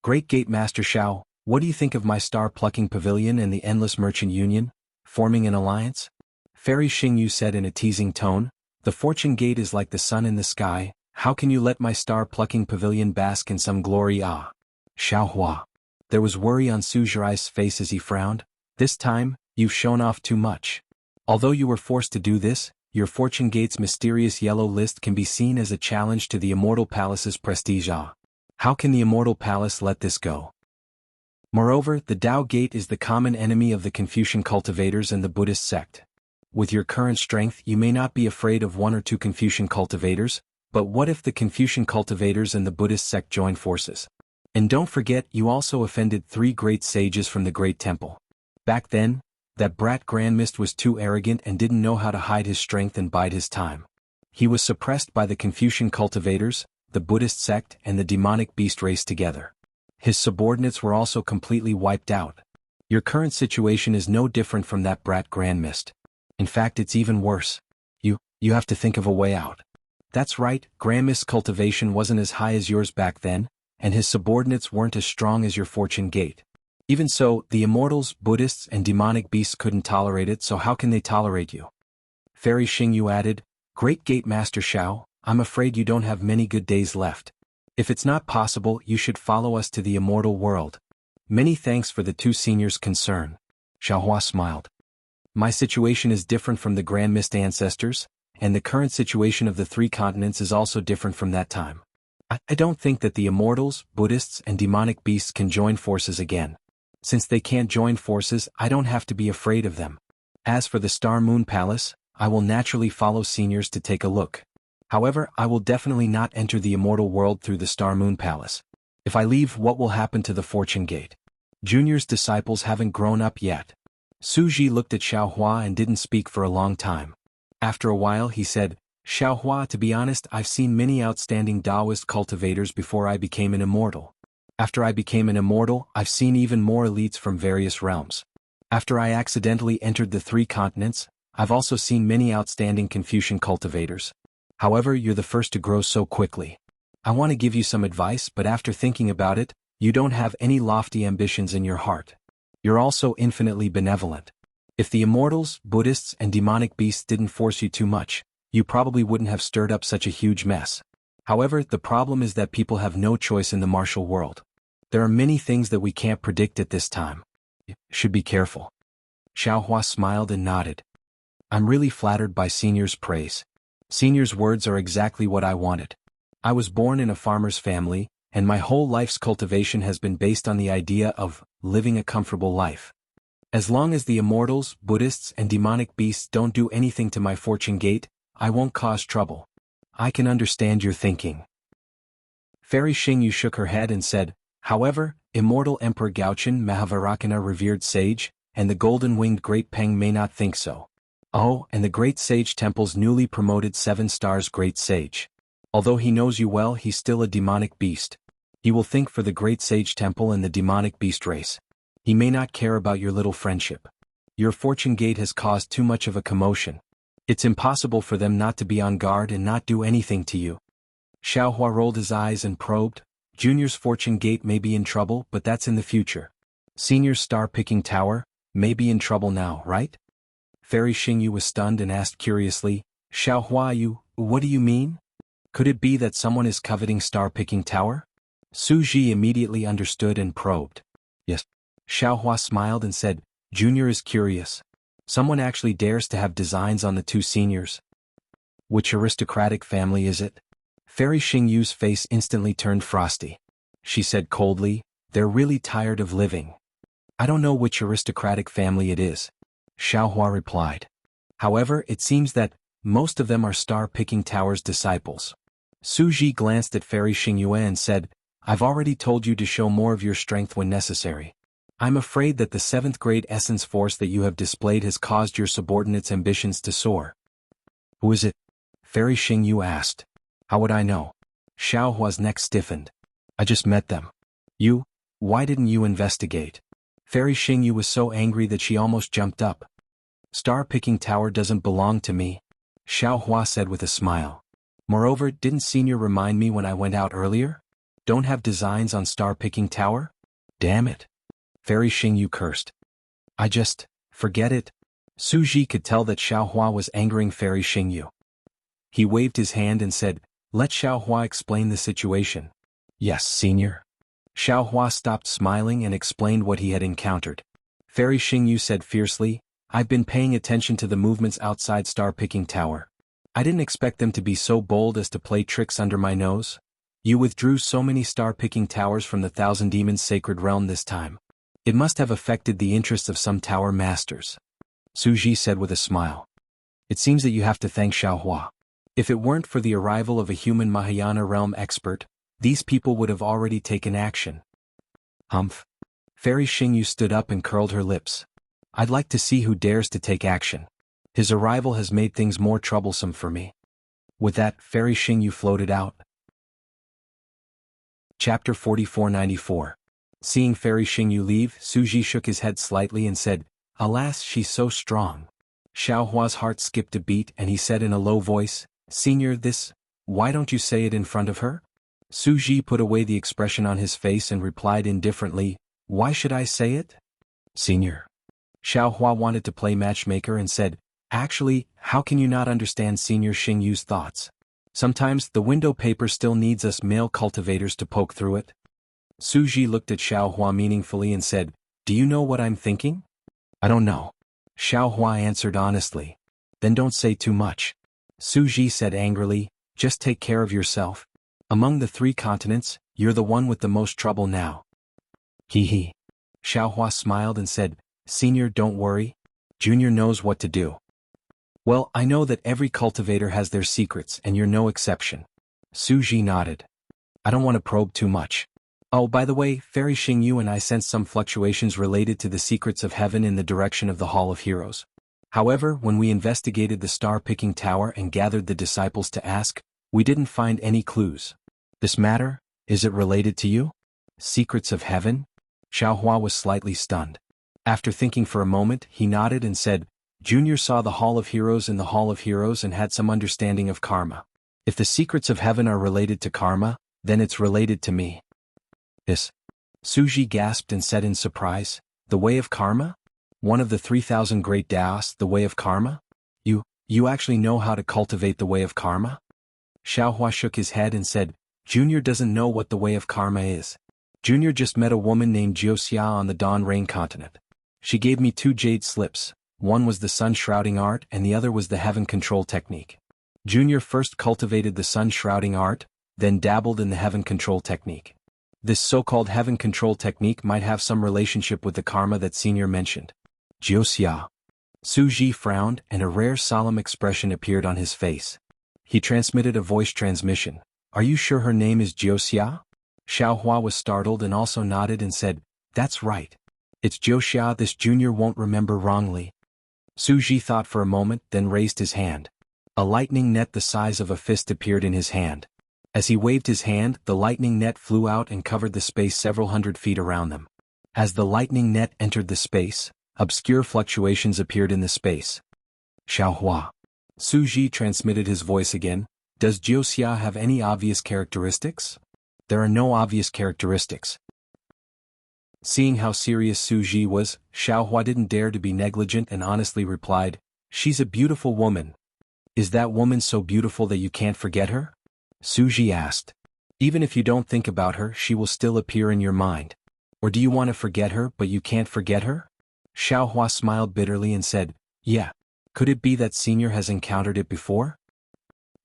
Great Gate Master Xiao, what do you think of my star-plucking pavilion and the Endless Merchant Union, forming an alliance? Fairy Xingyu said in a teasing tone, the Fortune Gate is like the sun in the sky, how can you let my star-plucking pavilion bask in some glory? Ah. Xiao Hua. There was worry on Su Zhirai's face as he frowned. This time, you've shown off too much. Although you were forced to do this, your Fortune Gate's mysterious yellow list can be seen as a challenge to the Immortal Palace's prestige. Ah. How can the Immortal Palace let this go? Moreover, the Tao Gate is the common enemy of the Confucian cultivators and the Buddhist sect. With your current strength, you may not be afraid of one or two Confucian cultivators, but what if the Confucian cultivators and the Buddhist sect join forces? And don't forget, you also offended 3 great sages from the Great Temple. Back then, that brat Grand Mist was too arrogant and didn't know how to hide his strength and bide his time. He was suppressed by the Confucian cultivators, the Buddhist sect and the demonic beast race together. His subordinates were also completely wiped out. Your current situation is no different from that brat Grand Mist. In fact, it's even worse. You have to think of a way out. That's right, Grand Mist's cultivation wasn't as high as yours back then, and his subordinates weren't as strong as your Fortune Gate. Even so, the immortals, Buddhists and demonic beasts couldn't tolerate it, so how can they tolerate you? Fairy Xingyu added, Great Gate Master Xiao, I'm afraid you don't have many good days left. If it's not possible, you should follow us to the immortal world. Many thanks for the 2 seniors' concern. Xiao Hua smiled. My situation is different from the Grand Mist ancestors, and the current situation of the 3 continents is also different from that time. I don't think that the immortals, Buddhists and demonic beasts can join forces again. Since they can't join forces, I don't have to be afraid of them. As for the Star Moon Palace, I will naturally follow seniors to take a look. However, I will definitely not enter the immortal world through the Star Moon Palace. If I leave, what will happen to the Fortune Gate? Junior's disciples haven't grown up yet. Su Ji looked at Xiao Hua and didn't speak for a long time. After a while he said, Xiao Hua, to be honest, I've seen many outstanding Taoist cultivators before I became an immortal. After I became an immortal, I've seen even more elites from various realms. After I accidentally entered the 3 continents, I've also seen many outstanding Confucian cultivators. However, you're the first to grow so quickly. I want to give you some advice, but after thinking about it, you don't have any lofty ambitions in your heart. You're also infinitely benevolent. If the immortals, Buddhists and demonic beasts didn't force you too much, you probably wouldn't have stirred up such a huge mess. However, the problem is that people have no choice in the martial world. There are many things that we can't predict at this time. You should be careful. Xiao Hua smiled and nodded. I'm really flattered by Senior's praise. Senior's words are exactly what I wanted. I was born in a farmer's family, and my whole life's cultivation has been based on the idea of living a comfortable life. As long as the immortals, Buddhists and demonic beasts don't do anything to my Fortune Gate, I won't cause trouble. I can understand your thinking. Fairy Xingyu shook her head and said, however, Immortal Emperor Gaochen Mahavarakana, revered sage, and the golden-winged Great Peng may not think so. Oh, and the Great Sage Temple's newly promoted 7 stars Great Sage. Although he knows you well, he's still a demonic beast. He will think for the Great Sage Temple and the demonic beast race. He may not care about your little friendship. Your fortune gate has caused too much of a commotion. It's impossible for them not to be on guard and not do anything to you. Xiaohua rolled his eyes and probed. Junior's fortune gate may be in trouble, but that's in the future. Senior's star-picking tower may be in trouble now, right? Fairy Xingyu was stunned and asked curiously, Xiaohua, what do you mean? Could it be that someone is coveting star-picking tower? Su Ji immediately understood and probed. Yes. Xiaohua smiled and said, Junior is curious. Someone actually dares to have designs on the 2 seniors. Which aristocratic family is it? Fairy Xingyu's face instantly turned frosty. She said coldly, they're really tired of living. I don't know which aristocratic family it is. Xiaohua replied. However, it seems that most of them are star-picking tower's disciples. Su Ji glanced at Fairy Xingyu and said, I've already told you to show more of your strength when necessary. I'm afraid that the 7th grade essence force that you have displayed has caused your subordinates' ambitions to soar. Who is it? Fairy Xingyu asked. How would I know? Xiaohua's neck stiffened. I just met them. You? Why didn't you investigate? Fairy Xingyu was so angry that she almost jumped up. Star-picking tower doesn't belong to me, Xiaohua said with a smile. Moreover, didn't Senior remind me when I went out earlier? Don't have designs on star-picking tower? Damn it. Fairy Xingyu cursed. Forget it. Su Ji could tell that Xiaohua was angering Fairy Xingyu. He waved his hand and said, let Xiaohua explain the situation. Yes, Senior. Xiaohua stopped smiling and explained what he had encountered. Fairy Xingyu said fiercely, I've been paying attention to the movements outside star-picking tower. I didn't expect them to be so bold as to play tricks under my nose. You withdrew so many star-picking towers from the Thousand Demons' sacred realm this time. It must have affected the interests of some tower masters. Su Ji said with a smile. It seems that you have to thank Xiaohua. If it weren't for the arrival of a human Mahayana realm expert, these people would have already taken action. Humph. Fairy Xingyu stood up and curled her lips. I'd like to see who dares to take action. His arrival has made things more troublesome for me. With that, Fairy Xingyu floated out. Chapter 4494. Seeing Fairy Xingyu leave, Su Ji shook his head slightly and said, Alas, she's so strong. Xiaohua's heart skipped a beat and he said in a low voice, Senior, why don't you say it in front of her? Su Ji put away the expression on his face and replied indifferently, Why should I say it? Senior. Xiaohua wanted to play matchmaker and said, Actually, how can you not understand Senior Xingyu's thoughts? Sometimes the window paper still needs us male cultivators to poke through it. Su Ji looked at Xiaohua meaningfully and said, Do you know what I'm thinking? I don't know. Xiaohua answered honestly. Then don't say too much. Su Ji said angrily, Just take care of yourself. Among the 3 continents, you're the one with the most trouble now. Hee hee. Xiaohua smiled and said, Senior, don't worry. Junior knows what to do. Well, I know that every cultivator has their secrets and you're no exception. Su Ji nodded. I don't want to probe too much. Oh, by the way, Fairy Xingyu and I sensed some fluctuations related to the secrets of heaven in the direction of the Hall of Heroes. However, when we investigated the star-picking tower and gathered the disciples to ask, we didn't find any clues. This matter, is it related to you? Secrets of heaven? Xiaohua was slightly stunned. After thinking for a moment, he nodded and said, Junior saw the Hall of Heroes in the Hall of Heroes and had some understanding of karma. If the secrets of heaven are related to karma, then it's related to me. Yes. Su Ji gasped and said in surprise, The way of karma? One of the 3,000 great Daos, the way of karma? You actually know how to cultivate the way of karma? Xiaohua shook his head and said, Junior doesn't know what the way of karma is. Junior just met a woman named Wuxia on the Dawn Rain continent. She gave me 2 jade slips, one was the sun shrouding art and the other was the heaven control technique. Junior first cultivated the sun shrouding art, then dabbled in the heaven control technique. This so-called heaven control technique might have some relationship with the karma that Senior mentioned. Wuxia. Su Ji frowned and a rare solemn expression appeared on his face. He transmitted a voice transmission. Are you sure her name is Wuxia? Xiaohua was startled and also nodded and said, That's right. It's Wuxia, this junior won't remember wrongly. Su Ji thought for a moment, then raised his hand. A lightning net the size of a fist appeared in his hand. As he waved his hand, the lightning net flew out and covered the space several hundred feet around them. As the lightning net entered the space, obscure fluctuations appeared in the space. Xiaohua. Su Ji transmitted his voice again. Does Wuxia have any obvious characteristics? There are no obvious characteristics. Seeing how serious Su Ji was, Xiaohua didn't dare to be negligent and honestly replied, "She's a beautiful woman." "Is that woman so beautiful that you can't forget her?" Su Ji asked. "Even if you don't think about her, she will still appear in your mind. Or do you want to forget her but you can't forget her?" Xiaohua smiled bitterly and said, "Yeah. Could it be that Senior has encountered it before?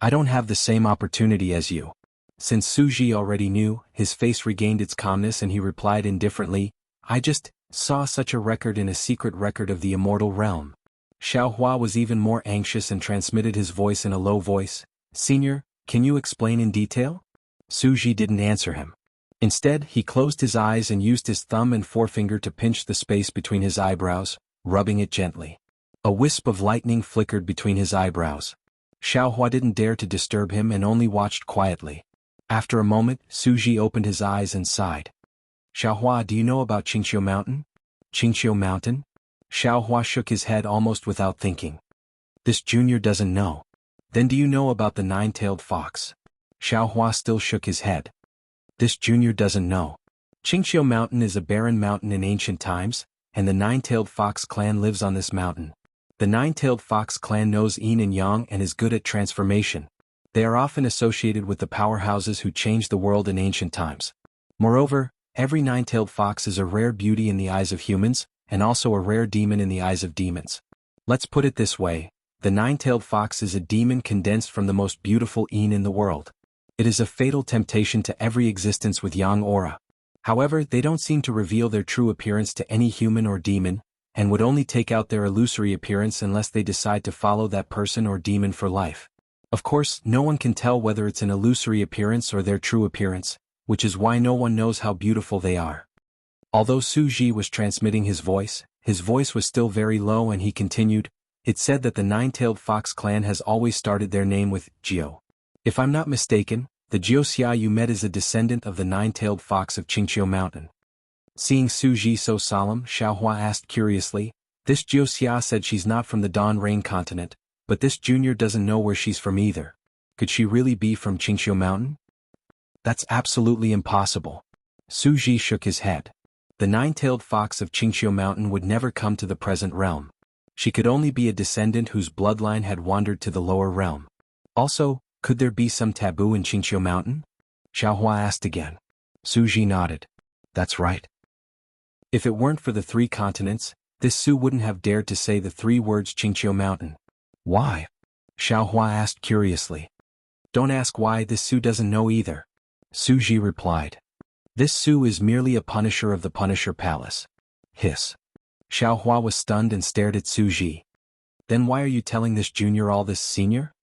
I don't have the same opportunity as you." Since Su Ji already knew, his face regained its calmness and he replied indifferently, "I just saw such a record in a secret record of the immortal realm." Xiaohua was even more anxious and transmitted his voice in a low voice, "Senior, can you explain in detail?" Su Ji didn't answer him. Instead, he closed his eyes and used his thumb and forefinger to pinch the space between his eyebrows, rubbing it gently. A wisp of lightning flickered between his eyebrows. Xiaohua didn't dare to disturb him and only watched quietly. After a moment, Su Ji opened his eyes and sighed. "Xiaohua, do you know about Qingqiu Mountain?" "Qingqiu Mountain?" Xiaohua shook his head almost without thinking. "This junior doesn't know." "Then do you know about the nine-tailed fox?" Xiaohua still shook his head. "This junior doesn't know." Qingqiu Mountain is a barren mountain in ancient times, and the nine-tailed fox clan lives on this mountain. The nine-tailed fox clan knows yin and yang and is good at transformation. They are often associated with the powerhouses who changed the world in ancient times. Moreover, every nine-tailed fox is a rare beauty in the eyes of humans, and also a rare demon in the eyes of demons. Let's put it this way, the nine-tailed fox is a demon condensed from the most beautiful yin in the world. It is a fatal temptation to every existence with yang aura. However, they don't seem to reveal their true appearance to any human or demon, and would only take out their illusory appearance unless they decide to follow that person or demon for life. Of course, no one can tell whether it's an illusory appearance or their true appearance, which is why no one knows how beautiful they are. Although Su Ji was transmitting his voice was still very low and he continued, "It said that the nine-tailed fox clan has always started their name with Jiao. If I'm not mistaken, the Jiuxia you met is a descendant of the nine-tailed fox of Qingqiu Mountain." Seeing Su Ji so solemn, Xiaohua asked curiously, "This Jiuxia said she's not from the Dawn Rain continent, but this junior doesn't know where she's from either. Could she really be from Qingqiu Mountain?" "That's absolutely impossible." Su Ji shook his head. The nine-tailed fox of Qingqiu Mountain would never come to the present realm. She could only be a descendant whose bloodline had wandered to the lower realm. Also, could there be some taboo in Qingqiu Mountain? Xiaohua asked again. Su Ji nodded. "That's right." If it weren't for the three continents, this Su wouldn't have dared to say the three words Qingqiu Mountain. "Why?" Xiaohua asked curiously. "Don't ask why, this Su doesn't know either." Su Ji replied. "This Su is merely a punisher of the Punisher Palace." Hiss. Xiaohua was stunned and stared at Su Ji. "Then why are you telling this junior all this, senior?"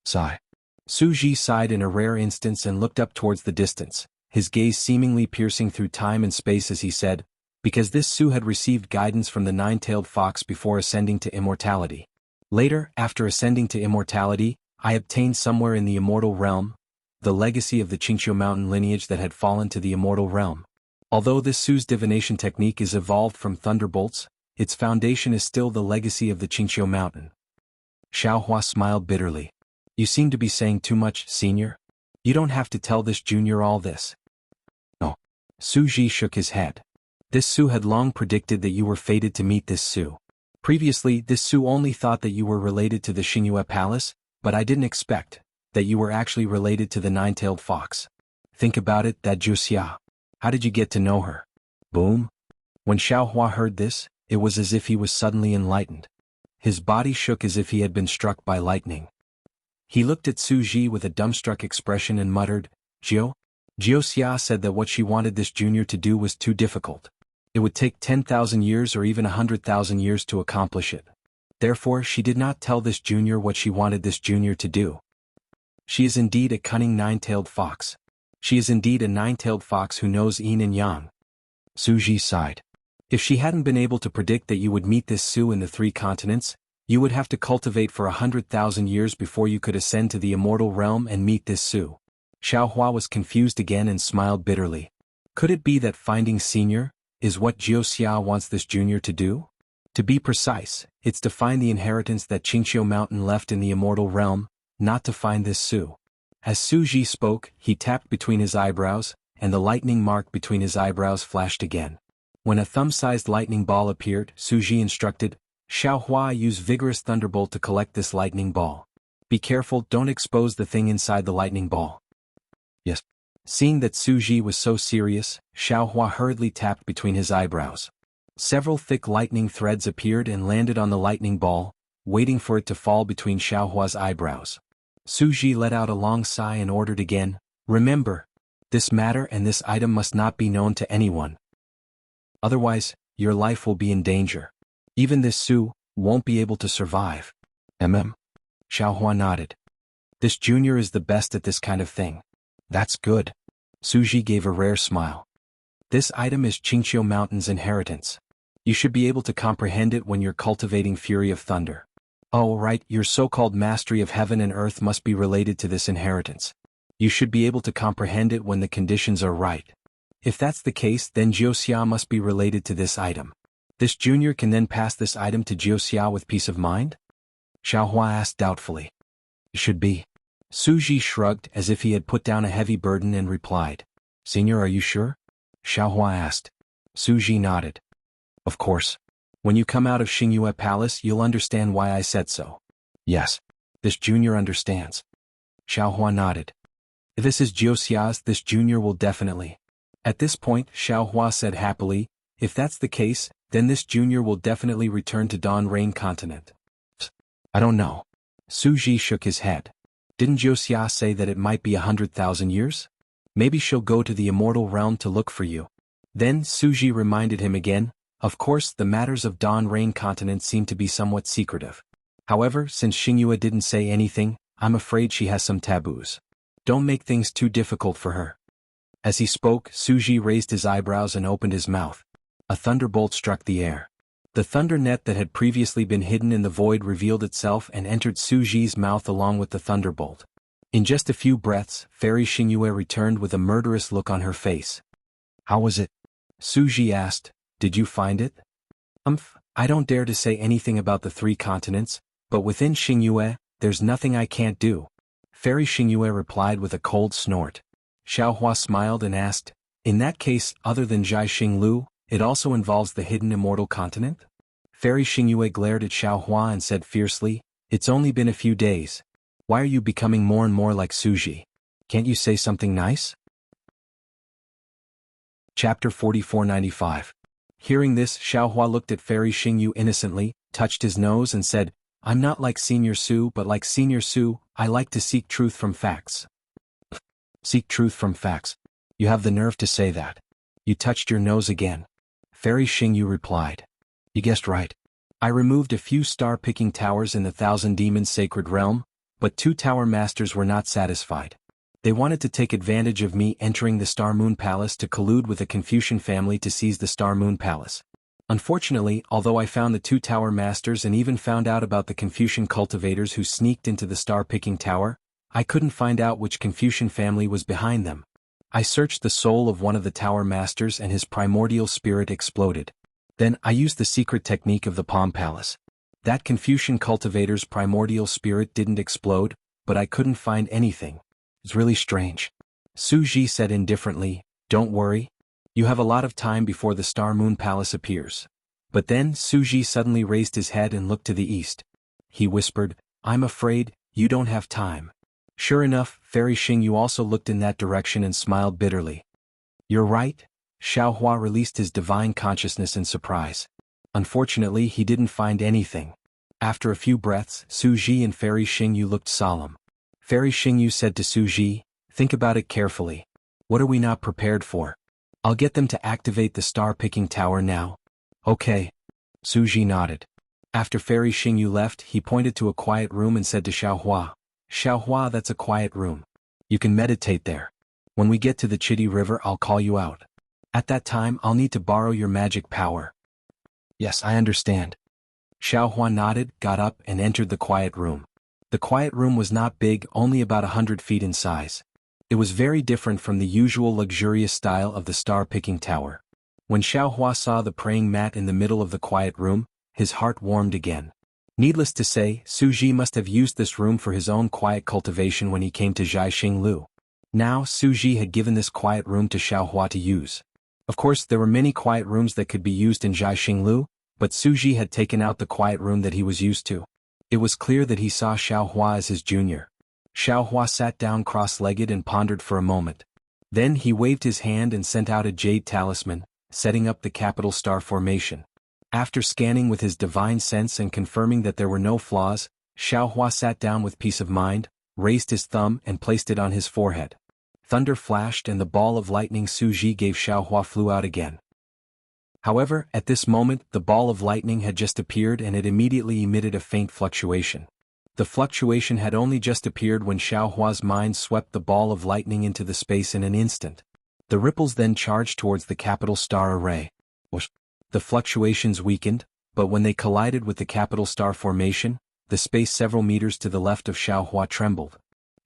Sigh. Su Ji sighed in a rare instance and looked up towards the distance, his gaze seemingly piercing through time and space as he said, "Because this Su had received guidance from the nine-tailed fox before ascending to immortality. Later, after ascending to immortality, I obtained somewhere in the immortal realm the legacy of the Qingqiu Mountain lineage that had fallen to the immortal realm. Although this Su's divination technique is evolved from thunderbolts, its foundation is still the legacy of the Qingqiu Mountain." Xiaohua smiled bitterly. "You seem to be saying too much, senior. You don't have to tell this junior all this." "No." Su Ji shook his head. "This Su had long predicted that you were fated to meet this Su. Previously, this Su only thought that you were related to the Xingyue Palace, but I didn't expect that you were actually related to the nine-tailed fox. Think about it, that Wuxia. How did you get to know her?" Boom. When Xiaohua heard this, it was as if he was suddenly enlightened. His body shook as if he had been struck by lightning. He looked at Su Ji with a dumbstruck expression and muttered, Jiuxia said that what she wanted this junior to do was too difficult. It would take 10,000 years or even 100,000 years to accomplish it. Therefore, she did not tell this junior what she wanted this junior to do. She is indeed a cunning nine-tailed fox. She is indeed a nine-tailed fox who knows yin and yang." Su Ji sighed. If she hadn't been able to predict that you would meet this Su in the 3 continents, you would have to cultivate for 100,000 years before you could ascend to the immortal realm and meet this Su. Xiaohua was confused again and smiled bitterly. Could it be that finding Senior is what Jiuxia wants this junior to do? To be precise, it's to find the inheritance that Qingqiu Mountain left in the immortal realm, not to find this Su. As Su Ji spoke, he tapped between his eyebrows, and the lightning mark between his eyebrows flashed again. When a thumb-sized lightning ball appeared, Su Ji instructed, Xiaohua, use vigorous thunderbolt to collect this lightning ball. Be careful, don't expose the thing inside the lightning ball. Yes. Seeing that Su Ji was so serious, Xiaohua hurriedly tapped between his eyebrows. Several thick lightning threads appeared and landed on the lightning ball, waiting for it to fall between Xiaohua's eyebrows. Su Ji let out a long sigh and ordered again, remember, this matter and this item must not be known to anyone. Otherwise, your life will be in danger. Even this Su won't be able to survive. Xiaohua nodded. This junior is the best at this kind of thing. That's good. Su Ji gave a rare smile. This item is Qingqiu Mountain's inheritance. You should be able to comprehend it when you're cultivating Fury of Thunder. Oh right, your so-called mastery of heaven and earth must be related to this inheritance. You should be able to comprehend it when the conditions are right. If that's the case, then Jiuxia must be related to this item. This junior can then pass this item to Jiuxia with peace of mind? Xiaohua asked doubtfully. Should be. Su Ji shrugged as if he had put down a heavy burden and replied. Senior, are you sure? Xiaohua asked. Su Ji nodded. Of course. When you come out of Xingyue Palace, you'll understand why I said so. Yes. This junior understands. Xiaohua nodded. If this is Jiuxia's, this junior will definitely. At this point, Xiaohua said happily, if that's the case, then this junior will definitely return to Dawn Rain Continent. I don't know. Su Ji shook his head. Didn't Jiuxia say that it might be 100,000 years? Maybe she'll go to the immortal realm to look for you. Then Su Ji reminded him again, of course the matters of Dawn Rain Continent seem to be somewhat secretive. However, since Xingyue didn't say anything, I'm afraid she has some taboos. Don't make things too difficult for her. As he spoke, Su Ji raised his eyebrows and opened his mouth. A thunderbolt struck the air. The thunder net that had previously been hidden in the void revealed itself and entered Su Ji's mouth along with the thunderbolt. In just a few breaths, Fairy Xingyue returned with a murderous look on her face. How was it? Su Ji asked, did you find it? I don't dare to say anything about the 3 continents, but within Xingyue, there's nothing I can't do. Fairy Xingyue replied with a cold snort. Xiaohua smiled and asked, in that case, other than Zhai Xinglu, it also involves the hidden immortal continent? Fairy Xingyue glared at Xiaohua and said fiercely, it's only been a few days. Why are you becoming more and more like Su Ji? Can't you say something nice? Chapter 4495. Hearing this, Xiaohua looked at Fairy Xingyu innocently, touched his nose and said, I'm not like Senior Su, but like Senior Su, I like to seek truth from facts. Seek truth from facts. You have the nerve to say that. You touched your nose again. Fairy Xingyu replied. You guessed right. I removed a few star-picking towers in the Thousand Demons Sacred Realm, but 2 tower masters were not satisfied. They wanted to take advantage of me entering the Star Moon Palace to collude with the Confucian family to seize the Star Moon Palace. Unfortunately, although I found the 2 tower masters and even found out about the Confucian cultivators who sneaked into the star-picking tower, I couldn't find out which Confucian family was behind them. I searched the soul of one of the tower masters and his primordial spirit exploded. Then I used the secret technique of the Palm Palace. That Confucian cultivator's primordial spirit didn't explode, but I couldn't find anything. It's really strange. Su Ji said indifferently, don't worry. You have a lot of time before the Star Moon Palace appears. But then Su Ji suddenly raised his head and looked to the east. He whispered, I'm afraid, you don't have time. Sure enough, Fairy Xingyu also looked in that direction and smiled bitterly. You're right. Xiaohua released his divine consciousness in surprise. Unfortunately, he didn't find anything. After a few breaths, Su Ji and Fairy Xingyu looked solemn. Fairy Xingyu said to Su Ji, think about it carefully. What are we not prepared for? I'll get them to activate the star-picking tower now. Okay. Su Ji nodded. After Fairy Xingyu left, he pointed to a quiet room and said to Xiaohua, Xiaohua, that's a quiet room. You can meditate there. When we get to the Chitty River, I'll call you out. At that time, I'll need to borrow your magic power. Yes, I understand. Xiaohua nodded, got up, and entered the quiet room. The quiet room was not big, only about 100 feet in size. It was very different from the usual luxurious style of the star-picking tower. When Xiaohua saw the praying mat in the middle of the quiet room, his heart warmed again. Needless to say, Su Ji must have used this room for his own quiet cultivation when he came to Jianghu Lu. Now, Su Ji had given this quiet room to Xiaohua to use. Of course, there were many quiet rooms that could be used in Jianghu Lu, but Su Ji had taken out the quiet room that he was used to. It was clear that he saw Xiaohua as his junior. Xiaohua sat down cross-legged and pondered for a moment. Then he waved his hand and sent out a jade talisman, setting up the capital star formation. After scanning with his divine sense and confirming that there were no flaws, Xiaohua sat down with peace of mind, raised his thumb and placed it on his forehead. Thunder flashed and the ball of lightning Su Ji gave Xiaohua flew out again. However, at this moment the ball of lightning had just appeared and it immediately emitted a faint fluctuation. The fluctuation had only just appeared when Xiaohua's mind swept the ball of lightning into the space in an instant. The ripples then charged towards the capital star array. The fluctuations weakened, but when they collided with the capital star formation, the space several meters to the left of Xiaohua trembled.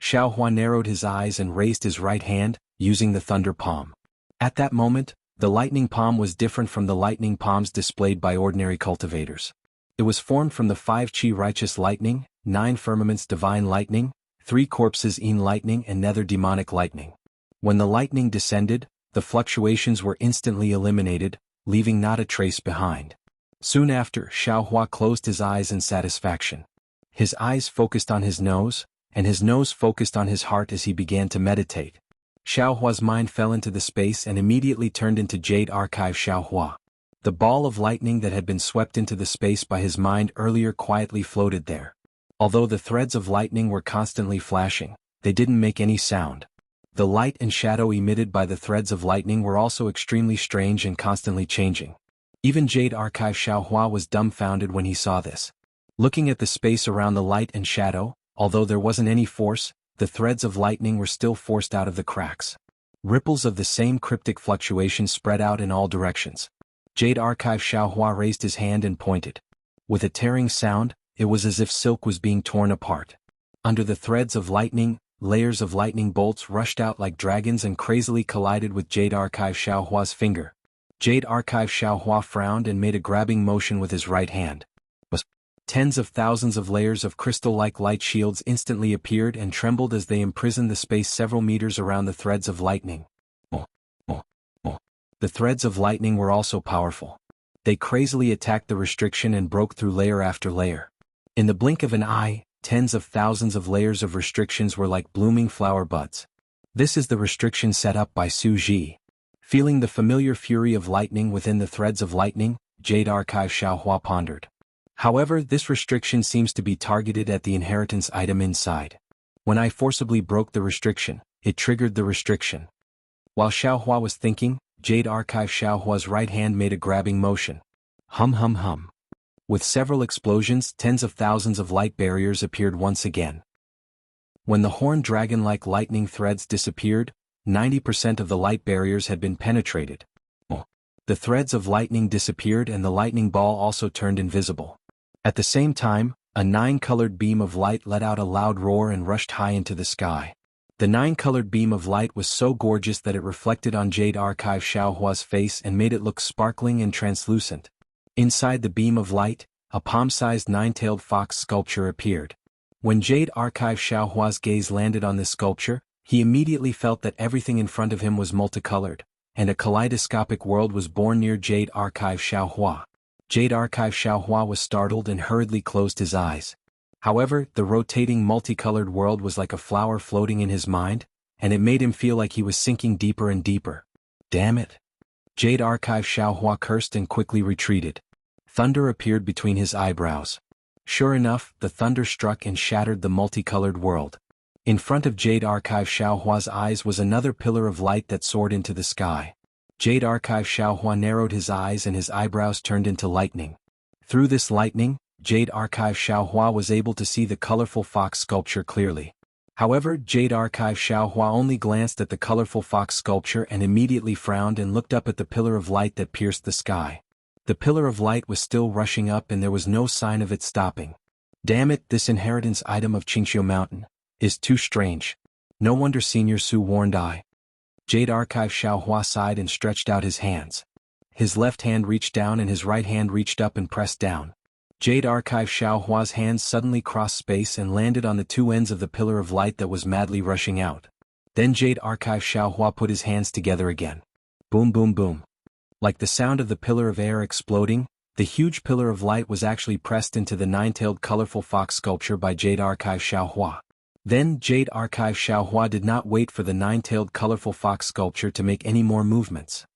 Xiaohua narrowed his eyes and raised his right hand, using the thunder palm. At that moment, the lightning palm was different from the lightning palms displayed by ordinary cultivators. It was formed from the 5 Qi righteous lightning, 9 firmaments divine lightning, 3 corpses Yin lightning and nether demonic lightning. When the lightning descended, the fluctuations were instantly eliminated, leaving not a trace behind. Soon after, Xiaohua closed his eyes in satisfaction. His eyes focused on his nose, and his nose focused on his heart as he began to meditate. Xiaohua's mind fell into the space and immediately turned into Jade Archive Xiaohua. The ball of lightning that had been swept into the space by his mind earlier quietly floated there. Although the threads of lightning were constantly flashing, they didn't make any sound. The light and shadow emitted by the threads of lightning were also extremely strange and constantly changing. Even Jade Archive Xiaohua was dumbfounded when he saw this. Looking at the space around the light and shadow, although there wasn't any force, the threads of lightning were still forced out of the cracks. Ripples of the same cryptic fluctuation spread out in all directions. Jade Archive Xiaohua raised his hand and pointed. With a tearing sound, it was as if silk was being torn apart. Under the threads of lightning, layers of lightning bolts rushed out like dragons and crazily collided with Jade Archive Xiaohua's finger. Jade Archive Xiaohua frowned and made a grabbing motion with his right hand. Tens of thousands of layers of crystal-like light shields instantly appeared and trembled as they imprisoned the space several meters around the threads of lightning. The threads of lightning were also powerful. They crazily attacked the restriction and broke through layer after layer. In the blink of an eye, tens of thousands of layers of restrictions were like blooming flower buds. This is the restriction set up by Su Ji. Feeling the familiar fury of lightning within the threads of lightning, Jade Archive Xiaohua pondered. However, this restriction seems to be targeted at the inheritance item inside. When I forcibly broke the restriction, it triggered the restriction. While Xiaohua was thinking, Jade Archive Xiaohua's right hand made a grabbing motion. Hum hum hum. With several explosions, tens of thousands of light barriers appeared once again. When the horned dragon-like lightning threads disappeared, 90% of the light barriers had been penetrated. The threads of lightning disappeared and the lightning ball also turned invisible. At the same time, a 9-colored beam of light let out a loud roar and rushed high into the sky. The 9-colored beam of light was so gorgeous that it reflected on Jade Archive Xiaohua's face and made it look sparkling and translucent. Inside the beam of light, a palm-sized 9-tailed fox sculpture appeared. When Jade Archive Xiaohua's gaze landed on this sculpture, he immediately felt that everything in front of him was multicolored, and a kaleidoscopic world was born near Jade Archive Xiaohua. Jade Archive Xiaohua was startled and hurriedly closed his eyes. However, the rotating multicolored world was like a flower floating in his mind, and it made him feel like he was sinking deeper and deeper. Damn it! Jade Archive Xiaohua cursed and quickly retreated. Thunder appeared between his eyebrows. Sure enough, the thunder struck and shattered the multicolored world. In front of Jade Archive Xiaohua's eyes was another pillar of light that soared into the sky. Jade Archive Xiaohua narrowed his eyes and his eyebrows turned into lightning. Through this lightning, Jade Archive Xiaohua was able to see the colorful fox sculpture clearly. However, Jade Archive Xiaohua only glanced at the colorful fox sculpture and immediately frowned and looked up at the pillar of light that pierced the sky. The pillar of light was still rushing up and there was no sign of it stopping. Damn it, this inheritance item of Qingqiu Mountain is too strange. No wonder Senior Su warned I. Jade Archive Xiaohua sighed and stretched out his hands. His left hand reached down and his right hand reached up and pressed down. Jade Archive Xiaohua's hands suddenly crossed space and landed on the two ends of the pillar of light that was madly rushing out. Then Jade Archive Xiaohua put his hands together again. Boom boom boom. Like the sound of the pillar of air exploding, the huge pillar of light was actually pressed into the nine-tailed colorful fox sculpture by Jade Archive Xiaohua. Then Jade Archive Xiaohua did not wait for the nine-tailed colorful fox sculpture to make any more movements.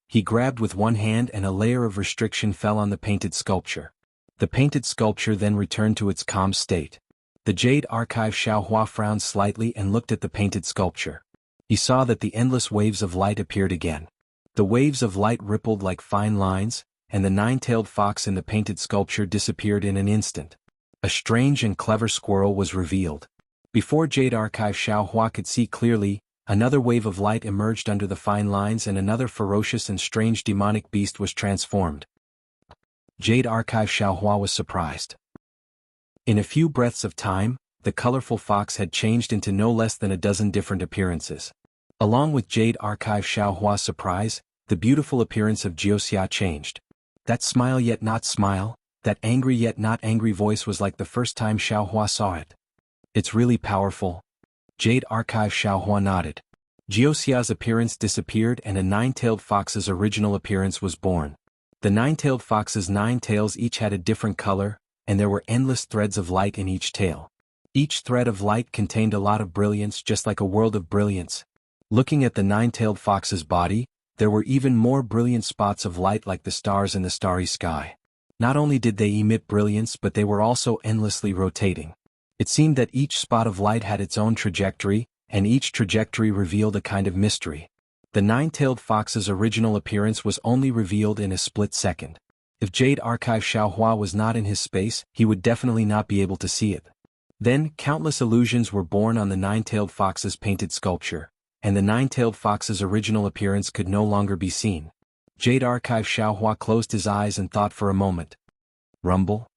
He grabbed with one hand and a layer of restriction fell on the painted sculpture. The painted sculpture then returned to its calm state. The Jade Archive Xiaohua frowned slightly and looked at the painted sculpture. He saw that the endless waves of light appeared again. The waves of light rippled like fine lines, and the nine-tailed fox in the painted sculpture disappeared in an instant. A strange and clever squirrel was revealed. Before Jade Archive Xiaohua could see clearly, another wave of light emerged under the fine lines and another ferocious and strange demonic beast was transformed. Jade Archive Xiaohua was surprised. In a few breaths of time, the colorful fox had changed into no less than a dozen different appearances. Along with Jade Archive Xiaohua's surprise, the beautiful appearance of Jiuxia changed. That smile yet not smile, that angry yet not angry voice was like the first time Xiaohua saw it. It's really powerful. Jade Archive Xiaohua nodded. Jiuxia's appearance disappeared and a nine-tailed fox's original appearance was born. The nine-tailed fox's 9 tails each had a different color, and there were endless threads of light in each tail. Each thread of light contained a lot of brilliance, just like a world of brilliance. Looking at the nine-tailed fox's body, there were even more brilliant spots of light like the stars in the starry sky. Not only did they emit brilliance, but they were also endlessly rotating. It seemed that each spot of light had its own trajectory, and each trajectory revealed a kind of mystery. The nine-tailed fox's original appearance was only revealed in a split second. If Jade Archive Xiaohua was not in his space, he would definitely not be able to see it. Then, countless illusions were born on the nine-tailed fox's painted sculpture, and the nine-tailed fox's original appearance could no longer be seen. Jade Archive Xiaohua closed his eyes and thought for a moment. Rumble?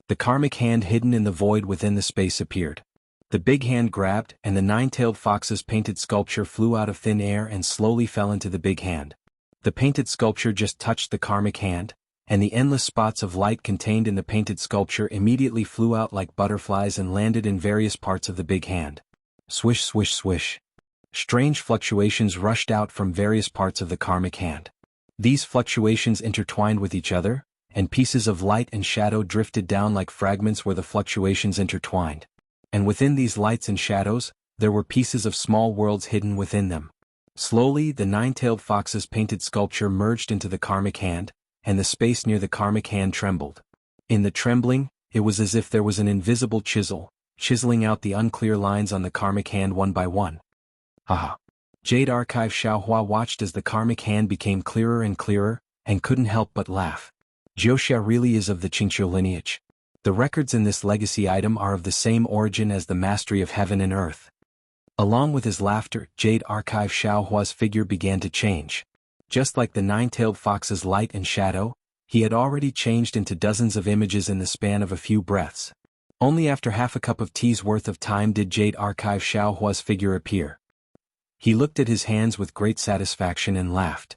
The karmic hand hidden in the void within the space appeared. The big hand grabbed, and the nine-tailed fox's painted sculpture flew out of thin air and slowly fell into the big hand. The painted sculpture just touched the karmic hand, and the endless spots of light contained in the painted sculpture immediately flew out like butterflies and landed in various parts of the big hand. Swish swish swish. Strange fluctuations rushed out from various parts of the karmic hand. These fluctuations intertwined with each other, and pieces of light and shadow drifted down like fragments where the fluctuations intertwined. And within these lights and shadows, there were pieces of small worlds hidden within them. Slowly, the nine-tailed fox's painted sculpture merged into the karmic hand, and the space near the karmic hand trembled. In the trembling, it was as if there was an invisible chisel, chiseling out the unclear lines on the karmic hand one by one. Haha. Jade Archive Xiaohua watched as the karmic hand became clearer and clearer, and couldn't help but laugh. Jiuxia really is of the Qingqiu lineage. The records in this legacy item are of the same origin as the mastery of heaven and earth. Along with his laughter, Jade Archive Xiaohua's figure began to change. Just like the nine-tailed fox's light and shadow, he had already changed into dozens of images in the span of a few breaths. Only after half a cup of tea's worth of time did Jade Archive Xiaohua's figure appear. He looked at his hands with great satisfaction and laughed.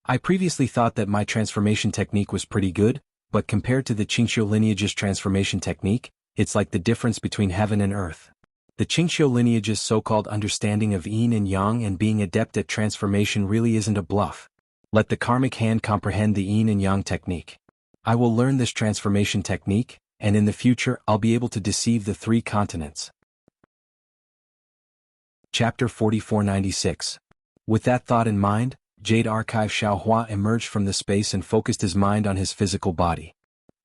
I previously thought that my transformation technique was pretty good, but compared to the Qingqiu lineage's transformation technique, it's like the difference between heaven and earth. The Qingqiu lineage's so-called understanding of yin and yang and being adept at transformation really isn't a bluff. Let the karmic hand comprehend the yin and yang technique. I will learn this transformation technique, and in the future I'll be able to deceive the 3 continents. Chapter 4496. With that thought in mind, Jade Archive Xiaohua emerged from the space and focused his mind on his physical body.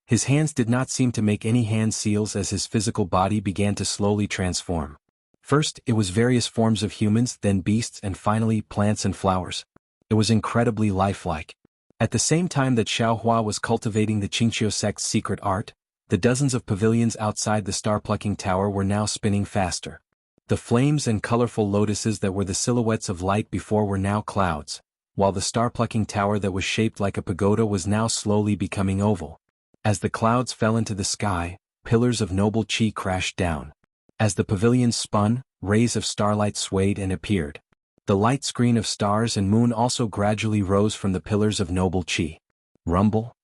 His hands did not seem to make any hand seals as his physical body began to slowly transform. First, it was various forms of humans, then beasts, and finally plants and flowers. It was incredibly lifelike. At the same time that Xiaohua was cultivating the Qingqiu sect's secret art, the dozens of pavilions outside the star-plucking tower were now spinning faster. The flames and colorful lotuses that were the silhouettes of light before were now clouds, while the star-plucking tower that was shaped like a pagoda was now slowly becoming oval. As the clouds fell into the sky, pillars of noble chi crashed down. As the pavilions spun, rays of starlight swayed and appeared. The light screen of stars and moon also gradually rose from the pillars of noble chi. Rumble?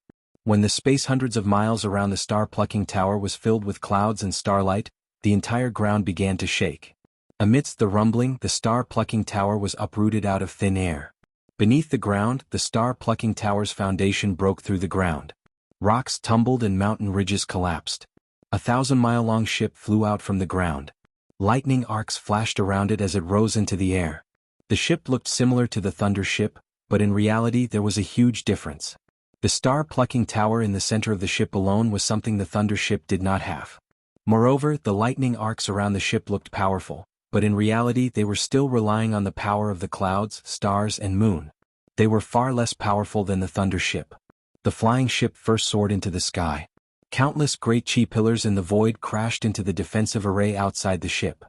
When the space hundreds of miles around the star-plucking tower was filled with clouds and starlight, the entire ground began to shake. Amidst the rumbling, the star-plucking tower was uprooted out of thin air. Beneath the ground, the star-plucking tower's foundation broke through the ground. Rocks tumbled and mountain ridges collapsed. A 1,000-mile-long ship flew out from the ground. Lightning arcs flashed around it as it rose into the air. The ship looked similar to the Thunder ship, but in reality there was a huge difference. The star-plucking tower in the center of the ship alone was something the Thunder ship did not have. Moreover, the lightning arcs around the ship looked powerful, but in reality they were still relying on the power of the clouds, stars and moon. They were far less powerful than the Thunder ship. The flying ship first soared into the sky. Countless great chi pillars in the void crashed into the defensive array outside the ship.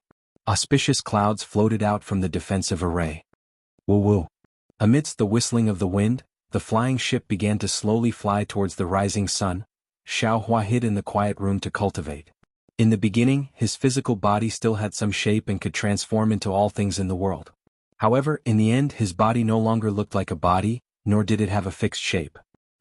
Auspicious clouds floated out from the defensive array. Woo-woo. Amidst the whistling of the wind, the flying ship began to slowly fly towards the rising sun. Xiaohua hid in the quiet room to cultivate. In the beginning, his physical body still had some shape and could transform into all things in the world. However, in the end his body no longer looked like a body, nor did it have a fixed shape.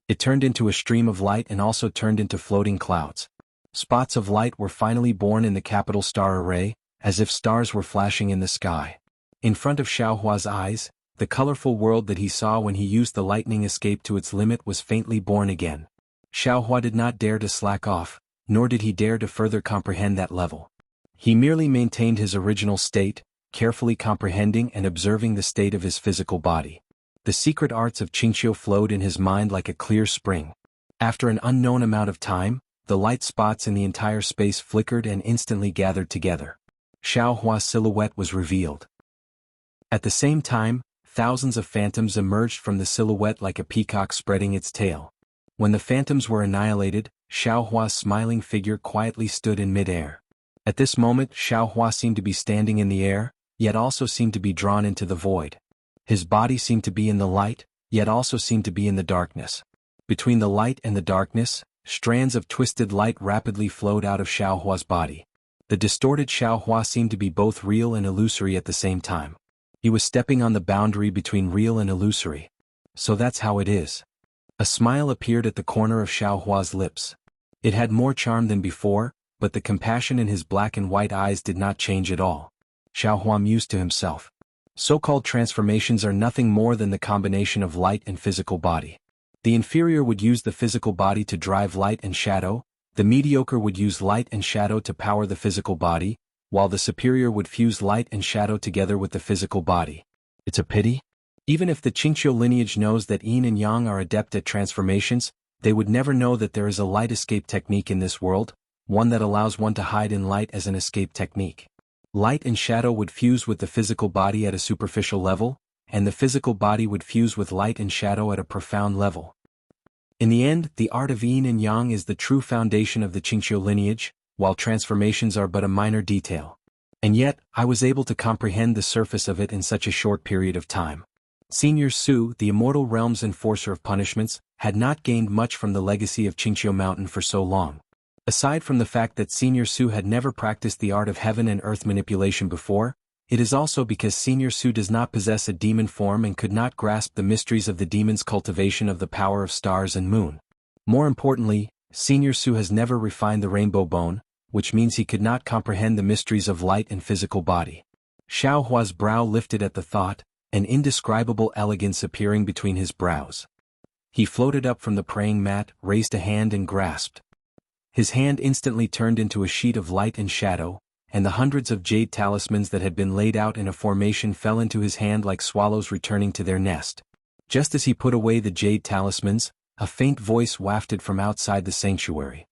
It turned into a stream of light and also turned into floating clouds. Spots of light were finally born in the capital star array, as if stars were flashing in the sky. In front of Xiaohua's eyes, the colorful world that he saw when he used the lightning escape to its limit was faintly born again. Xiaohua did not dare to slack off, nor did he dare to further comprehend that level. He merely maintained his original state, carefully comprehending and observing the state of his physical body. The secret arts of Qingqiu flowed in his mind like a clear spring. After an unknown amount of time, the light spots in the entire space flickered and instantly gathered together. Xiaohua's silhouette was revealed. At the same time, thousands of phantoms emerged from the silhouette like a peacock spreading its tail. When the phantoms were annihilated, Xiaohua's smiling figure quietly stood in mid-air. At this moment, Xiaohua seemed to be standing in the air, yet also seemed to be drawn into the void. His body seemed to be in the light, yet also seemed to be in the darkness. Between the light and the darkness, strands of twisted light rapidly flowed out of Xiaohua's body. The distorted Xiaohua seemed to be both real and illusory at the same time. He was stepping on the boundary between real and illusory. So that's how it is. A smile appeared at the corner of Xiaohua's lips. It had more charm than before, but the compassion in his black and white eyes did not change at all. Xiaohua mused to himself. So-called transformations are nothing more than the combination of light and physical body. The inferior would use the physical body to drive light and shadow, the mediocre would use light and shadow to power the physical body, while the superior would fuse light and shadow together with the physical body. It's a pity. Even if the Qingqiu lineage knows that yin and yang are adept at transformations, they would never know that there is a light escape technique in this world, one that allows one to hide in light as an escape technique. Light and shadow would fuse with the physical body at a superficial level, and the physical body would fuse with light and shadow at a profound level. In the end, the art of yin and yang is the true foundation of the Qingqiu lineage, while transformations are but a minor detail. And yet, I was able to comprehend the surface of it in such a short period of time. Senior Su, the immortal realm's enforcer of punishments, had not gained much from the legacy of Qingqiu Mountain for so long. Aside from the fact that Senior Su had never practiced the art of heaven and earth manipulation before, it is also because Senior Su does not possess a demon form and could not grasp the mysteries of the demon's cultivation of the power of stars and moon. More importantly, Senior Su has never refined the rainbow bone, which means he could not comprehend the mysteries of light and physical body. Xiaohua's brow lifted at the thought, an indescribable elegance appearing between his brows. He floated up from the praying mat, raised a hand and grasped. His hand instantly turned into a sheet of light and shadow, and the hundreds of jade talismans that had been laid out in a formation fell into his hand like swallows returning to their nest. Just as he put away the jade talismans, a faint voice wafted from outside the sanctuary.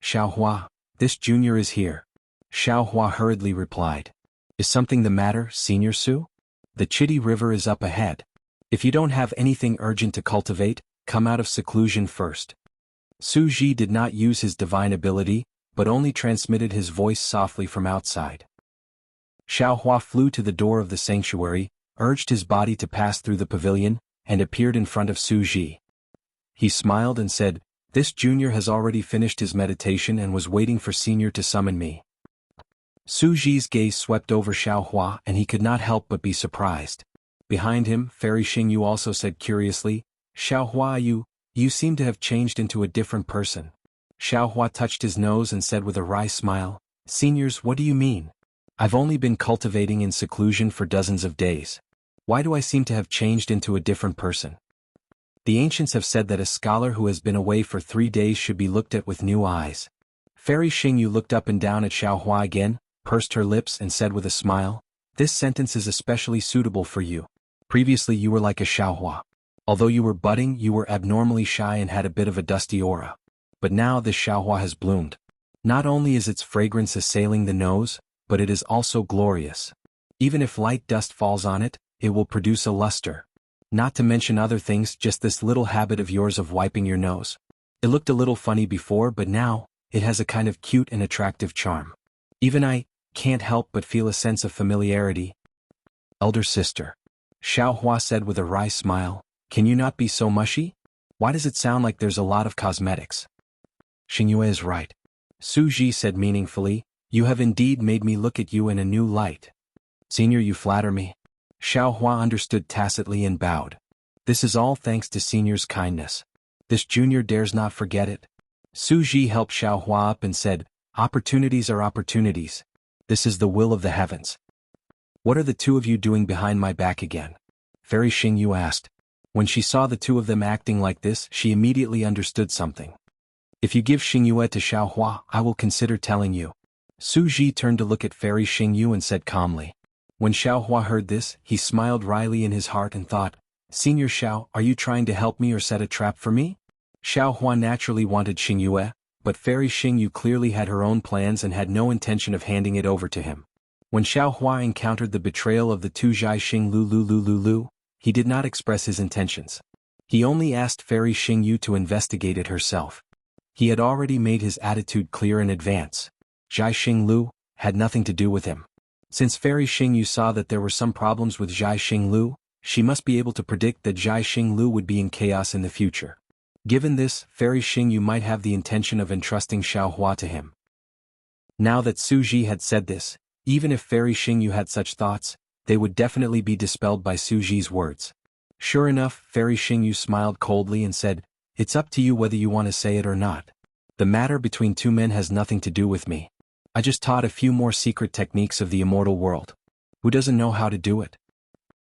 "Xiaohua, this junior is here." Xiaohua hurriedly replied. "Is something the matter, Senior Su? The Chitty River is up ahead. If you don't have anything urgent to cultivate, come out of seclusion first." Su Ji did not use his divine ability, but only transmitted his voice softly from outside. Xiaohua flew to the door of the sanctuary, urged his body to pass through the pavilion, and appeared in front of Su Ji. He smiled and said, "This junior has already finished his meditation and was waiting for senior to summon me." Su Ji's gaze swept over Xiaohua and he could not help but be surprised. Behind him, Fairy Xingyu also said curiously, "Xiaohua, you seem to have changed into a different person." Xiaohua touched his nose and said with a wry smile, "Seniors, what do you mean? I've only been cultivating in seclusion for dozens of days. Why do I seem to have changed into a different person?" The ancients have said that a scholar who has been away for 3 days should be looked at with new eyes. Fairy Xingyu looked up and down at Xiaohua again, pursed her lips and said with a smile, "This sentence is especially suitable for you. Previously you were like a Xiaohua. Although you were budding, you were abnormally shy and had a bit of a dusty aura. But now this Xiaohua has bloomed. Not only is its fragrance assailing the nose, but it is also glorious. Even if light dust falls on it, it will produce a luster. Not to mention other things, just this little habit of yours of wiping your nose. It looked a little funny before, but now, it has a kind of cute and attractive charm. Even I can't help but feel a sense of familiarity." "Elder sister," Xiaohua said with a wry smile, "can you not be so mushy? Why does it sound like there's a lot of cosmetics?" "Xingyue is right," Su Ji said meaningfully, "you have indeed made me look at you in a new light." "Senior, you flatter me." Xiaohua understood tacitly and bowed. "This is all thanks to senior's kindness. This junior dares not forget it." Su Ji helped Xiaohua up and said, "Opportunities are opportunities. This is the will of the heavens." "What are the two of you doing behind my back again?" Fairy Xingyu asked. When she saw the two of them acting like this, she immediately understood something. "If you give Xingyue to Xiaohua, I will consider telling you." Su Ji turned to look at Fairy Xingyu and said calmly. When Xiaohua heard this, he smiled wryly in his heart and thought, "Senior Xiao, are you trying to help me or set a trap for me?" Xiaohua naturally wanted Xingyue, but Fairy Xingyu clearly had her own plans and had no intention of handing it over to him. When Xiaohua encountered the betrayal of the two Zhai Xing Lu, he did not express his intentions. He only asked Fairy Xingyu to investigate it herself. He had already made his attitude clear in advance. Zhai Xing Lu had nothing to do with him. Since Fairy Xingyu saw that there were some problems with Zhai Xing Lu, she must be able to predict that Zhai Xing Lu would be in chaos in the future. Given this, Fairy Xingyu might have the intention of entrusting Xiaohua to him. Now that Su Ji had said this, even if Fairy Xingyu had such thoughts, they would definitely be dispelled by Su Ji's words. Sure enough, Fairy Xingyu smiled coldly and said, "It's up to you whether you want to say it or not. The matter between two men has nothing to do with me. I just taught a few more secret techniques of the immortal world. Who doesn't know how to do it?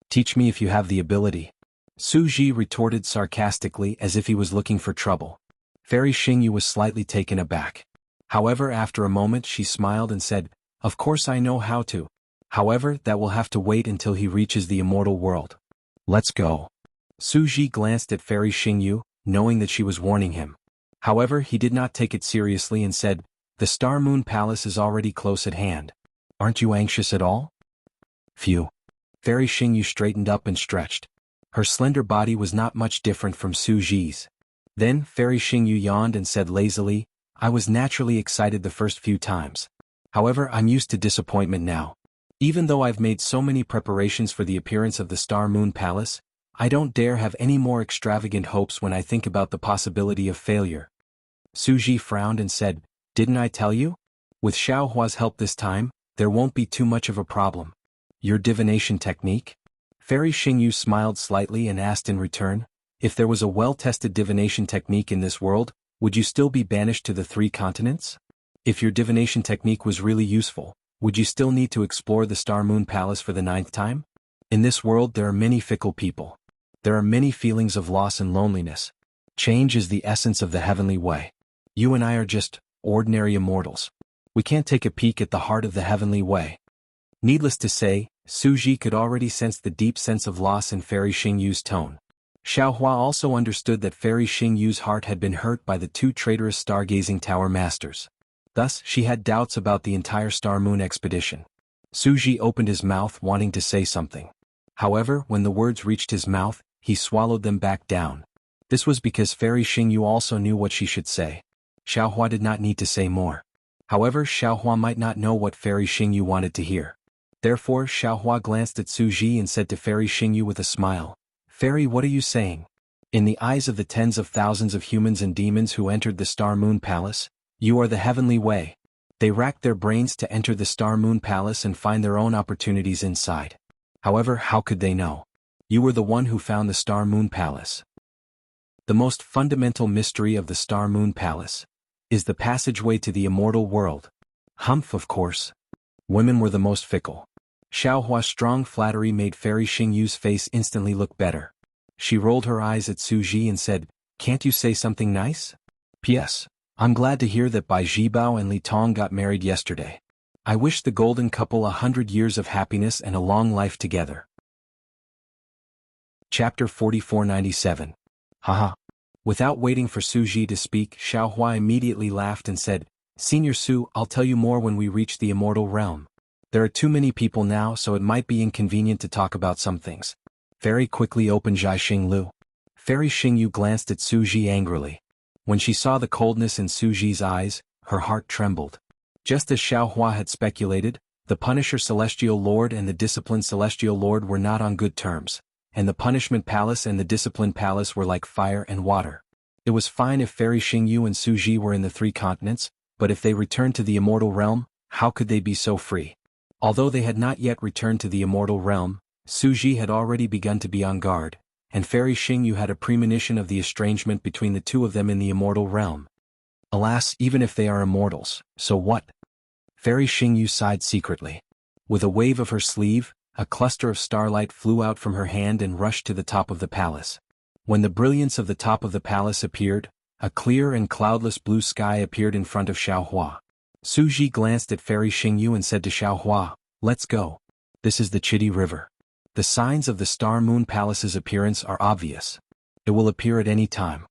Teach me if you have the ability." Su Ji retorted sarcastically as if he was looking for trouble. Fairy Xingyu was slightly taken aback. However, after a moment she smiled and said, "Of course I know how to. However, that will have to wait until he reaches the immortal world. Let's go." Su Ji glanced at Fairy Xingyu, knowing that she was warning him. However, he did not take it seriously and said, "The Star Moon Palace is already close at hand. Aren't you anxious at all?" "Phew." Fairy Xingyu straightened up and stretched. Her slender body was not much different from Su Ji's. Then Fairy Xingyu yawned and said lazily, "I was naturally excited the first few times. However, I'm used to disappointment now. Even though I've made so many preparations for the appearance of the Star Moon Palace, I don't dare have any more extravagant hopes when I think about the possibility of failure." Su Ji frowned and said, "Didn't I tell you? With Xiaohua's help this time, there won't be too much of a problem." "Your divination technique?" Fairy Xingyu smiled slightly and asked in return, "If there was a well-tested divination technique in this world, would you still be banished to the 3 continents? If your divination technique was really useful, would you still need to explore the Star Moon Palace for the 9th time? In this world there are many fickle people. There are many feelings of loss and loneliness. Change is the essence of the heavenly way. You and I are just ordinary immortals. We can't take a peek at the heart of the heavenly way." Needless to say, Su Ji could already sense the deep sense of loss in Fairy Xingyu's tone. Xiaohua also understood that Fairy Xingyu's heart had been hurt by the 2 traitorous stargazing tower masters. Thus, she had doubts about the entire Star Moon expedition. Su Ji opened his mouth wanting to say something. However, when the words reached his mouth, he swallowed them back down. This was because Fairy Xingyu also knew what she should say. Xiaohua did not need to say more. However, Xiaohua might not know what Fairy Xingyu wanted to hear. Therefore, Xiaohua glanced at Su Ji and said to Fairy Xingyu with a smile, Fairy, what are you saying? In the eyes of the tens of thousands of humans and demons who entered the Star Moon Palace, you are the heavenly way. They racked their brains to enter the Star Moon Palace and find their own opportunities inside. However, how could they know? You were the one who found the Star Moon Palace. The most fundamental mystery of the Star Moon Palace is the passageway to the immortal world. Humph, of course. Women were the most fickle. Xiaohua's strong flattery made Fairy Xingyu's face instantly look better. She rolled her eyes at Su Ji and said, "Can't you say something nice? P.S. I'm glad to hear that Bai Zhibao and Li Tong got married yesterday. I wish the golden couple 100 years of happiness and a long life together." Chapter 4497. Haha. Without waiting for Su Ji to speak, Xiaohua immediately laughed and said, "Senior Su, I'll tell you more when we reach the immortal realm. There are too many people now, so it might be inconvenient to talk about some things." Fairy quickly opened Zhai Xinglu. Fairy Xingyu glanced at Su Ji angrily. When she saw the coldness in Su Ji's eyes, her heart trembled. Just as Xiaohua had speculated, the Punisher Celestial Lord and the Disciplined Celestial Lord were not on good terms, and the Punishment Palace and the Discipline Palace were like fire and water. It was fine if Fairy Xingyu and Su Ji were in the three continents, but if they returned to the immortal realm, how could they be so free? Although they had not yet returned to the immortal realm, Su Ji had already begun to be on guard, and Fairy Xingyu had a premonition of the estrangement between the two of them in the immortal realm. Alas, even if they are immortals, so what? Fairy Xingyu sighed secretly. With a wave of her sleeve, a cluster of starlight flew out from her hand and rushed to the top of the palace. When the brilliance of the top of the palace appeared, a clear and cloudless blue sky appeared in front of Xiaohua. Su Ji glanced at Fairy Xingyu and said to Xiaohua, "Let's go. This is the Chitty River. The signs of the Star Moon Palace's appearance are obvious. It will appear at any time."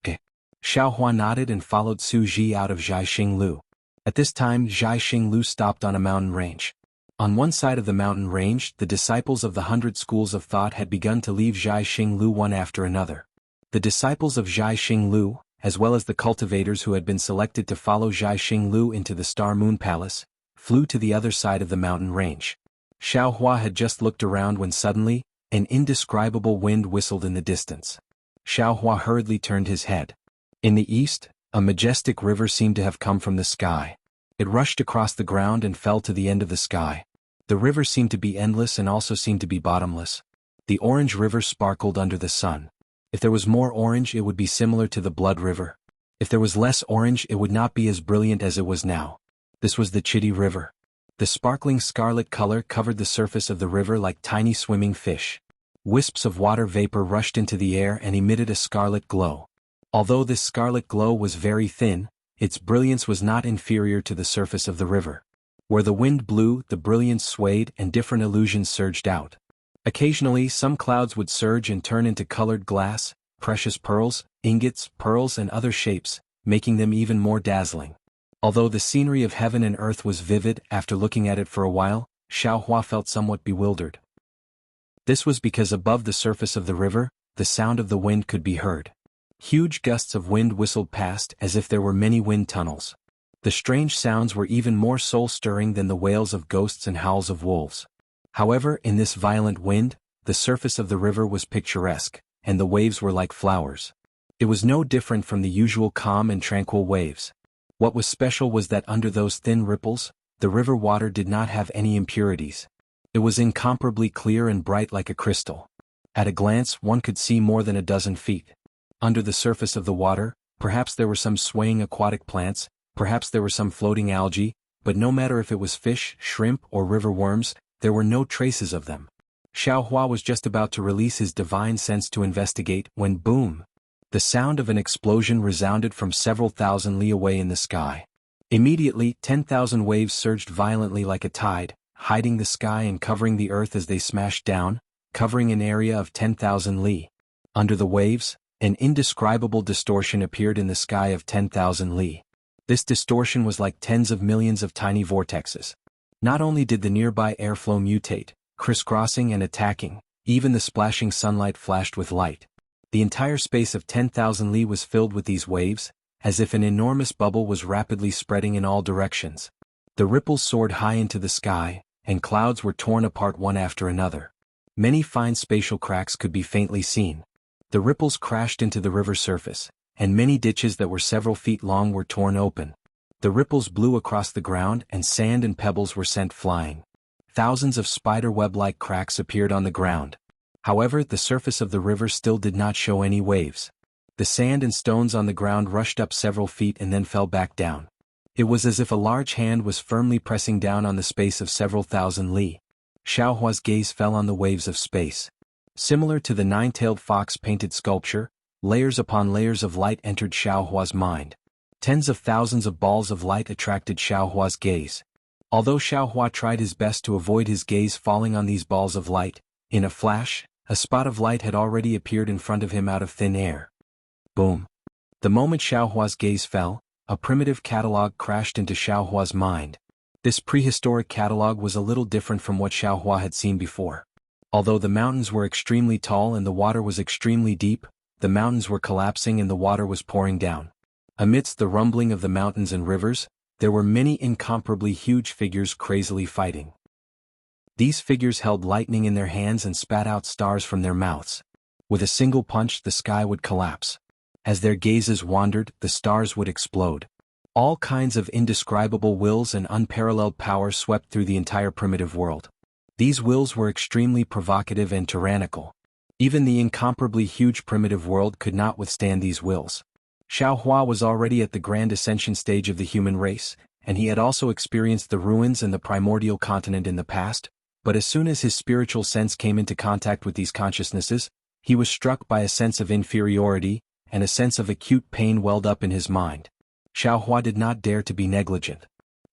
Okay. Xiaohua nodded and followed Su Ji out of Zhai Xinglu. At this time, Zhai Xinglu stopped on a mountain range. On one side of the mountain range, the disciples of the 100 schools of thought had begun to leave Zhai Xinglu one after another. The disciples of Zhai Xinglu, as well as the cultivators who had been selected to follow Zhai Xinglu into the Star Moon Palace, flew to the other side of the mountain range. Xiaohua had just looked around when suddenly, an indescribable wind whistled in the distance. Xiaohua hurriedly turned his head. In the east, a majestic river seemed to have come from the sky. It rushed across the ground and fell to the end of the sky. The river seemed to be endless and also seemed to be bottomless. The orange river sparkled under the sun. If there was more orange, it would be similar to the Blood River. If there was less orange, it would not be as brilliant as it was now. This was the Chitty River. The sparkling scarlet color covered the surface of the river like tiny swimming fish. Wisps of water vapor rushed into the air and emitted a scarlet glow. Although this scarlet glow was very thin, its brilliance was not inferior to the surface of the river. Where the wind blew, the brilliance swayed and different illusions surged out. Occasionally, some clouds would surge and turn into colored glass, precious pearls, ingots, pearls and other shapes, making them even more dazzling. Although the scenery of heaven and earth was vivid, after looking at it for a while, Xiaohua felt somewhat bewildered. This was because above the surface of the river, the sound of the wind could be heard. Huge gusts of wind whistled past as if there were many wind tunnels. The strange sounds were even more soul-stirring than the wails of ghosts and howls of wolves. However, in this violent wind, the surface of the river was picturesque, and the waves were like flowers. It was no different from the usual calm and tranquil waves. What was special was that under those thin ripples, the river water did not have any impurities. It was incomparably clear and bright like a crystal. At a glance, one could see more than a dozen feet. Under the surface of the water, perhaps there were some swaying aquatic plants, perhaps there were some floating algae, but no matter if it was fish, shrimp, or river worms, there were no traces of them. Xiaohua was just about to release his divine sense to investigate when boom! The sound of an explosion resounded from several thousand li away in the sky. Immediately, 10,000 waves surged violently like a tide, hiding the sky and covering the earth as they smashed down, covering an area of 10,000 li. Under the waves, an indescribable distortion appeared in the sky of 10,000 li. This distortion was like tens of millions of tiny vortexes. Not only did the nearby airflow mutate, crisscrossing and attacking, even the splashing sunlight flashed with light. The entire space of 10,000 li was filled with these waves, as if an enormous bubble was rapidly spreading in all directions. The ripples soared high into the sky, and clouds were torn apart one after another. Many fine spatial cracks could be faintly seen. The ripples crashed into the river surface, and many ditches that were several feet long were torn open. The ripples blew across the ground and sand and pebbles were sent flying. Thousands of spider web-like cracks appeared on the ground. However, the surface of the river still did not show any waves. The sand and stones on the ground rushed up several feet and then fell back down. It was as if a large hand was firmly pressing down on the space of several thousand li. Xiaohua's gaze fell on the waves of space. Similar to the nine-tailed fox painted sculpture, layers upon layers of light entered Xiaohua's mind. Tens of thousands of balls of light attracted Xiaohua's gaze. Although Xiaohua tried his best to avoid his gaze falling on these balls of light, in a flash, a spot of light had already appeared in front of him out of thin air. Boom. The moment Xiaohua's gaze fell, a primitive catalog crashed into Xiaohua's mind. This prehistoric catalog was a little different from what Xiaohua had seen before. Although the mountains were extremely tall and the water was extremely deep, the mountains were collapsing and the water was pouring down. Amidst the rumbling of the mountains and rivers, there were many incomparably huge figures crazily fighting. These figures held lightning in their hands and spat out stars from their mouths. With a single punch, the sky would collapse. As their gazes wandered, the stars would explode. All kinds of indescribable wills and unparalleled power swept through the entire primitive world. These wills were extremely provocative and tyrannical. Even the incomparably huge primitive world could not withstand these wills. Xiaohua was already at the grand ascension stage of the human race, and he had also experienced the ruins and the primordial continent in the past, but as soon as his spiritual sense came into contact with these consciousnesses, he was struck by a sense of inferiority, and a sense of acute pain welled up in his mind. Xiaohua did not dare to be negligent.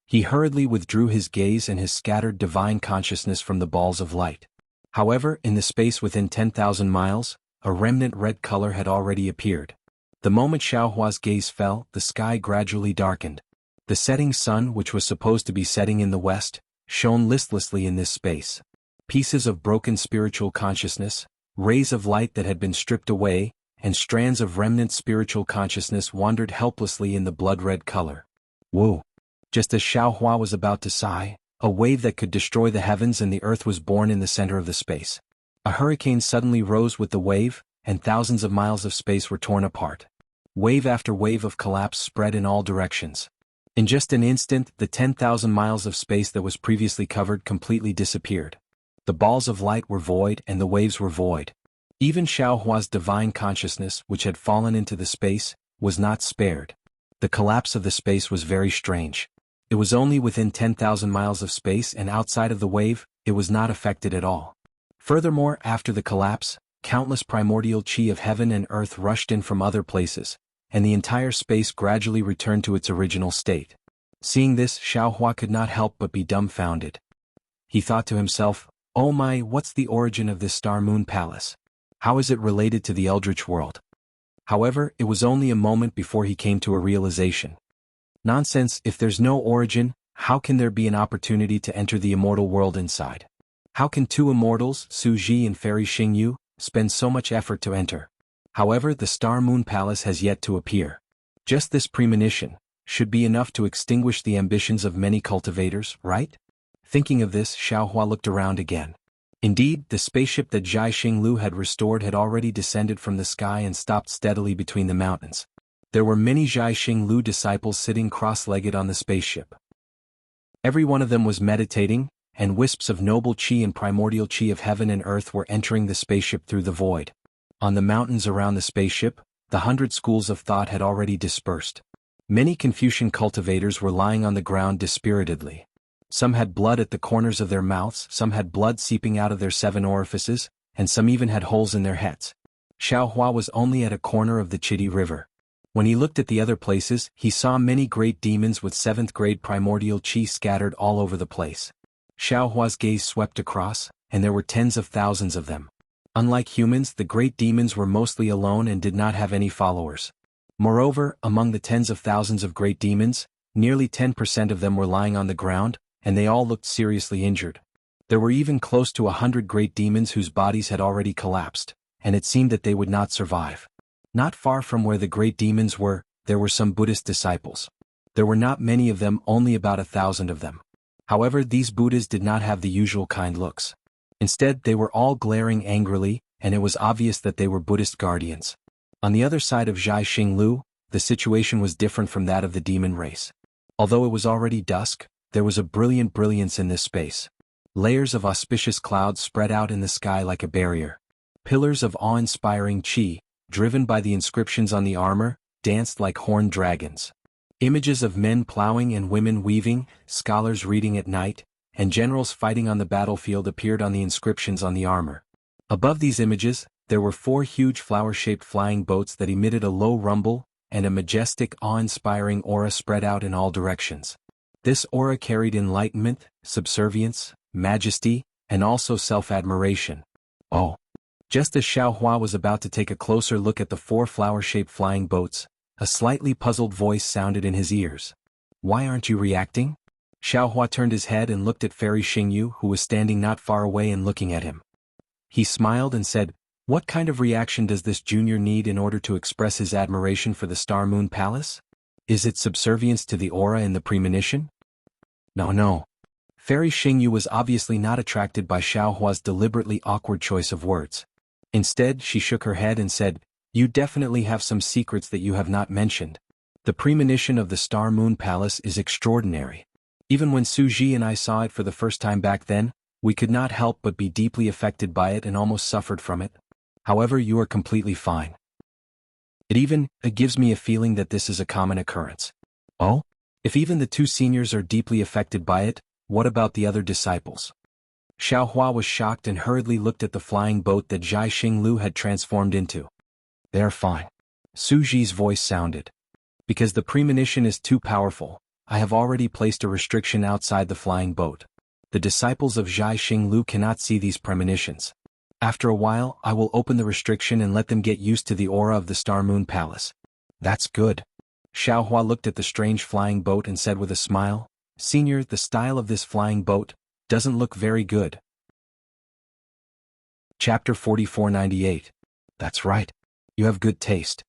He hurriedly withdrew his gaze and his scattered divine consciousness from the balls of light. However, in the space within 10,000 miles, a remnant red color had already appeared. The moment Xiaohua's gaze fell, the sky gradually darkened. The setting sun, which was supposed to be setting in the west, shone listlessly in this space. Pieces of broken spiritual consciousness, rays of light that had been stripped away, and strands of remnant spiritual consciousness wandered helplessly in the blood-red color. Whoa! Just as Xiaohua was about to sigh, a wave that could destroy the heavens and the earth was born in the center of the space. A hurricane suddenly rose with the wave, and thousands of miles of space were torn apart. Wave after wave of collapse spread in all directions. In just an instant, the 10,000 miles of space that was previously covered completely disappeared. The balls of light were void and the waves were void. Even Xiaohua's divine consciousness, which had fallen into the space, was not spared. The collapse of the space was very strange. It was only within 10,000 miles of space and outside of the wave, it was not affected at all. Furthermore, after the collapse, countless primordial chi of heaven and earth rushed in from other places, and the entire space gradually returned to its original state. Seeing this, Xiaohua could not help but be dumbfounded. He thought to himself, "Oh my, what's the origin of this star-moon palace? How is it related to the Eldritch world?" However, it was only a moment before he came to a realization. Nonsense, if there's no origin, how can there be an opportunity to enter the immortal world inside? How can two immortals, Su Ji and Fairy Xingyu, spend so much effort to enter? However, the Star-Moon Palace has yet to appear. Just this premonition should be enough to extinguish the ambitions of many cultivators, right? Thinking of this, Xiaohua looked around again. Indeed, the spaceship that Zhai Xinglu had restored had already descended from the sky and stopped steadily between the mountains. There were many Zhai Xinglu disciples sitting cross-legged on the spaceship. Every one of them was meditating, and wisps of noble chi and primordial chi of heaven and earth were entering the spaceship through the void. On the mountains around the spaceship, the 100 schools of thought had already dispersed. Many Confucian cultivators were lying on the ground dispiritedly. Some had blood at the corners of their mouths, some had blood seeping out of their 7 orifices, and some even had holes in their heads. Xiaohua was only at a corner of the Chidi River. When he looked at the other places, he saw many great demons with 7th-grade primordial chi scattered all over the place. Xiaohua's gaze swept across, and there were tens of thousands of them. Unlike humans, the great demons were mostly alone and did not have any followers. Moreover, among the tens of thousands of great demons, nearly 10% of them were lying on the ground, and they all looked seriously injured. There were even close to 100 great demons whose bodies had already collapsed, and it seemed that they would not survive. Not far from where the great demons were, there were some Buddhist disciples. There were not many of them, only about 1,000 of them. However, these Buddhas did not have the usual kind looks. Instead, they were all glaring angrily, and it was obvious that they were Buddhist guardians. On the other side of Zhai Xinglu, the situation was different from that of the demon race. Although it was already dusk, there was a brilliant brilliance in this space. Layers of auspicious clouds spread out in the sky like a barrier. Pillars of awe-inspiring qi, driven by the inscriptions on the armor, danced like horned dragons. Images of men plowing and women weaving, scholars reading at night, and generals fighting on the battlefield appeared on the inscriptions on the armor. Above these images, there were 4 huge flower-shaped flying boats that emitted a low rumble, and a majestic, awe-inspiring aura spread out in all directions. This aura carried enlightenment, subservience, majesty, and also self-admiration. Oh! Just as Xiaohua was about to take a closer look at the 4 flower-shaped flying boats, a slightly puzzled voice sounded in his ears. "Why aren't you reacting?" Xiaohua turned his head and looked at Fairy Xingyu, who was standing not far away and looking at him. He smiled and said, "What kind of reaction does this junior need in order to express his admiration for the Star Moon Palace? Is it subservience to the aura in the premonition?" No. Fairy Xingyu was obviously not attracted by Xiaohua's deliberately awkward choice of words. Instead, she shook her head and said, "You definitely have some secrets that you have not mentioned. The premonition of the Star Moon Palace is extraordinary. Even when Suji and I saw it for the first time back then, we could not help but be deeply affected by it and almost suffered from it. However, you are completely fine. It gives me a feeling that this is a common occurrence." "Oh? If even the 2 seniors are deeply affected by it, what about the other disciples?" Xiaohua was shocked and hurriedly looked at the flying boat that Zhai Xinglu had transformed into. "They are fine." Suji's voice sounded. "Because the premonition is too powerful, I have already placed a restriction outside the flying boat. The disciples of Zhai Xinglu cannot see these premonitions. After a while, I will open the restriction and let them get used to the aura of the Star Moon Palace." "That's good." Xiaohua looked at the strange flying boat and said with a smile, "Senior, the style of this flying boat doesn't look very good." Chapter 4498. That's right. You have good taste.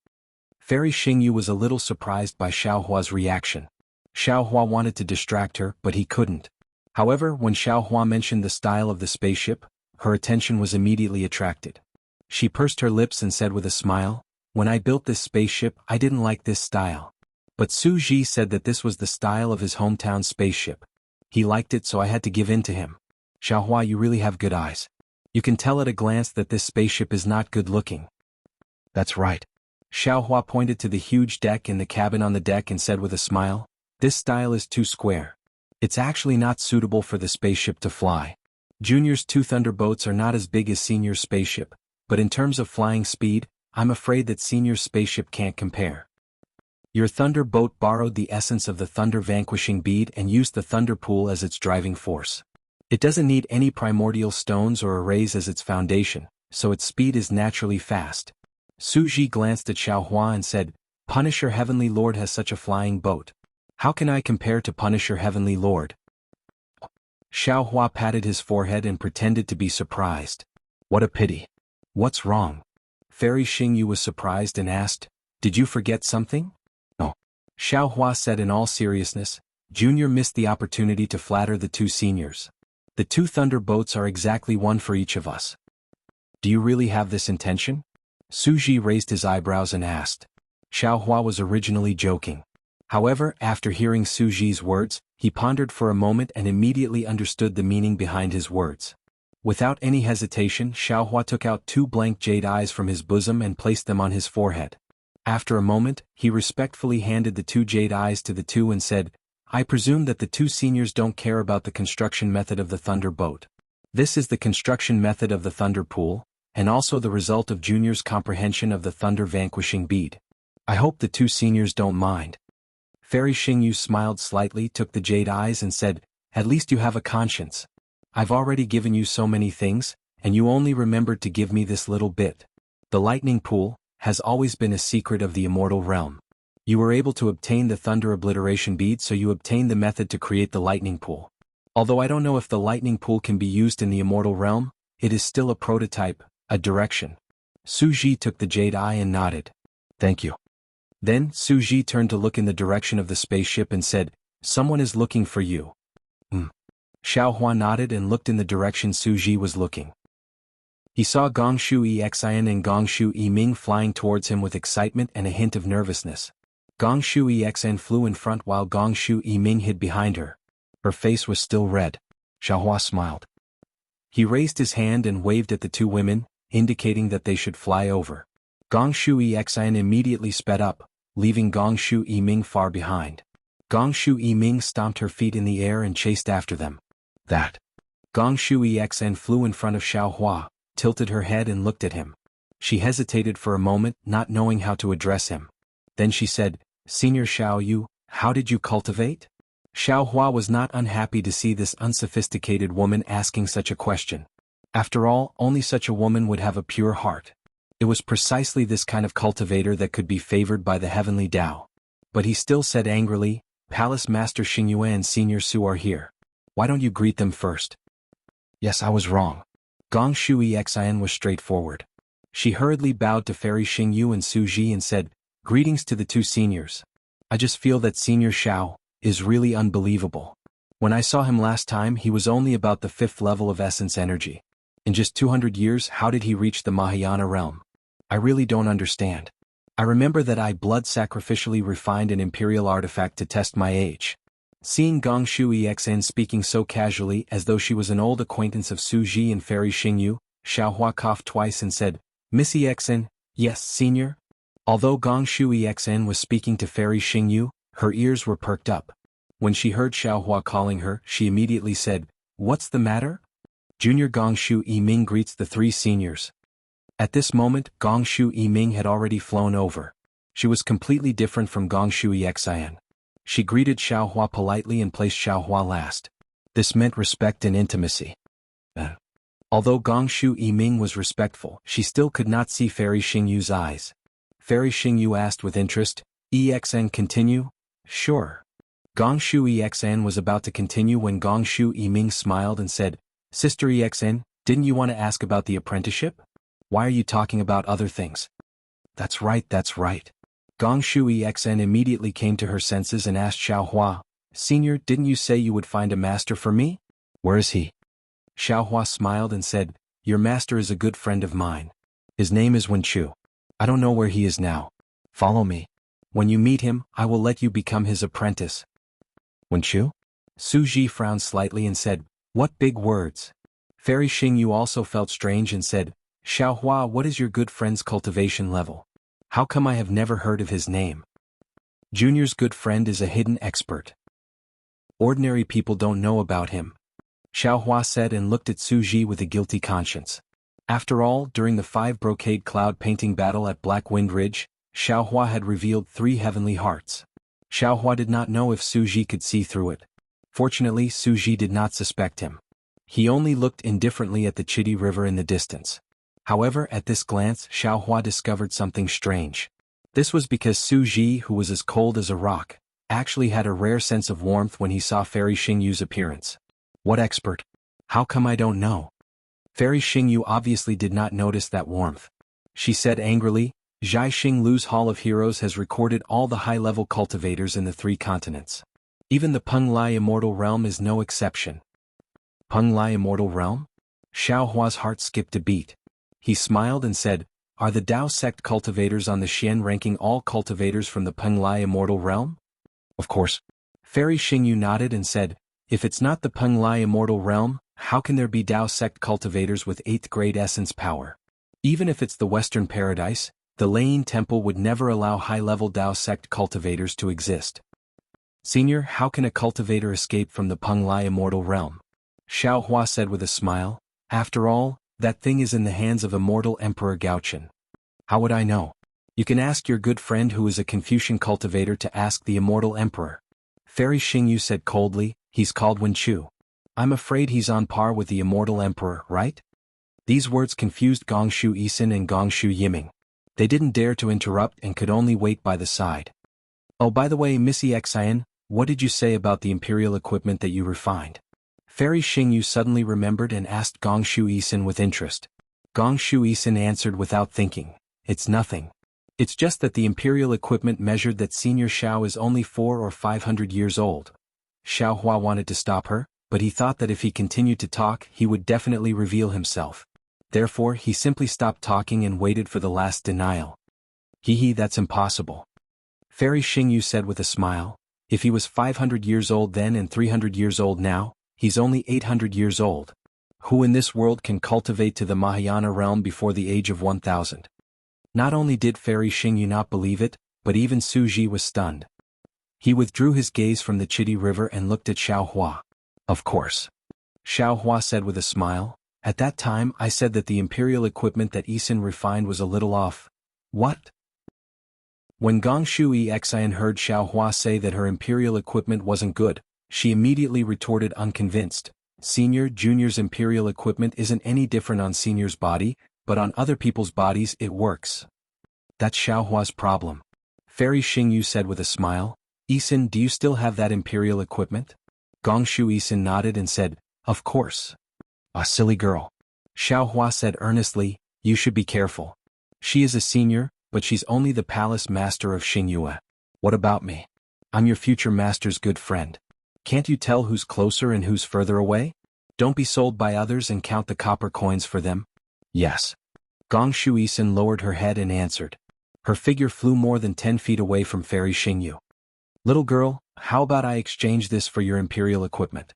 Fairy Xingyu was a little surprised by Xiaohua's reaction. Xiaohua wanted to distract her, but he couldn't. However, when Xiaohua mentioned the style of the spaceship, her attention was immediately attracted. She pursed her lips and said with a smile, "When I built this spaceship, I didn't like this style. But Su Ji said that this was the style of his hometown spaceship. He liked it, so I had to give in to him. Xiaohua, you really have good eyes. You can tell at a glance that this spaceship is not good looking." "That's right." Xiaohua pointed to the huge deck in the cabin on the deck and said with a smile, "This style is too square. It's actually not suitable for the spaceship to fly. Junior's 2 thunderboats are not as big as Senior's spaceship, but in terms of flying speed, I'm afraid that Senior's spaceship can't compare. Your thunderboat borrowed the essence of the thunder vanquishing bead and used the thunder pool as its driving force. It doesn't need any primordial stones or arrays as its foundation, so its speed is naturally fast." Su Ji glanced at Xiaohua and said, "Punisher Heavenly Lord has such a flying boat. How can I compare to Punisher Heavenly Lord?" Xiaohua patted his forehead and pretended to be surprised. "What a pity. What's wrong?" Fairy Xingyu was surprised and asked, "Did you forget something?" "No." Xiaohua said in all seriousness, "Junior missed the opportunity to flatter the 2 seniors. The 2 thunderboats are exactly one for each of us." "Do you really have this intention?" Su Ji raised his eyebrows and asked. Xiaohua was originally joking. However, after hearing Su Ji's words, he pondered for a moment and immediately understood the meaning behind his words. Without any hesitation, Xiaohua took out 2 blank jade eyes from his bosom and placed them on his forehead. After a moment, he respectfully handed the 2 jade eyes to the 2 and said, "I presume that the 2 seniors don't care about the construction method of the thunder boat. This is the construction method of the thunder pool, and also the result of Junior's comprehension of the thunder vanquishing bead. I hope the 2 seniors don't mind." Fairy Xingyu smiled slightly, took the jade eyes and said, "At least you have a conscience. I've already given you so many things, and you only remembered to give me this little bit. The lightning pool has always been a secret of the immortal realm. You were able to obtain the thunder obliteration bead, so you obtained the method to create the lightning pool. Although I don't know if the lightning pool can be used in the immortal realm, it is still a prototype, a direction." Su Ji took the jade eye and nodded. "Thank you." Then, Su Ji turned to look in the direction of the spaceship and said, "Someone is looking for you." Xiaohua nodded and looked in the direction Su Ji was looking. He saw Gongshu Exian and Gongshu Yiming flying towards him with excitement and a hint of nervousness. Gongshu Exian flew in front while Gongshu Yiming hid behind her. Her face was still red. Xiaohua smiled. He raised his hand and waved at the two women, indicating that they should fly over. Gongshu Exian immediately sped up, leaving Gongshu Yiming far behind. Gongshu Yiming stomped her feet in the air and chased after them. That. Gongshu Exian flew in front of Xiaohua, tilted her head and looked at him. She hesitated for a moment, not knowing how to address him. Then she said, "Senior Xiao Yu, how did you cultivate?" Xiaohua was not unhappy to see this unsophisticated woman asking such a question. After all, only such a woman would have a pure heart. It was precisely this kind of cultivator that could be favored by the heavenly Tao. But he still said angrily, "Palace Master Xingyue and Senior Su are here. Why don't you greet them first?" "Yes, I was wrong." Gongshu Exian was straightforward. She hurriedly bowed to Fairy Xingyu and Su Ji and said, "Greetings to the two seniors. I just feel that Senior Xiao is really unbelievable. When I saw him last time he was only about the 5th level of essence energy. In just 200 years how did he reach the Mahayana realm? I really don't understand. I remember that I blood sacrificially refined an imperial artifact to test my age." Seeing Gongshu Exian speaking so casually as though she was an old acquaintance of Su Ji and Fairy Xingyu, Xiaohua coughed twice and said, "Miss Exian, yes, senior?" Although Gongshu Exian was speaking to Fairy Xingyu, her ears were perked up. When she heard Xiaohua calling her, she immediately said, "What's the matter?" Junior Gongshu Yiming greets the three seniors. At this moment, Gongshu Yiming had already flown over. She was completely different from Gongshu Exian. She greeted Xiaohua politely and placed Xiaohua last. This meant respect and intimacy. Although Gongshu Yiming was respectful, she still could not see Fairy Xingyu's eyes. Fairy Xingyu asked with interest, "Exian continue?" "Sure." Gongshu Exian was about to continue when Gongshu Yiming smiled and said, "Sister Exian, didn't you want to ask about the apprenticeship? Why are you talking about other things?" That's right. Gongshu Exian immediately came to her senses and asked Xiaohua, "Senior, didn't you say you would find a master for me? Where is he?" Xiaohua smiled and said, "Your master is a good friend of mine. His name is Wenchu. I don't know where he is now. Follow me. When you meet him, I will let you become his apprentice." "Wenchu?" Su Ji frowned slightly and said, "What big words." Fairy Xingyu also felt strange and said, "Xiaohua, what is your good friend's cultivation level? How come I have never heard of his name?" Junior's good friend is a hidden expert. Ordinary people don't know about him. Xiaohua said and looked at Su Ji with a guilty conscience. After all, during the 5 brocade cloud painting battle at Black Wind Ridge, Xiaohua had revealed 3 heavenly hearts. Xiaohua did not know if Su Ji could see through it. Fortunately, Su Ji did not suspect him. He only looked indifferently at the Chidi River in the distance. However, at this glance, Xiaohua discovered something strange. This was because Su Ji, who was as cold as a rock, actually had a rare sense of warmth when he saw Fairy Xingyu's appearance. What expert? How come I don't know? Fairy Xingyu obviously did not notice that warmth. She said angrily, "Zhai Xinglu's Hall of Heroes has recorded all the high-level cultivators in the 3 continents. Even the Peng Lai Immortal Realm is no exception." Peng Lai Immortal Realm? Xiaohua's heart skipped a beat. He smiled and said, "Are the Dao sect cultivators on the Xian ranking all cultivators from the Peng Lai Immortal Realm?" "Of course." Fairy Xingyu nodded and said, "If it's not the Peng Lai Immortal Realm, how can there be Dao sect cultivators with 8th grade essence power? Even if it's the Western Paradise, the Lane Temple would never allow high-level Dao sect cultivators to exist." "Senior, how can a cultivator escape from the Peng Lai Immortal Realm?" Xiaohua said with a smile, "After all, that thing is in the hands of immortal Emperor Gaochen. How would I know? You can ask your good friend who is a Confucian cultivator to ask the immortal emperor." Fairy Xingyu said coldly, "He's called Wenchu. I'm afraid he's on par with the immortal emperor, right?" These words confused Gongshu Exian and Gongshu Yiming. They didn't dare to interrupt and could only wait by the side. "Oh, by the way, Missy Exian, what did you say about the imperial equipment that you refined?" Fairy Xingyu suddenly remembered and asked Gongshu Exian with interest. Gongshu Exian answered without thinking, "It's nothing. It's just that the imperial equipment measured that Senior Xiao is only 400 or 500 years old." Xiaohua wanted to stop her, but he thought that if he continued to talk he would definitely reveal himself. Therefore he simply stopped talking and waited for the last denial. Hee, that's impossible. Fairy Xingyu said with a smile. If he was 500 years old then and 300 years old now, he's only 800 years old. Who in this world can cultivate to the Mahayana realm before the age of 1000? Not only did Fairy Xingyu not believe it, but even Su Ji was stunned. He withdrew his gaze from the Chidi River and looked at Xiao Hua. Of course. Xiao Hua said with a smile. At that time I said that the imperial equipment that Isin refined was a little off. What? When Gong Shui Xian heard Xiao Hua say that her imperial equipment wasn't good, she immediately retorted unconvinced. Senior, Junior's imperial equipment isn't any different on Senior's body, but on other people's bodies it works. That's Xiao Hua's problem. Fairy Xingyu said with a smile. Isin, do you still have that imperial equipment? Gong Shui Isin nodded and said, of course. Ah, silly girl. Xiao Hua said earnestly, you should be careful. She is a senior, but she's only the palace master of Xingyue. What about me? I'm your future master's good friend. Can't you tell who's closer and who's further away? Don't be sold by others and count the copper coins for them. Yes. Gong Shui Isin lowered her head and answered. Her figure flew more than 10 feet away from Fairy Xingyu. Little girl, how about I exchange this for your imperial equipment?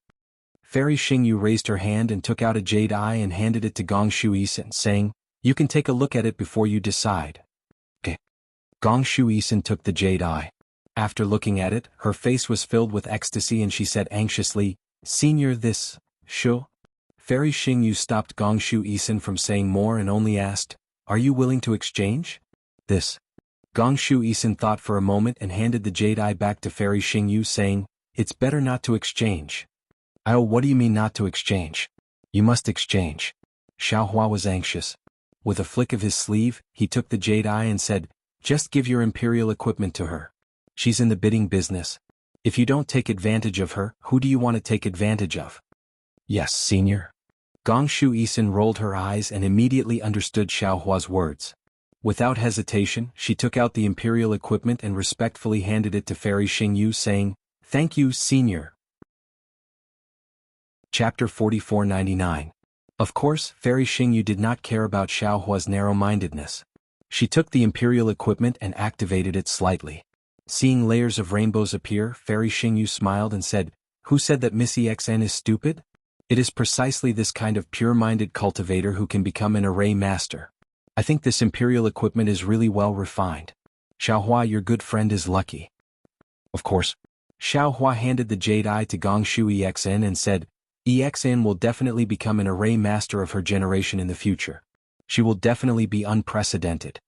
Fairy Xingyu raised her hand and took out a jade eye and handed it to Gong Shui Isin, saying, you can take a look at it before you decide. Okay. Gong Shui Isin took the jade eye. After looking at it, her face was filled with ecstasy and she said anxiously, Senior, this, sure? Fairy Xingyu stopped Gong Shui Isin from saying more and only asked, are you willing to exchange? This. Gong Shui Isin thought for a moment and handed the jade eye back to Fairy Xingyu saying, it's better not to exchange. Oh, what do you mean not to exchange? You must exchange. Xiao Hua was anxious. With a flick of his sleeve, he took the jade eye and said, just give your imperial equipment to her. She's in the bidding business. If you don't take advantage of her, who do you want to take advantage of? Yes, senior. Gong Shui Isin rolled her eyes and immediately understood Xiao Hua's words. Without hesitation, she took out the imperial equipment and respectfully handed it to Fairy Xingyu saying, thank you, senior. Chapter 4499. Of course, Fairy Xingyu did not care about Xiao Hua's narrow-mindedness. She took the imperial equipment and activated it slightly. Seeing layers of rainbows appear, Fairy Xingyu smiled and said, who said that Missy XN is stupid? It is precisely this kind of pure-minded cultivator who can become an array master. I think this imperial equipment is really well refined. Xiao Hua, your good friend, is lucky. Of course. Xiao Hua handed the jade eye to Gong Shui XN and said, EXN will definitely become an array master of her generation in the future. She will definitely be unprecedented.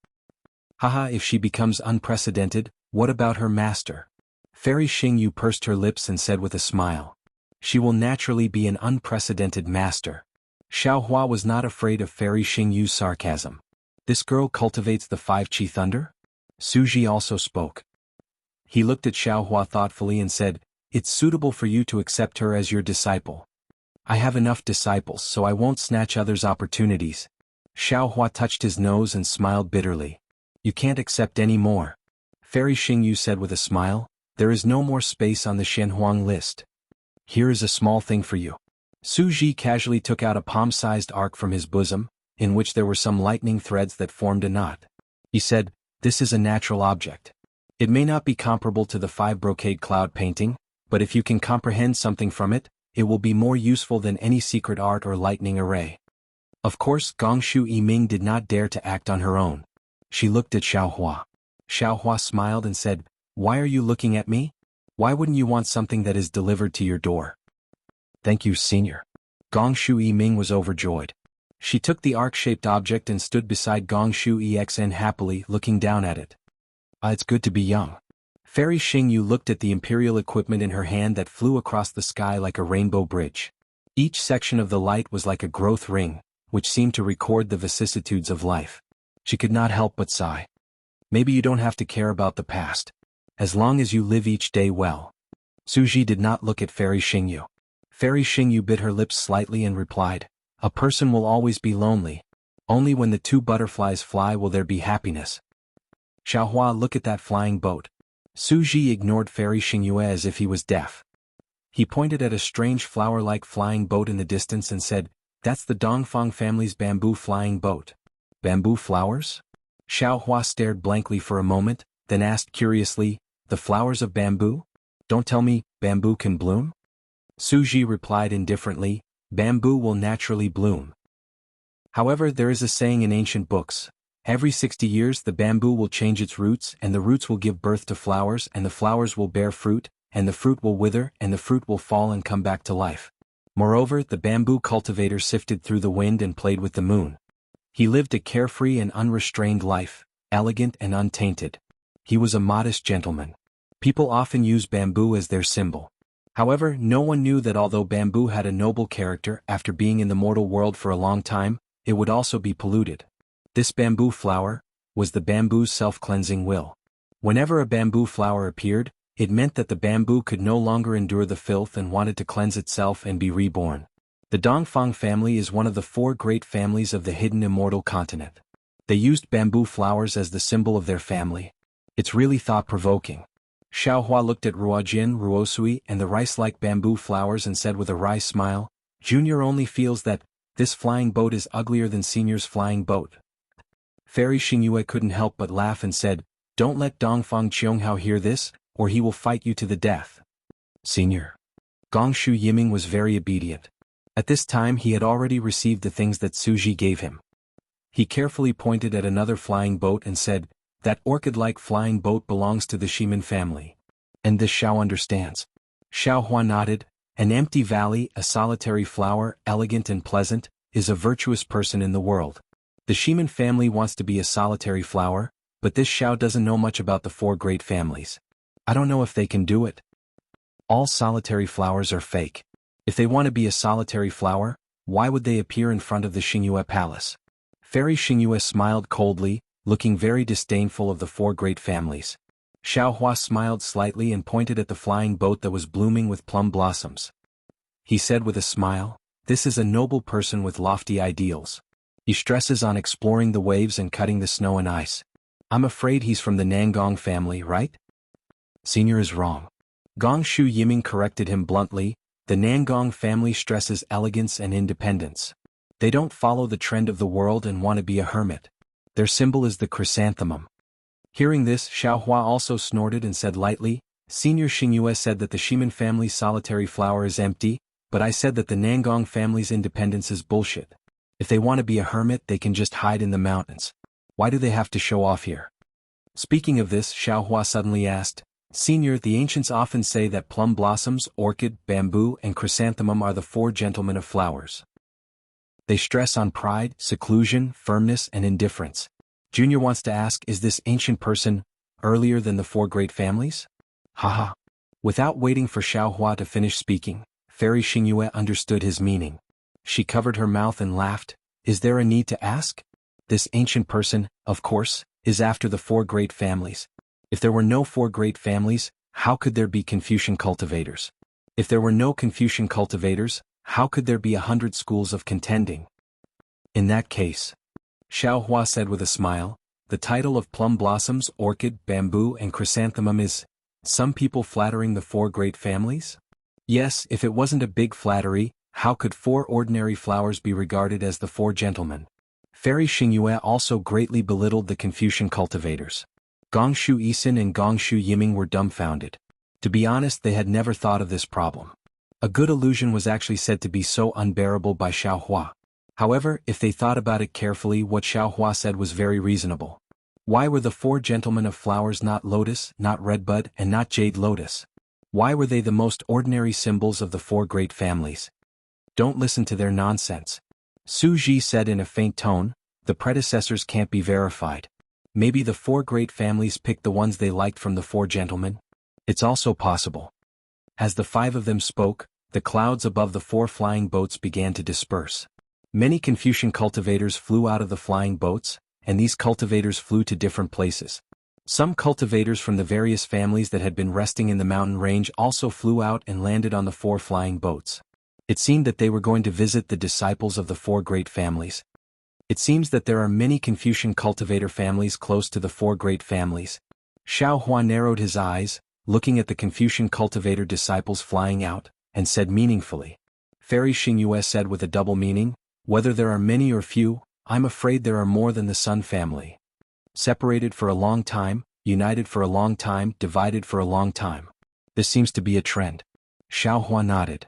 Haha, if she becomes unprecedented, what about her master? Fairy Xingyu pursed her lips and said with a smile. She will naturally be an unprecedented master. Xiao Hua was not afraid of Fairy Xingyu's sarcasm. This girl cultivates the 5 Qi Thunder? Su Ji also spoke. He looked at Xiao Hua thoughtfully and said, it's suitable for you to accept her as your disciple. I have enough disciples so I won't snatch others' opportunities. Xiao Hua touched his nose and smiled bitterly. You can't accept any more. Fairy Xingyu said with a smile, there is no more space on the Shenhuang list. Here is a small thing for you. Su Ji casually took out a palm-sized arc from his bosom, in which there were some lightning threads that formed a knot. He said, this is a natural object. It may not be comparable to the 5 brocade cloud painting, but if you can comprehend something from it, it will be more useful than any secret art or lightning array. Of course, Gong Shu Yiming did not dare to act on her own. She looked at Xiao Hua. Xiao Hua smiled and said, why are you looking at me? Why wouldn't you want something that is delivered to your door? Thank you, senior. Gong Shu Yiming was overjoyed. She took the arc-shaped object and stood beside Gong Shu EXN happily, looking down at it. Ah, it's good to be young. Fairy Xingyu looked at the imperial equipment in her hand that flew across the sky like a rainbow bridge. Each section of the light was like a growth ring, which seemed to record the vicissitudes of life. She could not help but sigh. Maybe you don't have to care about the past. As long as you live each day well. Suji did not look at Fairy Xingyu. Fairy Xingyu bit her lips slightly and replied, a person will always be lonely. Only when the 2 butterflies fly will there be happiness. Xiao Hua, look at that flying boat. Su Ji ignored Fairy Xingyu as if he was deaf. He pointed at a strange flower-like flying boat in the distance and said, "That's the Dongfang family's bamboo flying boat." Bamboo flowers? Xiao Hua stared blankly for a moment, then asked curiously, "The flowers of bamboo? Don't tell me, bamboo can bloom?" Su Ji replied indifferently, "Bamboo will naturally bloom. However, there is a saying in ancient books, every 60 years the bamboo will change its roots and the roots will give birth to flowers and the flowers will bear fruit, and the fruit will wither and the fruit will fall and come back to life. Moreover, the bamboo cultivator sifted through the wind and played with the moon. He lived a carefree and unrestrained life, elegant and untainted. He was a modest gentleman. People often use bamboo as their symbol. However, no one knew that although bamboo had a noble character after being in the mortal world for a long time, it would also be polluted. This bamboo flower was the bamboo's self-cleansing will. Whenever a bamboo flower appeared, it meant that the bamboo could no longer endure the filth and wanted to cleanse itself and be reborn. The Dongfang family is one of the 4 great families of the hidden immortal continent. They used bamboo flowers as the symbol of their family. It's really thought-provoking. Xiao Hua looked at Ruojin, Ruosui and the rice-like bamboo flowers and said with a wry smile, "Junior only feels that this flying boat is uglier than Senior's flying boat." Fairy Xingyue couldn't help but laugh and said, "Don't let Dongfang Qianghao hear this, or he will fight you to the death." "Senior." Gongshu Yiming was very obedient. At this time he had already received the things that Suji gave him. He carefully pointed at another flying boat and said, "That orchid-like flying boat belongs to the Shimin family. And this Xiao understands." Xiao Hua nodded. "An empty valley, a solitary flower, elegant and pleasant, is a virtuous person in the world. The Shimin family wants to be a solitary flower, but this Xiao doesn't know much about the 4 great families. I don't know if they can do it. All solitary flowers are fake. If they want to be a solitary flower, why would they appear in front of the Xingyue palace?" Fairy Xingyue smiled coldly, looking very disdainful of the 4 great families. Xiao Hua smiled slightly and pointed at the flying boat that was blooming with plum blossoms. He said with a smile, "This is a noble person with lofty ideals. He stresses on exploring the waves and cutting the snow and ice. I'm afraid he's from the Nangong family, right?" "Senior is wrong." Gongshu Yiming corrected him bluntly, "The Nangong family stresses elegance and independence. They don't follow the trend of the world and want to be a hermit. Their symbol is the chrysanthemum." Hearing this, Xiao Hua also snorted and said lightly, "Senior Xingyue said that the Shimin family's solitary flower is empty, but I said that the Nangong family's independence is bullshit. If they want to be a hermit they can just hide in the mountains. Why do they have to show off here?" Speaking of this, Xiao Hua suddenly asked, "Senior, the ancients often say that plum blossoms, orchid, bamboo and chrysanthemum are the 4 gentlemen of flowers. They stress on pride, seclusion, firmness and indifference. Junior wants to ask, is this ancient person earlier than the 4 great families?" Haha. Without waiting for Xiao Hua to finish speaking, Fairy Xingyue understood his meaning. She covered her mouth and laughed. "Is there a need to ask? This ancient person, of course, is after the 4 great families. If there were no 4 great families, how could there be Confucian cultivators? If there were no Confucian cultivators, how could there be 100 schools of contending? In that case," Xiao Hua said with a smile, "the title of plum blossoms, orchid, bamboo and chrysanthemum is, some people flattering the 4 great families? Yes, if it wasn't a big flattery, how could 4 ordinary flowers be regarded as the 4 gentlemen?" Fairy Xingyue also greatly belittled the Confucian cultivators. Gongshu Isin and Gongshu Yiming were dumbfounded. To be honest, they had never thought of this problem. A good illusion was actually said to be so unbearable by Xiao Hua. However, if they thought about it carefully, what Xiao Hua said was very reasonable. Why were the 4 gentlemen of flowers not lotus, not redbud, and not jade lotus? Why were they the most ordinary symbols of the 4 great families? Don't listen to their nonsense. Su Ji said in a faint tone, "The predecessors can't be verified. Maybe the 4 great families picked the ones they liked from the 4 gentlemen? It's also possible." As the 5 of them spoke, the clouds above the 4 flying boats began to disperse. Many Confucian cultivators flew out of the flying boats, and these cultivators flew to different places. Some cultivators from the various families that had been resting in the mountain range also flew out and landed on the 4 flying boats. It seemed that they were going to visit the disciples of the 4 great families. It seems that there are many Confucian cultivator families close to the 4 great families. Xiao Hua narrowed his eyes, looking at the Confucian cultivator disciples flying out, and said meaningfully. Fairy Xingyue said with a double meaning, whether there are many or few, I'm afraid there are more than the Sun family. Separated for a long time, united for a long time, divided for a long time. This seems to be a trend. Xiaohua nodded.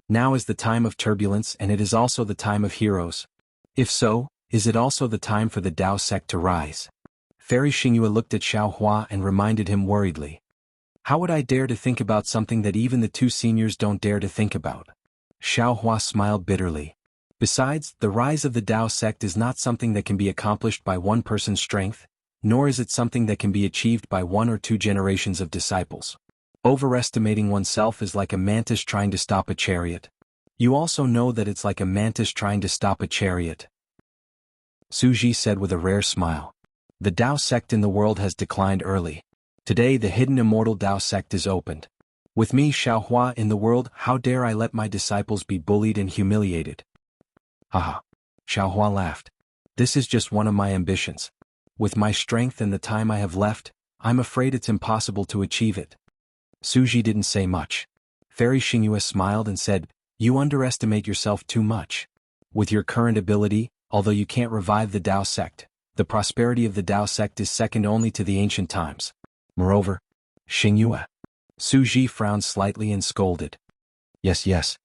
Now is the time of turbulence and it is also the time of heroes. If so, is it also the time for the Dao sect to rise? Fairy Xingyue looked at Xiaohua and reminded him worriedly. How would I dare to think about something that even the two seniors don't dare to think about? Xiaohua smiled bitterly. Besides, the rise of the Dao sect is not something that can be accomplished by one person's strength, nor is it something that can be achieved by one or two generations of disciples. Overestimating oneself is like a mantis trying to stop a chariot. You also know that it's like a mantis trying to stop a chariot. Suji said with a rare smile. The Dao sect in the world has declined early. Today the hidden immortal Dao sect is opened. With me Xiaohua in the world, how dare I let my disciples be bullied and humiliated? Haha. Xiaohua laughed. This is just one of my ambitions. With my strength and the time I have left, I'm afraid it's impossible to achieve it. Suji didn't say much. Fairy Xingyue smiled and said, You underestimate yourself too much. With your current ability, although you can't revive the Dao sect, the prosperity of the Dao sect is second only to the ancient times. Moreover, Xingyue. Suji frowned slightly and scolded. Yes.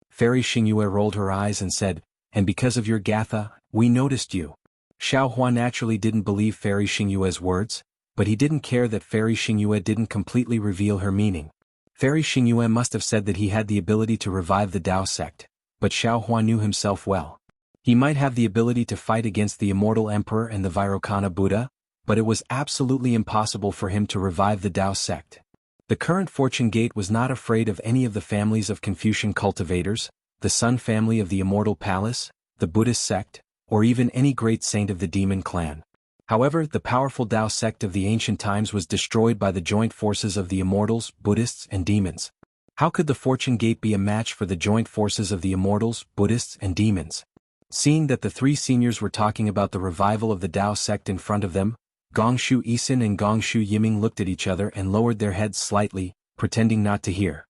Fairy Xingyue rolled her eyes and said, And because of your gatha, we noticed you. Xiaohua naturally didn't believe Fairy Xingyue's words, but he didn't care that Fairy Xingyue didn't completely reveal her meaning. Fairy Xingyue must have said that he had the ability to revive the Dao sect, but Xiaohua knew himself well. He might have the ability to fight against the Immortal Emperor and the Vairocana Buddha, but it was absolutely impossible for him to revive the Dao sect. The current Fortune Gate was not afraid of any of the families of Confucian cultivators, the Sun family of the Immortal Palace, the Buddhist sect, or even any great saint of the demon clan. However, the powerful Dao sect of the ancient times was destroyed by the joint forces of the Immortals, Buddhists, and demons. How could the Fortune Gate be a match for the joint forces of the Immortals, Buddhists, and demons? Seeing that the three seniors were talking about the revival of the Dao sect in front of them, Gongshu Isin and Gongshu Yiming looked at each other and lowered their heads slightly, pretending not to hear.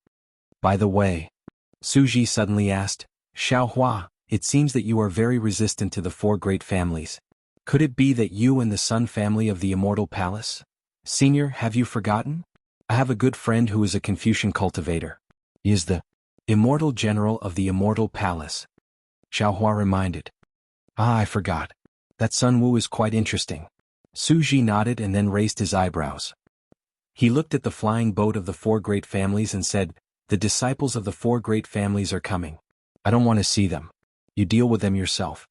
By the way, Suji suddenly asked, Xiaohua, it seems that you are very resistant to the four great families. Could it be that you and the Sun family of the Immortal Palace? Senior, have you forgotten? I have a good friend who is a Confucian cultivator. He is the Immortal General of the Immortal Palace. Xiaohua reminded. I forgot. That Sun Wu is quite interesting. Suji nodded and then raised his eyebrows. He looked at the flying boat of the four great families and said, The disciples of the four great families are coming. I don't want to see them. You deal with them yourself.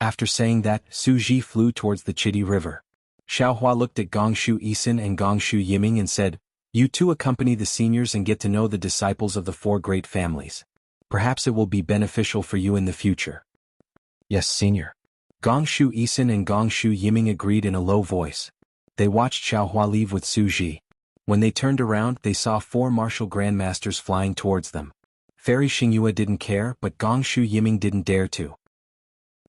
After saying that, Suji flew towards the Chidi River. Xiaohua looked at Gongshu Isin and Gongshu Yiming and said, You two accompany the seniors and get to know the disciples of the four great families. Perhaps it will be beneficial for you in the future. Yes, senior. Gongshu Isin and Gongshu Yiming agreed in a low voice. They watched Xiaohua leave with Suji. When they turned around, they saw four martial grandmasters flying towards them. Fairy Xingyue didn't care, but Gongshu Yiming didn't dare to.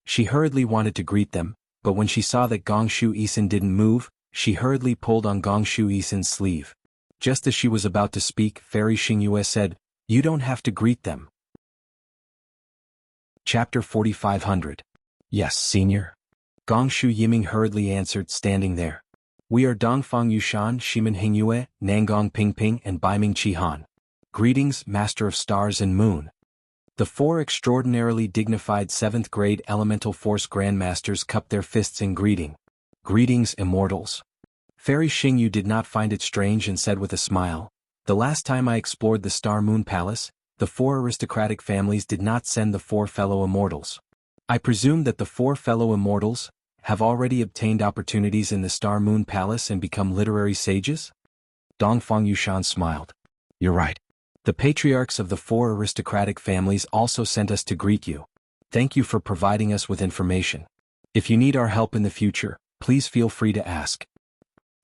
She hurriedly wanted to greet them, but when she saw that Gongshu Isin didn't move, she hurriedly pulled on Gongshu Isin's sleeve. Just as she was about to speak, Fairy Xingyue said, You don't have to greet them. Chapter 4500. Yes, senior. Gongshu Yiming hurriedly answered, standing there. We are Dongfang Yushan, Shimen Hingyue, Nangong Pingping, and Baiming Qihan. Greetings, Master of Stars and Moon. The four extraordinarily dignified 7th grade elemental force grandmasters cupped their fists in greeting. Greetings, immortals. Fairy Xingyu did not find it strange and said with a smile, The last time I explored the Star Moon Palace, the four aristocratic families did not send the four fellow immortals. I presume that the four fellow immortals have already obtained opportunities in the Star Moon Palace and become literary sages? Dongfang Yushan smiled. You're right. The patriarchs of the four aristocratic families also sent us to greet you. Thank you for providing us with information. If you need our help in the future, please feel free to ask.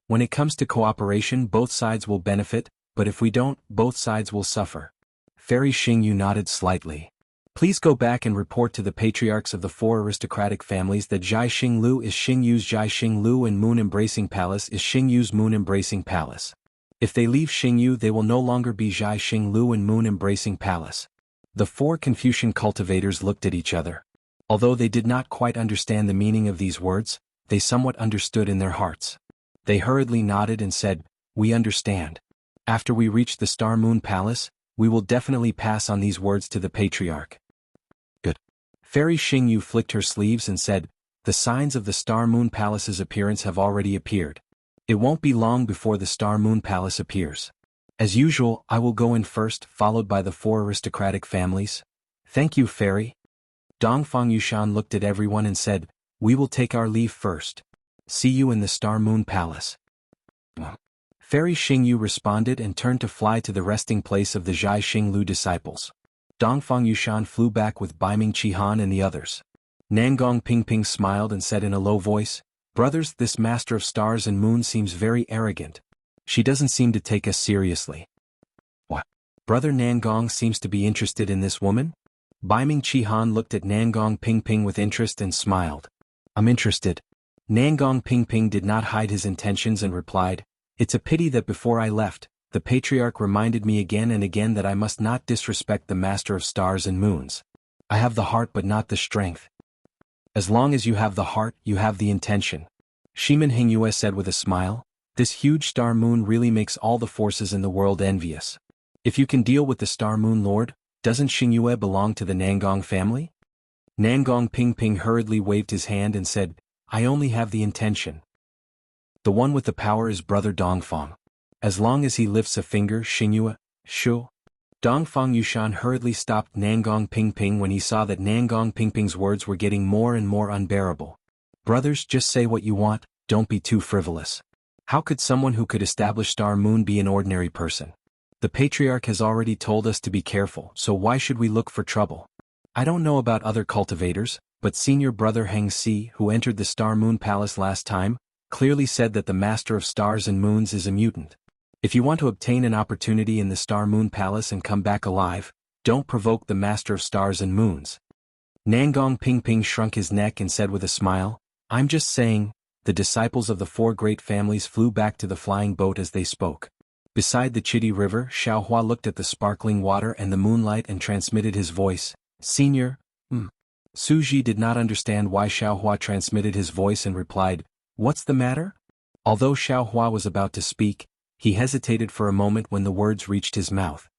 When it comes to cooperation, both sides will benefit, but if we don't, both sides will suffer. Fairy Xingyu nodded slightly. Please go back and report to the patriarchs of the four aristocratic families that Zhai Xinglu is Xingyu's Zhai Xinglu and Moon Embracing Palace is Xingyu's Moon Embracing Palace. If they leave Xingyu, they will no longer be Zhai Xinglu and moon-embracing palace. The four Confucian cultivators looked at each other. Although they did not quite understand the meaning of these words, they somewhat understood in their hearts. They hurriedly nodded and said, "We understand. After we reach the Star Moon Palace, we will definitely pass on these words to the Patriarch." Good. Fairy Xingyu flicked her sleeves and said, "The signs of the Star Moon Palace's appearance have already appeared. It won't be long before the Star Moon Palace appears. As usual, I will go in first, followed by the four aristocratic families." "Thank you, Fairy." Dongfang Yushan looked at everyone and said, "We will take our leave first. See you in the Star Moon Palace." Fairy Xingyu responded and turned to fly to the resting place of the Zhai Xinglu disciples. Dongfang Yushan flew back with Baiming Qihan and the others. Nangong Pingping smiled and said in a low voice, "Brothers, this master of stars and moon seems very arrogant. She doesn't seem to take us seriously." "What? Brother Nangong seems to be interested in this woman?" Baiming Qihan looked at Nangong Pingping with interest and smiled. "I'm interested." Nangong Pingping did not hide his intentions and replied, "It's a pity that before I left, the Patriarch reminded me again and again that I must not disrespect the Master of Stars and Moons. I have the heart but not the strength." "As long as you have the heart, you have the intention," Shimin Hingyue said with a smile. "This huge star moon really makes all the forces in the world envious. If you can deal with the Star Moon Lord, doesn't Xingyue belong to the Nangong family?" Nangong Pingping hurriedly waved his hand and said, "I only have the intention. The one with the power is Brother Dongfang. As long as he lifts a finger, Xingyue, shu." Dongfang Yushan hurriedly stopped Nangong Pingping when he saw that Nangong Pingping's words were getting more and more unbearable. "Brothers, just say what you want, don't be too frivolous. How could someone who could establish Star Moon be an ordinary person? The Patriarch has already told us to be careful, so why should we look for trouble? I don't know about other cultivators, but senior brother Heng Si, who entered the Star Moon Palace last time, clearly said that the Master of Stars and Moons is a mutant. If you want to obtain an opportunity in the Star Moon Palace and come back alive, don't provoke the Master of Stars and Moons." Nangong Pingping shrunk his neck and said with a smile, "I'm just saying." The disciples of the four great families flew back to the flying boat as they spoke. Beside the Chitty River, Xiaohua looked at the sparkling water and the moonlight and transmitted his voice, "Senior, Suji did not understand why Xiaohua transmitted his voice and replied, "What's the matter?" Although Xiaohua was about to speak, he hesitated for a moment when the words reached his mouth.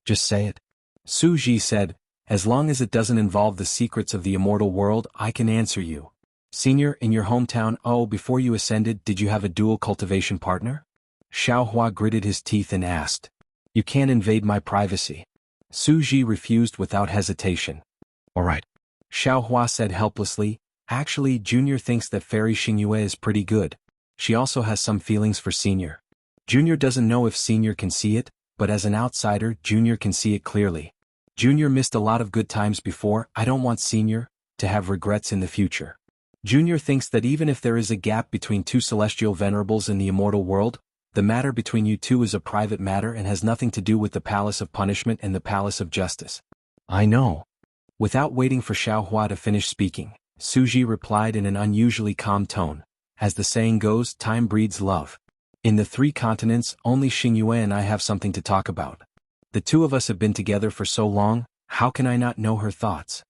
"Just say it." Suji said, "As long as it doesn't involve the secrets of the immortal world, I can answer you. Senior, in your hometown, before you ascended, did you have a dual cultivation partner?" Xiaohua gritted his teeth and asked. "You can't invade my privacy." Suji refused without hesitation. "All right." Xiaohua said helplessly, "Actually, Junior thinks that Fairy Xingyue is pretty good. She also has some feelings for Senior. Junior doesn't know if Senior can see it, but as an outsider, Junior can see it clearly. Junior missed a lot of good times before. I don't want Senior to have regrets in the future. Junior thinks that even if there is a gap between two celestial venerables in the immortal world, the matter between you two is a private matter and has nothing to do with the Palace of Punishment and the Palace of Justice." "I know." Without waiting for Xiaohua to finish speaking, Suji replied in an unusually calm tone, "As the saying goes, time breeds love. In the 3 continents, only Xingyue and I have something to talk about. The two of us have been together for so long, how can I not know her thoughts?"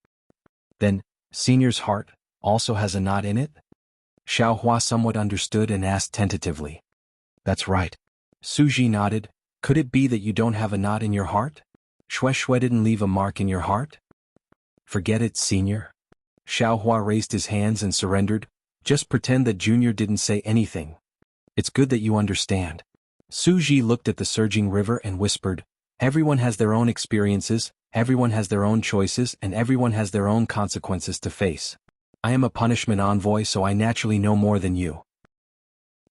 "Then, Senior's heart also has a knot in it?" Xiaohua somewhat understood and asked tentatively. "That's right." Suji nodded. "Could it be that you don't have a knot in your heart? Shui didn't leave a mark in your heart?" "Forget it, Senior." Xiaohua raised his hands and surrendered. "Just pretend that Junior didn't say anything. It's good that you understand." Suji looked at the surging river and whispered, "Everyone has their own experiences, everyone has their own choices, and everyone has their own consequences to face. I am a punishment envoy, so I naturally know more than you.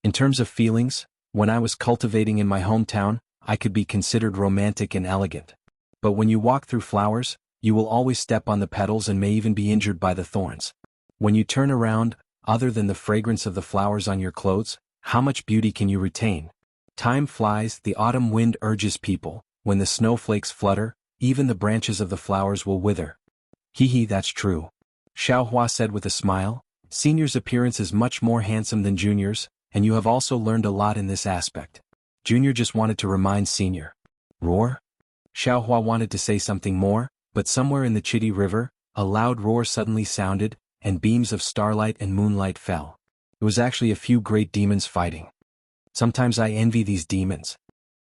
In terms of feelings, when I was cultivating in my hometown, I could be considered romantic and elegant. But when you walk through flowers, you will always step on the petals and may even be injured by the thorns. When you turn around, other than the fragrance of the flowers on your clothes, how much beauty can you retain? Time flies, the autumn wind urges people, when the snowflakes flutter, even the branches of the flowers will wither." "Hee, that's true." Xiaohua said with a smile, "Senior's appearance is much more handsome than Junior's, and you have also learned a lot in this aspect. Junior just wanted to remind Senior. Roar? Xiaohua wanted to say something more, but somewhere in the Chitty River, a loud roar suddenly sounded, and beams of starlight and moonlight fell. It was actually a few great demons fighting. Sometimes I envy these demons.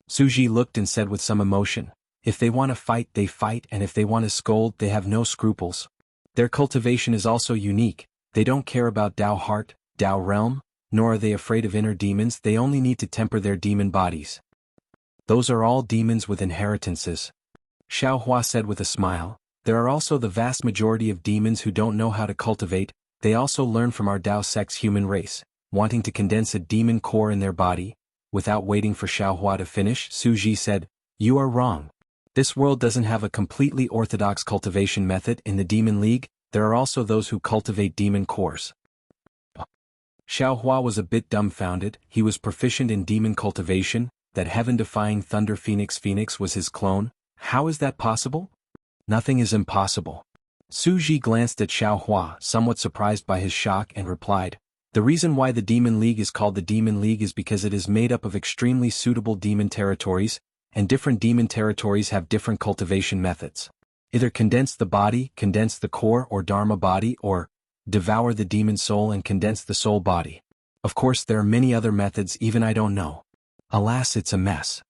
Suji looked and said with some emotion, if they want to fight, they fight, and if they want to scold, they have no scruples. Their cultivation is also unique. They don't care about Tao heart, Tao realm, nor are they afraid of inner demons. They only need to temper their demon bodies. Those are all demons with inheritances. Xiaohua said with a smile. There are also the vast majority of demons who don't know how to cultivate. They also learn from our Tao sex human race, wanting to condense a demon core in their body. Without waiting for Xiaohua to finish, Suji said, you are wrong. This world doesn't have a completely orthodox cultivation method. In the Demon League, there are also those who cultivate demon cores. Xiaohua was a bit dumbfounded. He was proficient in demon cultivation. That heaven-defying Thunder Phoenix was his clone. How is that possible? Nothing is impossible. Suji glanced at Xiaohua, somewhat surprised by his shock, and replied, the reason why the Demon League is called the Demon League is because it is made up of extremely suitable demon territories, and different demon territories have different cultivation methods. Either condense the body, condense the core or Dharma body, or devour the demon soul and condense the soul body. Of course there are many other methods even I don't know. Alas, it's a mess.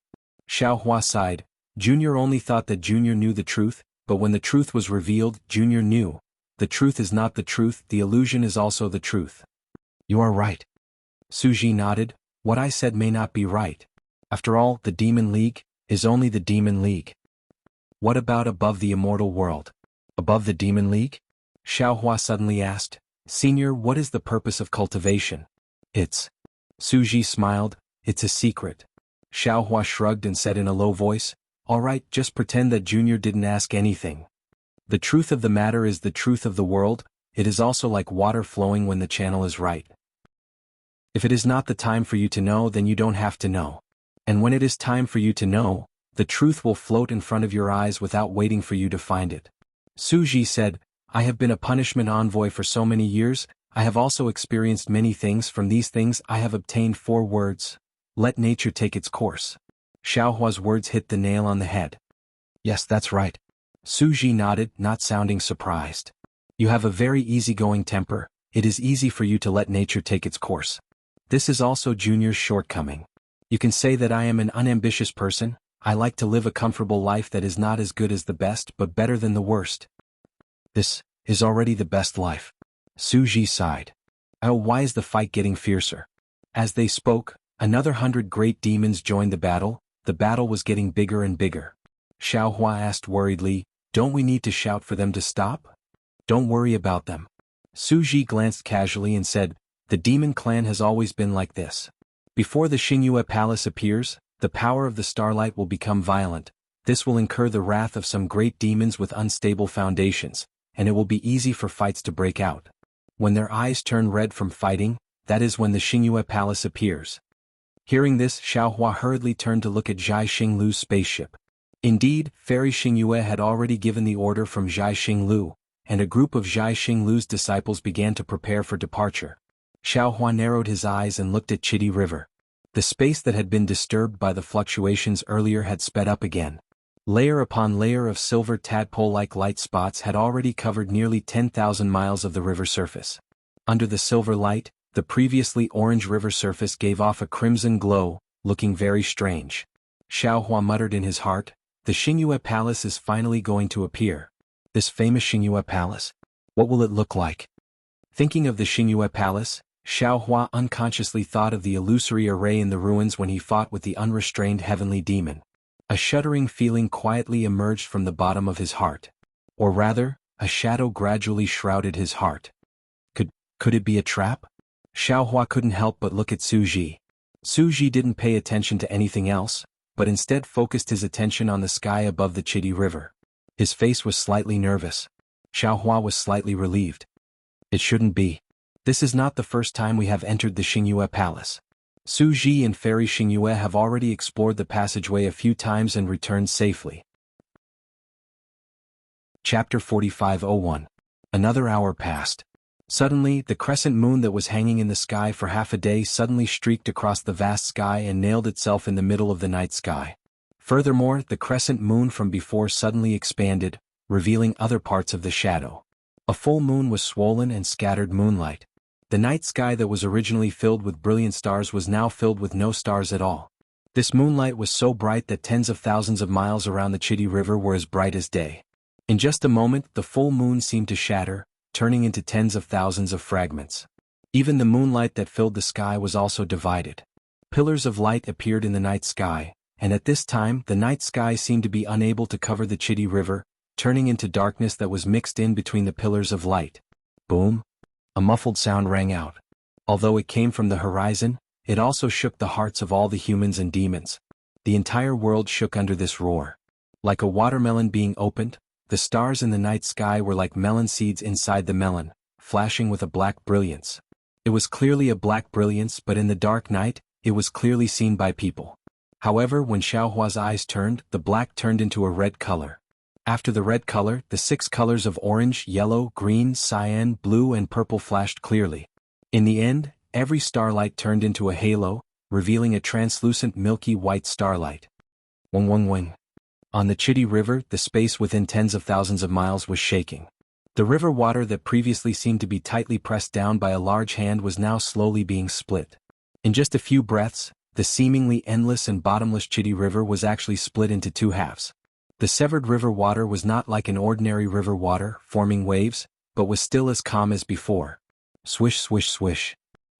Xiaohua sighed. Junior only thought that Junior knew the truth, but when the truth was revealed, Junior knew. The truth is not the truth, the illusion is also the truth. You are right. Suji nodded. What I said may not be right. After all, the Demon League is only the Demon League. What about above the immortal world? Above the Demon League? Xiaohua suddenly asked. Senior, what is the purpose of cultivation? Suji smiled. It's a secret. Xiaohua shrugged and said in a low voice, all right, just pretend that Junior didn't ask anything. The truth of the matter is the truth of the world. It is also like water flowing when the channel is right. If it is not the time for you to know, then you don't have to know. And when it is time for you to know, the truth will float in front of your eyes without waiting for you to find it. Suji said, I have been a punishment envoy for so many years. I have also experienced many things. From these things I have obtained 4 words. Let nature take its course. Xiaohua's words hit the nail on the head. Yes, that's right. Suji nodded, not sounding surprised. You have a very easygoing temper. It is easy for you to let nature take its course. This is also Junior's shortcoming. You can say that I am an unambitious person. I like to live a comfortable life that is not as good as the best but better than the worst. This is already the best life. Suji sighed. Oh, why is the fight getting fiercer? As they spoke, another 100 great demons joined the battle. The battle was getting bigger and bigger. Xiaohua asked worriedly, don't we need to shout for them to stop? Don't worry about them. Suji glanced casually and said, the demon clan has always been like this. Before the Xingyue Palace appears, the power of the starlight will become violent. This will incur the wrath of some great demons with unstable foundations, and it will be easy for fights to break out. When their eyes turn red from fighting, that is when the Xingyue Palace appears. Hearing this, Xiaohua hurriedly turned to look at Zhai Xinglu's spaceship. Indeed, Fairy Xingyue had already given the order from Zhai Xinglu, and a group of Zhai Xinglu's disciples began to prepare for departure. Xiaohua narrowed his eyes and looked at Chitty River. The space that had been disturbed by the fluctuations earlier had sped up again. Layer upon layer of silver tadpole-like light spots had already covered nearly 10,000 miles of the river surface. Under the silver light, the previously orange river surface gave off a crimson glow, looking very strange. Xiaohua muttered in his heart, the Xingyue Palace is finally going to appear. This famous Xingyue Palace. What will it look like? Thinking of the Xingyue Palace, Xiaohua unconsciously thought of the illusory array in the ruins when he fought with the unrestrained heavenly demon. A shuddering feeling quietly emerged from the bottom of his heart. Or rather, a shadow gradually shrouded his heart. Could it be a trap? Xiaohua couldn't help but look at Suji. Suji didn't pay attention to anything else, but instead focused his attention on the sky above the Chitty River. His face was slightly nervous. Xiaohua was slightly relieved. It shouldn't be. This is not the first time we have entered the Xingyue Palace. Suji and Fairy Xingyue have already explored the passageway a few times and returned safely. Chapter 45:01. Another hour passed. Suddenly, the crescent moon that was hanging in the sky for half a day suddenly streaked across the vast sky and nailed itself in the middle of the night sky. Furthermore, the crescent moon from before suddenly expanded, revealing other parts of the shadow. A full moon was swollen and scattered moonlight. The night sky that was originally filled with brilliant stars was now filled with no stars at all. This moonlight was so bright that tens of thousands of miles around the Chitty River were as bright as day. In just a moment, the full moon seemed to shatter, turning into tens of thousands of fragments. Even the moonlight that filled the sky was also divided. Pillars of light appeared in the night sky, and at this time the night sky seemed to be unable to cover the Chitty River, turning into darkness that was mixed in between the pillars of light. Boom! A muffled sound rang out. Although it came from the horizon, it also shook the hearts of all the humans and demons. The entire world shook under this roar. Like a watermelon being opened, the stars in the night sky were like melon seeds inside the melon, flashing with a black brilliance. It was clearly a black brilliance, but in the dark night, it was clearly seen by people. However, when Xiaohua's eyes turned, the black turned into a red color. After the red color, the 6 colors of orange, yellow, green, cyan, blue and purple flashed clearly. In the end, every starlight turned into a halo, revealing a translucent milky white starlight. Wing wing wing. On the Chitty River, the space within tens of thousands of miles was shaking. The river water that previously seemed to be tightly pressed down by a large hand was now slowly being split. In just a few breaths, the seemingly endless and bottomless Chitty River was actually split into 2 halves. The severed river water was not like an ordinary river water, forming waves, but was still as calm as before. Swish swish swish.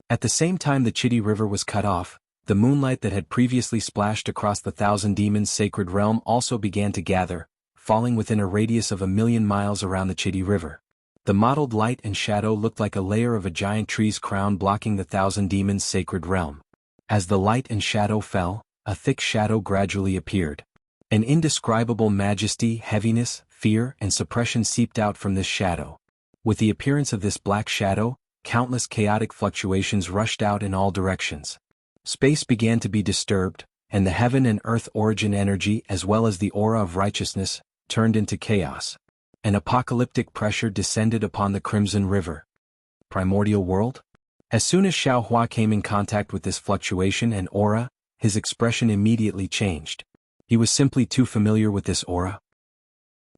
At the same time the Chitty River was cut off, the moonlight that had previously splashed across the Thousand Demons' sacred realm also began to gather, falling within a radius of 1,000,000 miles around the Chitty River. The mottled light and shadow looked like a layer of a giant tree's crown blocking the Thousand Demons' sacred realm. As the light and shadow fell, a thick shadow gradually appeared. An indescribable majesty, heaviness, fear, and suppression seeped out from this shadow. With the appearance of this black shadow, countless chaotic fluctuations rushed out in all directions. Space began to be disturbed, and the heaven and earth origin energy as well as the aura of righteousness turned into chaos. An apocalyptic pressure descended upon the Crimson River. Primordial world? As soon as Xiaohua came in contact with this fluctuation and aura, his expression immediately changed. He was simply too familiar with this aura.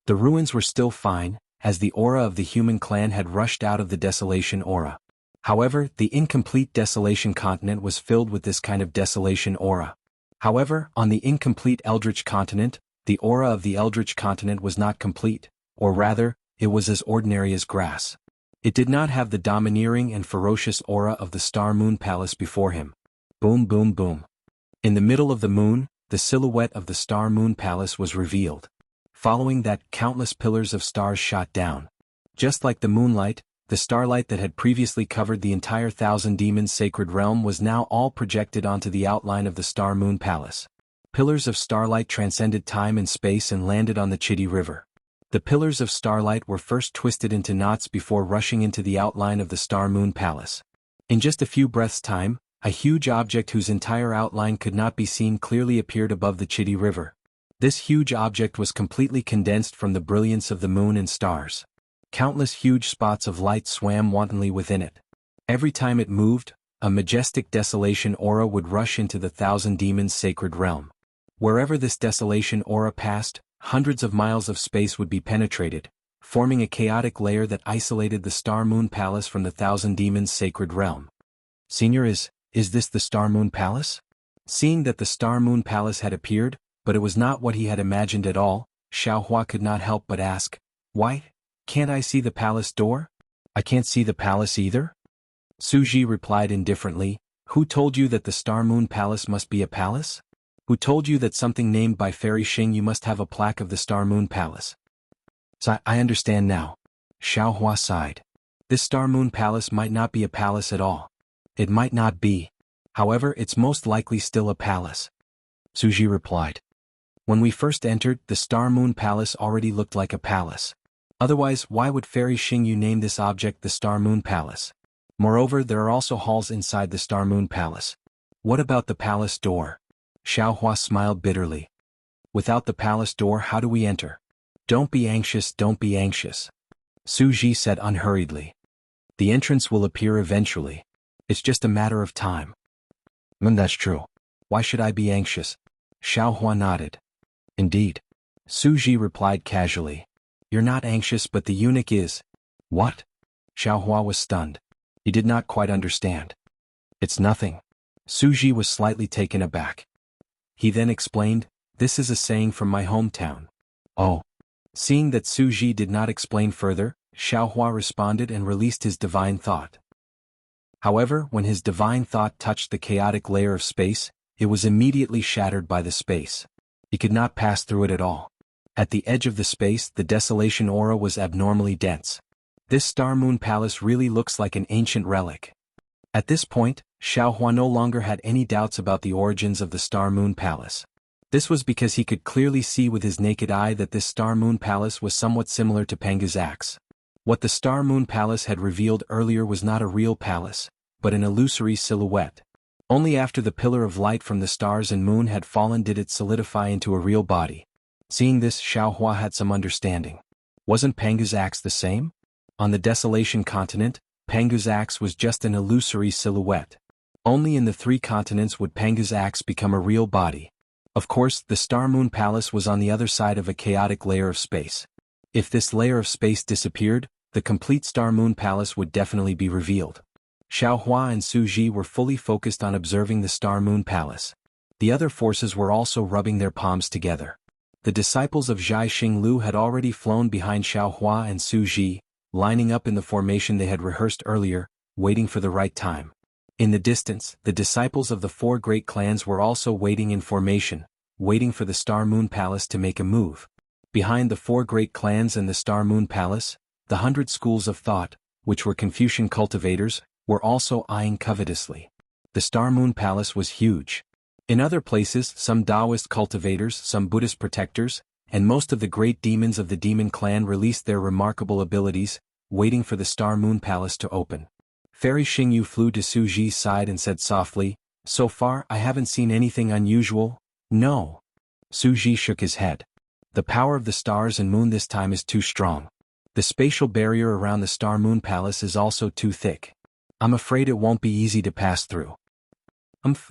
The ruins were still fine, as the aura of the human clan had rushed out of the desolation aura. However, the incomplete desolation continent was filled with this kind of desolation aura. However, on the incomplete Eldritch continent, the aura of the Eldritch continent was not complete, or rather, it was as ordinary as grass. It did not have the domineering and ferocious aura of the Star Moon Palace before him. Boom boom boom. In the middle of the moon, the silhouette of the Star Moon Palace was revealed. Following that, countless pillars of stars shot down. Just like the moonlight, the starlight that had previously covered the entire Thousand Demons' sacred realm was now all projected onto the outline of the Star Moon Palace. Pillars of starlight transcended time and space and landed on the Chitty River. The pillars of starlight were first twisted into knots before rushing into the outline of the Star Moon Palace. In just a few breaths' time, a huge object whose entire outline could not be seen clearly appeared above the Chitty River. This huge object was completely condensed from the brilliance of the moon and stars. Countless huge spots of light swam wantonly within it. Every time it moved, a majestic desolation aura would rush into the Thousand Demons' sacred realm. Wherever this desolation aura passed, hundreds of miles of space would be penetrated, forming a chaotic layer that isolated the Star Moon Palace from the Thousand Demons' sacred realm. Senior, is this the Star Moon Palace? Seeing that the Star Moon Palace had appeared, but it was not what he had imagined at all, Xiaohua could not help but ask, "Why? Can't I see the palace door?" "I can't see the palace either?" Suji replied indifferently, "Who told you that the Star Moon Palace must be a palace? Who told you that something named by Fairy Xing you must have a plaque of the Star Moon Palace?" "So I understand now." Xiaohua sighed. "This Star Moon Palace might not be a palace at all. It might not be. However, it's most likely still a palace." Suji replied. "When we first entered, the Star Moon Palace already looked like a palace. Otherwise, why would Fairy Xingyu name this object the Star Moon Palace? Moreover, there are also halls inside the Star Moon Palace. What about the palace door?" Xiaohua smiled bitterly. "Without the palace door, how do we enter?" "Don't be anxious, don't be anxious," Suji said unhurriedly. The entrance will appear eventually. It's just a matter of time. That's true. Why should I be anxious? Xiaohua nodded. Indeed. Su Ji replied casually. You're not anxious, but the eunuch is. What? Xiaohua was stunned. He did not quite understand. It's nothing. Su Ji was slightly taken aback. He then explained, this is a saying from my hometown. Oh. Seeing that Su Ji did not explain further, Xiaohua responded and released his divine thought. However, when his divine thought touched the chaotic layer of space, it was immediately shattered by the space. He could not pass through it at all. At the edge of the space, the desolation aura was abnormally dense. This Star Moon Palace really looks like an ancient relic. At this point, Xiaohua no longer had any doubts about the origins of the Star Moon Palace. This was because he could clearly see with his naked eye that this Star Moon Palace was somewhat similar to Pengu's axe. What the Star Moon Palace had revealed earlier was not a real palace, but an illusory silhouette. Only after the pillar of light from the stars and moon had fallen did it solidify into a real body. Seeing this, Xiaohua had some understanding. Wasn't Pengu's axe the same? On the Desolation continent, Pengu's axe was just an illusory silhouette. Only in the 3 continents would Pengu's axe become a real body. Of course, the Star Moon Palace was on the other side of a chaotic layer of space. If this layer of space disappeared, the complete Star Moon Palace would definitely be revealed. Xiaohua and Su Ji were fully focused on observing the Star Moon Palace. The other forces were also rubbing their palms together. The disciples of Zhai Xinglu had already flown behind Xiaohua and Su Ji, lining up in the formation they had rehearsed earlier, waiting for the right time. In the distance, the disciples of the 4 great clans were also waiting in formation, waiting for the Star Moon Palace to make a move. Behind the 4 great clans and the Star Moon Palace, the 100 schools of thought, which were Confucian cultivators, were also eyeing covetously. The Star Moon Palace was huge. In other places, some Taoist cultivators, some Buddhist protectors, and most of the great demons of the demon clan released their remarkable abilities, waiting for the Star Moon Palace to open. Fairy Xingyu flew to Su Ji's side and said softly, so far I haven't seen anything unusual. No. Su Ji shook his head. The power of the stars and moon this time is too strong. The spatial barrier around the Star Moon Palace is also too thick. I'm afraid it won't be easy to pass through.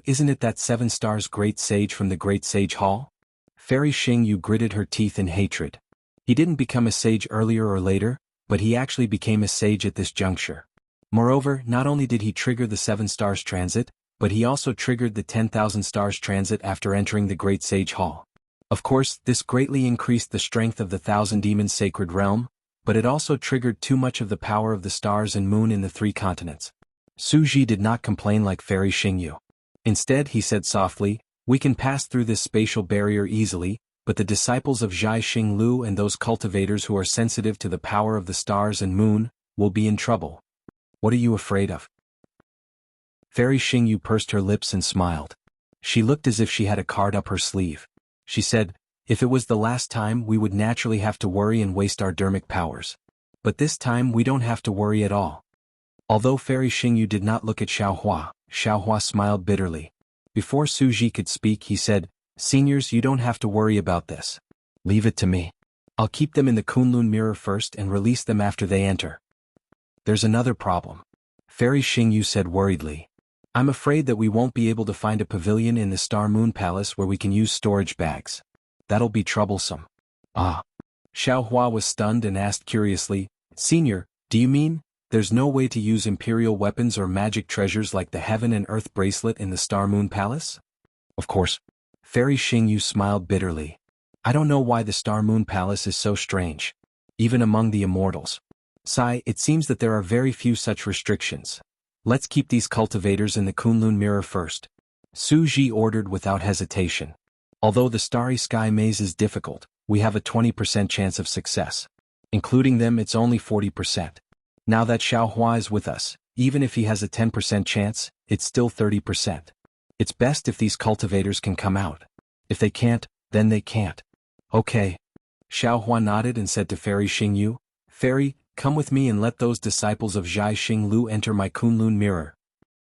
Isn't it that 7 stars great sage from the Great Sage Hall? Fairy Xingyu gritted her teeth in hatred. He didn't become a sage earlier or later, but he actually became a sage at this juncture. Moreover, not only did he trigger the 7 stars transit, but he also triggered the 10,000 stars transit after entering the Great Sage Hall. Of course, this greatly increased the strength of the 1,000 Demons Sacred Realm, but it also triggered too much of the power of the stars and moon in the 3 continents. Su Ji did not complain like Fairy Xingyu. Instead, he said softly, we can pass through this spatial barrier easily, but the disciples of Zhai Xinglu and those cultivators who are sensitive to the power of the stars and moon will be in trouble. What are you afraid of? Fairy Xingyu pursed her lips and smiled. She looked as if she had a card up her sleeve. She said, if it was the last time we would naturally have to worry and waste our dermic powers. But this time we don't have to worry at all. Although Fairy Xingyu did not look at Xiaohua, Xiaohua smiled bitterly. Before Su Ji could speak he said, seniors, you don't have to worry about this. Leave it to me. I'll keep them in the Kunlun mirror first and release them after they enter. There's another problem. Fairy Xingyu said worriedly. I'm afraid that we won't be able to find a pavilion in the Star Moon Palace where we can use storage bags. That'll be troublesome. Ah. Xiaohua was stunned and asked curiously, Senior, do you mean, there's no way to use imperial weapons or magic treasures like the Heaven and Earth bracelet in the Star Moon Palace? Of course. Fairy Xingyu smiled bitterly. I don't know why the Star Moon Palace is so strange. Even among the immortals. Sai, it seems that there are very few such restrictions. Let's keep these cultivators in the Kunlun mirror first. Su Ji ordered without hesitation. Although the Starry Sky Maze is difficult, we have a 20% chance of success. Including them, it's only 40%. Now that Xiaohua is with us, even if he has a 10% chance, it's still 30%. It's best if these cultivators can come out. If they can't, then they can't. Okay. Xiaohua nodded and said to Fairy Xingyu, Fairy, come with me and let those disciples of Zhai Xinglu enter my Kunlun mirror.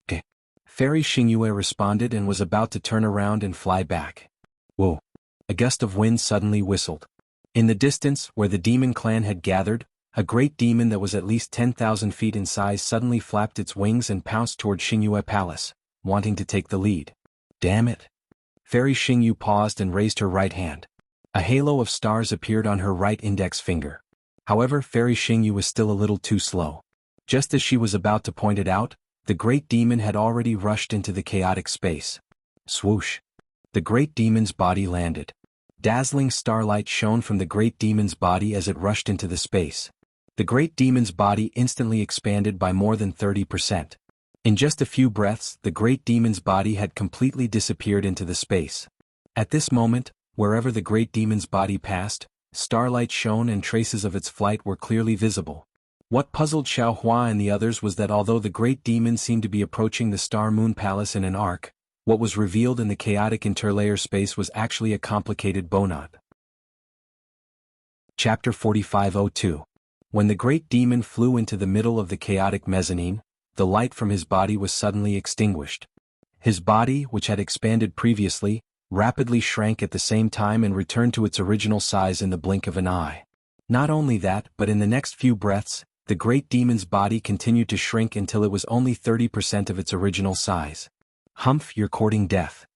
Okay. Fairy Xingyue responded and was about to turn around and fly back. Whoa. A gust of wind suddenly whistled. In the distance, where the demon clan had gathered, A great demon that was at least 10,000 feet in size suddenly flapped its wings and pounced toward Xingyue Palace, wanting to take the lead. Damn it! Fairy Xingyu paused and raised her right hand. A halo of stars appeared on her right index finger. However, Fairy Xingyu was still a little too slow. Just as she was about to point it out, the great demon had already rushed into the chaotic space. Swoosh! The great demon's body landed. Dazzling starlight shone from the great demon's body as it rushed into the space. The great demon's body instantly expanded by more than 30%. In just a few breaths, the great demon's body had completely disappeared into the space. At this moment, wherever the great demon's body passed, starlight shone and traces of its flight were clearly visible. What puzzled Xiaohua and the others was that although the great demon seemed to be approaching the Star Moon Palace in an arc, what was revealed in the chaotic interlayer space was actually a complicated bonnet. Chapter 4502. When the great demon flew into the middle of the chaotic mezzanine, the light from his body was suddenly extinguished. His body, which had expanded previously, rapidly shrank at the same time and returned to its original size in the blink of an eye. Not only that, but in the next few breaths, the great demon's body continued to shrink until it was only 30% of its original size. Humph, you're courting death.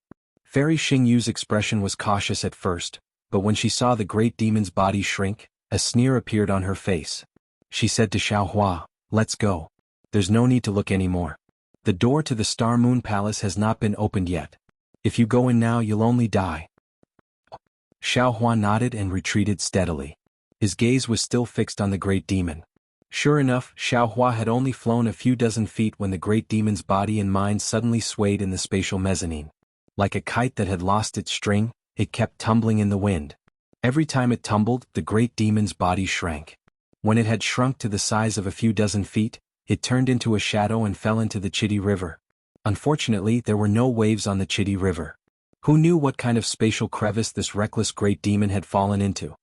Fairy Xingyu's expression was cautious at first, but when she saw the great demon's body shrink, a sneer appeared on her face. She said to Xiaohua, "Let's go. There's no need to look anymore. The door to the Star Moon Palace has not been opened yet. If you go in now you'll only die." Xiaohua nodded and retreated steadily. His gaze was still fixed on the great demon. Sure enough, Xiaohua had only flown a few dozen feet when the great demon's body and mind suddenly swayed in the spatial mezzanine. Like a kite that had lost its string, it kept tumbling in the wind. Every time it tumbled, the great demon's body shrank. When it had shrunk to the size of a few dozen feet, it turned into a shadow and fell into the Chitty River. Unfortunately, there were no waves on the Chitty River. Who knew what kind of spatial crevice this reckless great demon had fallen into?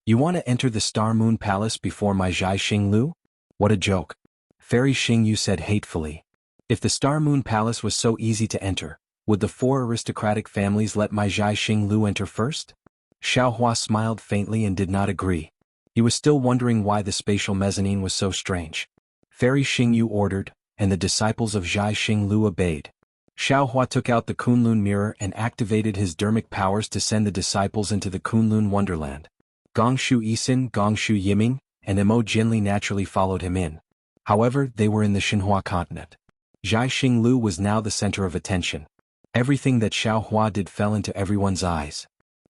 You want to enter the Star Moon Palace before my Zhai Xinglu? What a joke. Fairy Xingyu said hatefully. If the Star Moon Palace was so easy to enter, would the 4 aristocratic families let my Zhai Xinglu enter first? Xiaohua smiled faintly and did not agree. He was still wondering why the spatial mezzanine was so strange. Fairy Xingyu ordered, and the disciples of Zhai Xinglu obeyed. Xiaohua took out the Kunlun mirror and activated his dermic powers to send the disciples into the Kunlun Wonderland. Gongshu Yisin, Gongshu Yiming, and Mo Jinli naturally followed him in. However, they were in the Xinhua continent. Zhai Xinglu was now the center of attention. Everything that Xiaohua did fell into everyone's eyes.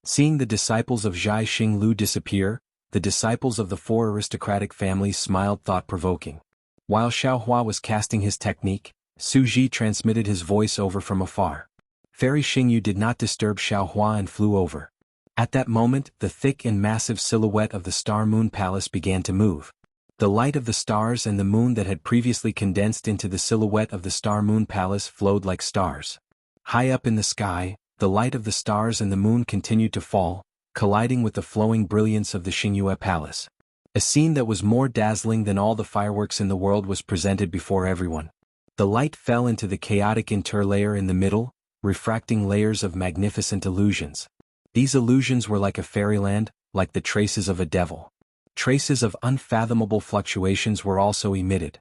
Seeing the disciples of Zhai Xinglu disappear, the disciples of the 4 aristocratic families smiled thought-provoking. While Xiaohua was casting his technique, Su Ji transmitted his voice over from afar. Fairy Xingyu did not disturb Xiaohua and flew over. At that moment, the thick and massive silhouette of the Star Moon Palace began to move. The light of the stars and the moon that had previously condensed into the silhouette of the Star Moon Palace flowed like stars. High up in the sky, the light of the stars and the moon continued to fall, colliding with the flowing brilliance of the Xingyue Palace. A scene that was more dazzling than all the fireworks in the world was presented before everyone. The light fell into the chaotic interlayer in the middle, refracting layers of magnificent illusions. These illusions were like a fairyland, like the traces of a devil. Traces of unfathomable fluctuations were also emitted.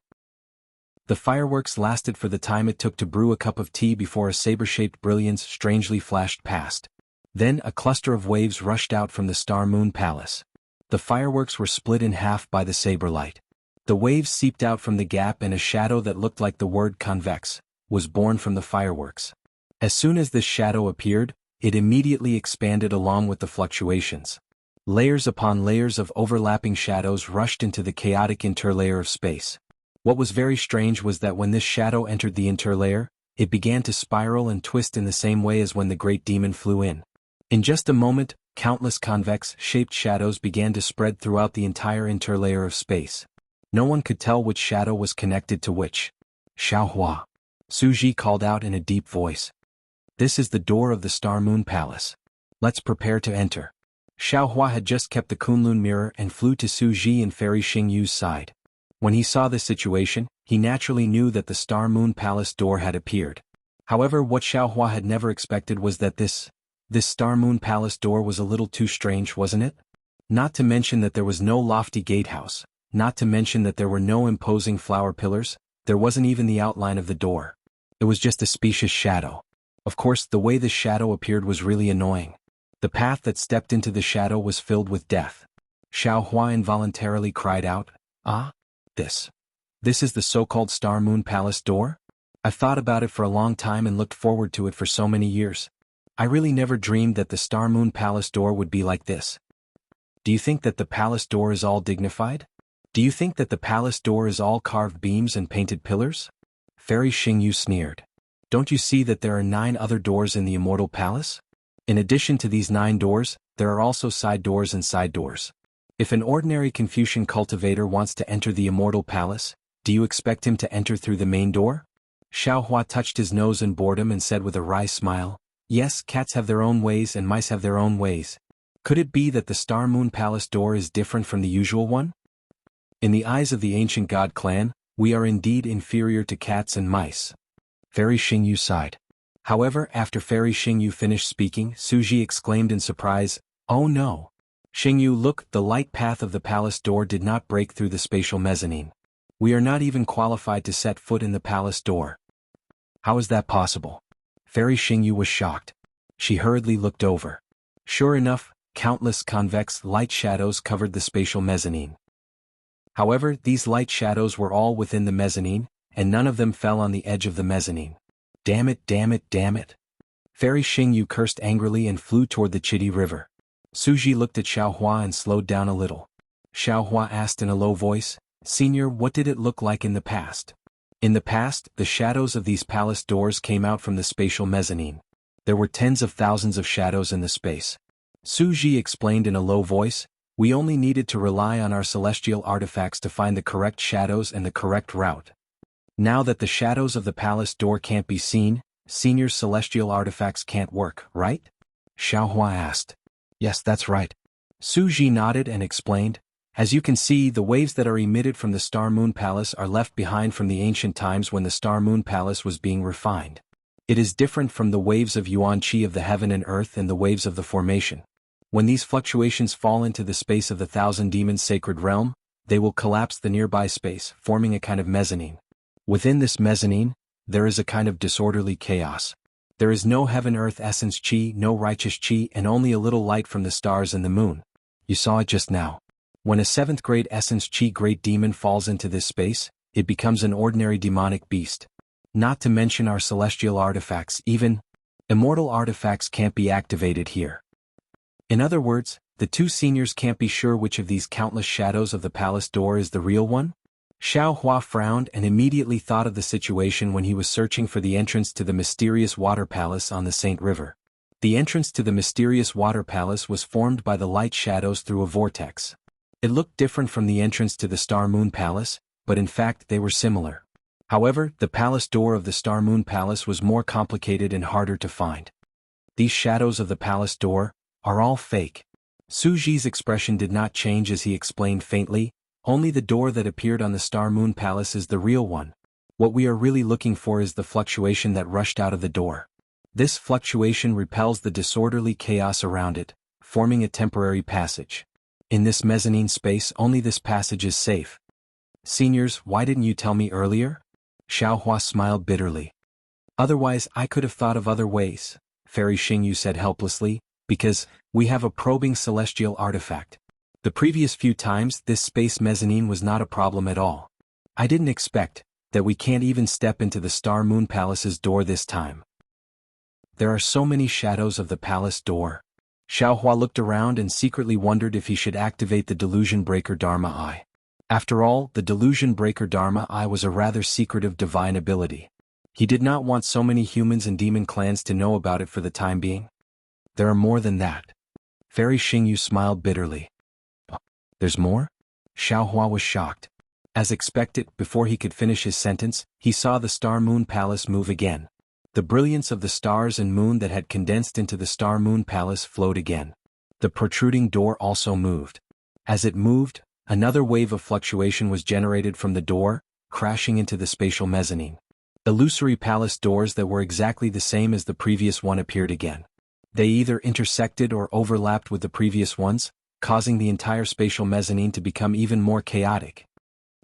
The fireworks lasted for the time it took to brew a cup of tea before a saber-shaped brilliance strangely flashed past. Then a cluster of waves rushed out from the Star Moon Palace. The fireworks were split in half by the saber light. The waves seeped out from the gap and a shadow that looked like the word convex was born from the fireworks. As soon as this shadow appeared, it immediately expanded along with the fluctuations. Layers upon layers of overlapping shadows rushed into the chaotic interlayer of space. What was very strange was that when this shadow entered the interlayer, it began to spiral and twist in the same way as when the great demon flew in. In just a moment, countless convex-shaped shadows began to spread throughout the entire interlayer of space. No one could tell which shadow was connected to which. Xiaohua. Su Ji called out in a deep voice. This is the door of the Star Moon Palace. Let's prepare to enter. Xiaohua had just kept the Kunlun mirror and flew to Su Ji and Fairy Xingyu's side. When he saw this situation, he naturally knew that the Star Moon Palace door had appeared. However, what Xiaohua had never expected was that this Star Moon Palace door was a little too strange, wasn't it? Not to mention that there was no lofty gatehouse, not to mention that there were no imposing flower pillars, there wasn't even the outline of the door. It was just a specious shadow. Of course, the way the shadow appeared was really annoying. The path that stepped into the shadow was filled with death. Xiao Hua involuntarily cried out, "Ah? This is the so-called Star Moon Palace door? I've thought about it for a long time and looked forward to it for so many years. I really never dreamed that the Star Moon Palace door would be like this. Do you think that the palace door is all dignified? Do you think that the palace door is all carved beams and painted pillars?" Fairy Xingyu sneered. "Don't you see that there are 9 other doors in the Immortal Palace? In addition to these 9 doors, there are also side doors and side doors. If an ordinary Confucian cultivator wants to enter the Immortal Palace, do you expect him to enter through the main door?" Xiao Hua touched his nose in boredom and said with a wry smile, "Yes, cats have their own ways and mice have their own ways. Could it be that the Star Moon Palace door is different from the usual one? In the eyes of the ancient god clan, we are indeed inferior to cats and mice." Fairy Xingyu sighed. However, after Fairy Xingyu finished speaking, Suji exclaimed in surprise, "Oh no! Xingyu, look, the light path of the palace door did not break through the spatial mezzanine. We are not even qualified to set foot in the palace door. How is that possible?" Fairy Xingyu was shocked. She hurriedly looked over. Sure enough, countless convex light shadows covered the spatial mezzanine. However, these light shadows were all within the mezzanine, and none of them fell on the edge of the mezzanine. Damn it, damn it, damn it. Fairy Xingyu cursed angrily and flew toward the Chidi River. Suji looked at Xiao Hua and slowed down a little. Xiao Hua asked in a low voice, "Senior, what did it look like in the past?" In the past, the shadows of these palace doors came out from the spatial mezzanine. There were tens of thousands of shadows in the space. Suji explained in a low voice, "We only needed to rely on our celestial artifacts to find the correct shadows and the correct route. Now that the shadows of the palace door can't be seen, Senior's celestial artifacts can't work, right?" Xiao Hua asked. "Yes, that's right." Suji nodded and explained, "As you can see, the waves that are emitted from the Star Moon Palace are left behind from the ancient times when the Star Moon Palace was being refined. It is different from the waves of Yuan Qi of the heaven and earth and the waves of the formation. When these fluctuations fall into the space of the Thousand Demons Sacred Realm, they will collapse the nearby space, forming a kind of mezzanine. Within this mezzanine, there is a kind of disorderly chaos. There is no heaven-earth essence qi, no righteous qi, and only a little light from the stars and the moon. You saw it just now. When a 7th grade essence qi great demon falls into this space, it becomes an ordinary demonic beast. Not to mention our celestial artifacts, even immortal artifacts can't be activated here. In other words, the 2 seniors can't be sure which of these countless shadows of the palace door is the real one?" Xiao Hua frowned and immediately thought of the situation when he was searching for the entrance to the mysterious water palace on the Saint River. The entrance to the mysterious water palace was formed by the light shadows through a vortex. It looked different from the entrance to the Star Moon Palace, but in fact they were similar. However, the palace door of the Star Moon Palace was more complicated and harder to find. "These shadows of the palace door are all fake." Suji's expression did not change as he explained faintly, "Only the door that appeared on the Star Moon Palace is the real one. What we are really looking for is the fluctuation that rushed out of the door. This fluctuation repels the disorderly chaos around it, forming a temporary passage. In this mezzanine space, only this passage is safe." "Seniors, why didn't you tell me earlier?" Xiao Hua smiled bitterly. "Otherwise I could have thought of other ways," Fairy Xingyu said helplessly, "because we have a probing celestial artifact. The previous few times this space mezzanine was not a problem at all. I didn't expect that we can't even step into the Star Moon Palace's door this time. There are so many shadows of the palace door." Xiao Hua looked around and secretly wondered if he should activate the Delusion Breaker Dharma Eye. After all, the Delusion Breaker Dharma Eye was a rather secretive divine ability. He did not want so many humans and demon clans to know about it for the time being. "There are more than that." Fairy Xingyu smiled bitterly. "There's more?" Xiao Hua was shocked. As expected, before he could finish his sentence, he saw the Star Moon Palace move again. The brilliance of the stars and moon that had condensed into the Star Moon Palace flowed again. The protruding door also moved. As it moved, another wave of fluctuation was generated from the door, crashing into the spatial mezzanine. Illusory palace doors that were exactly the same as the previous one appeared again. They either intersected or overlapped with the previous ones, causing the entire spatial mezzanine to become even more chaotic.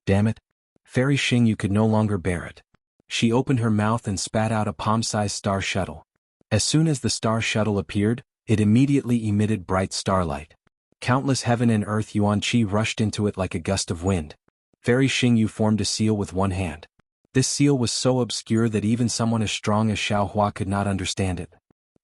Damn it. Fairy Xingyu could no longer bear it. She opened her mouth and spat out a palm-sized star shuttle. As soon as the star shuttle appeared, it immediately emitted bright starlight. Countless heaven and earth yuan qi rushed into it like a gust of wind. Fairy Xingyu formed a seal with one hand. This seal was so obscure that even someone as strong as Xiaohua could not understand it.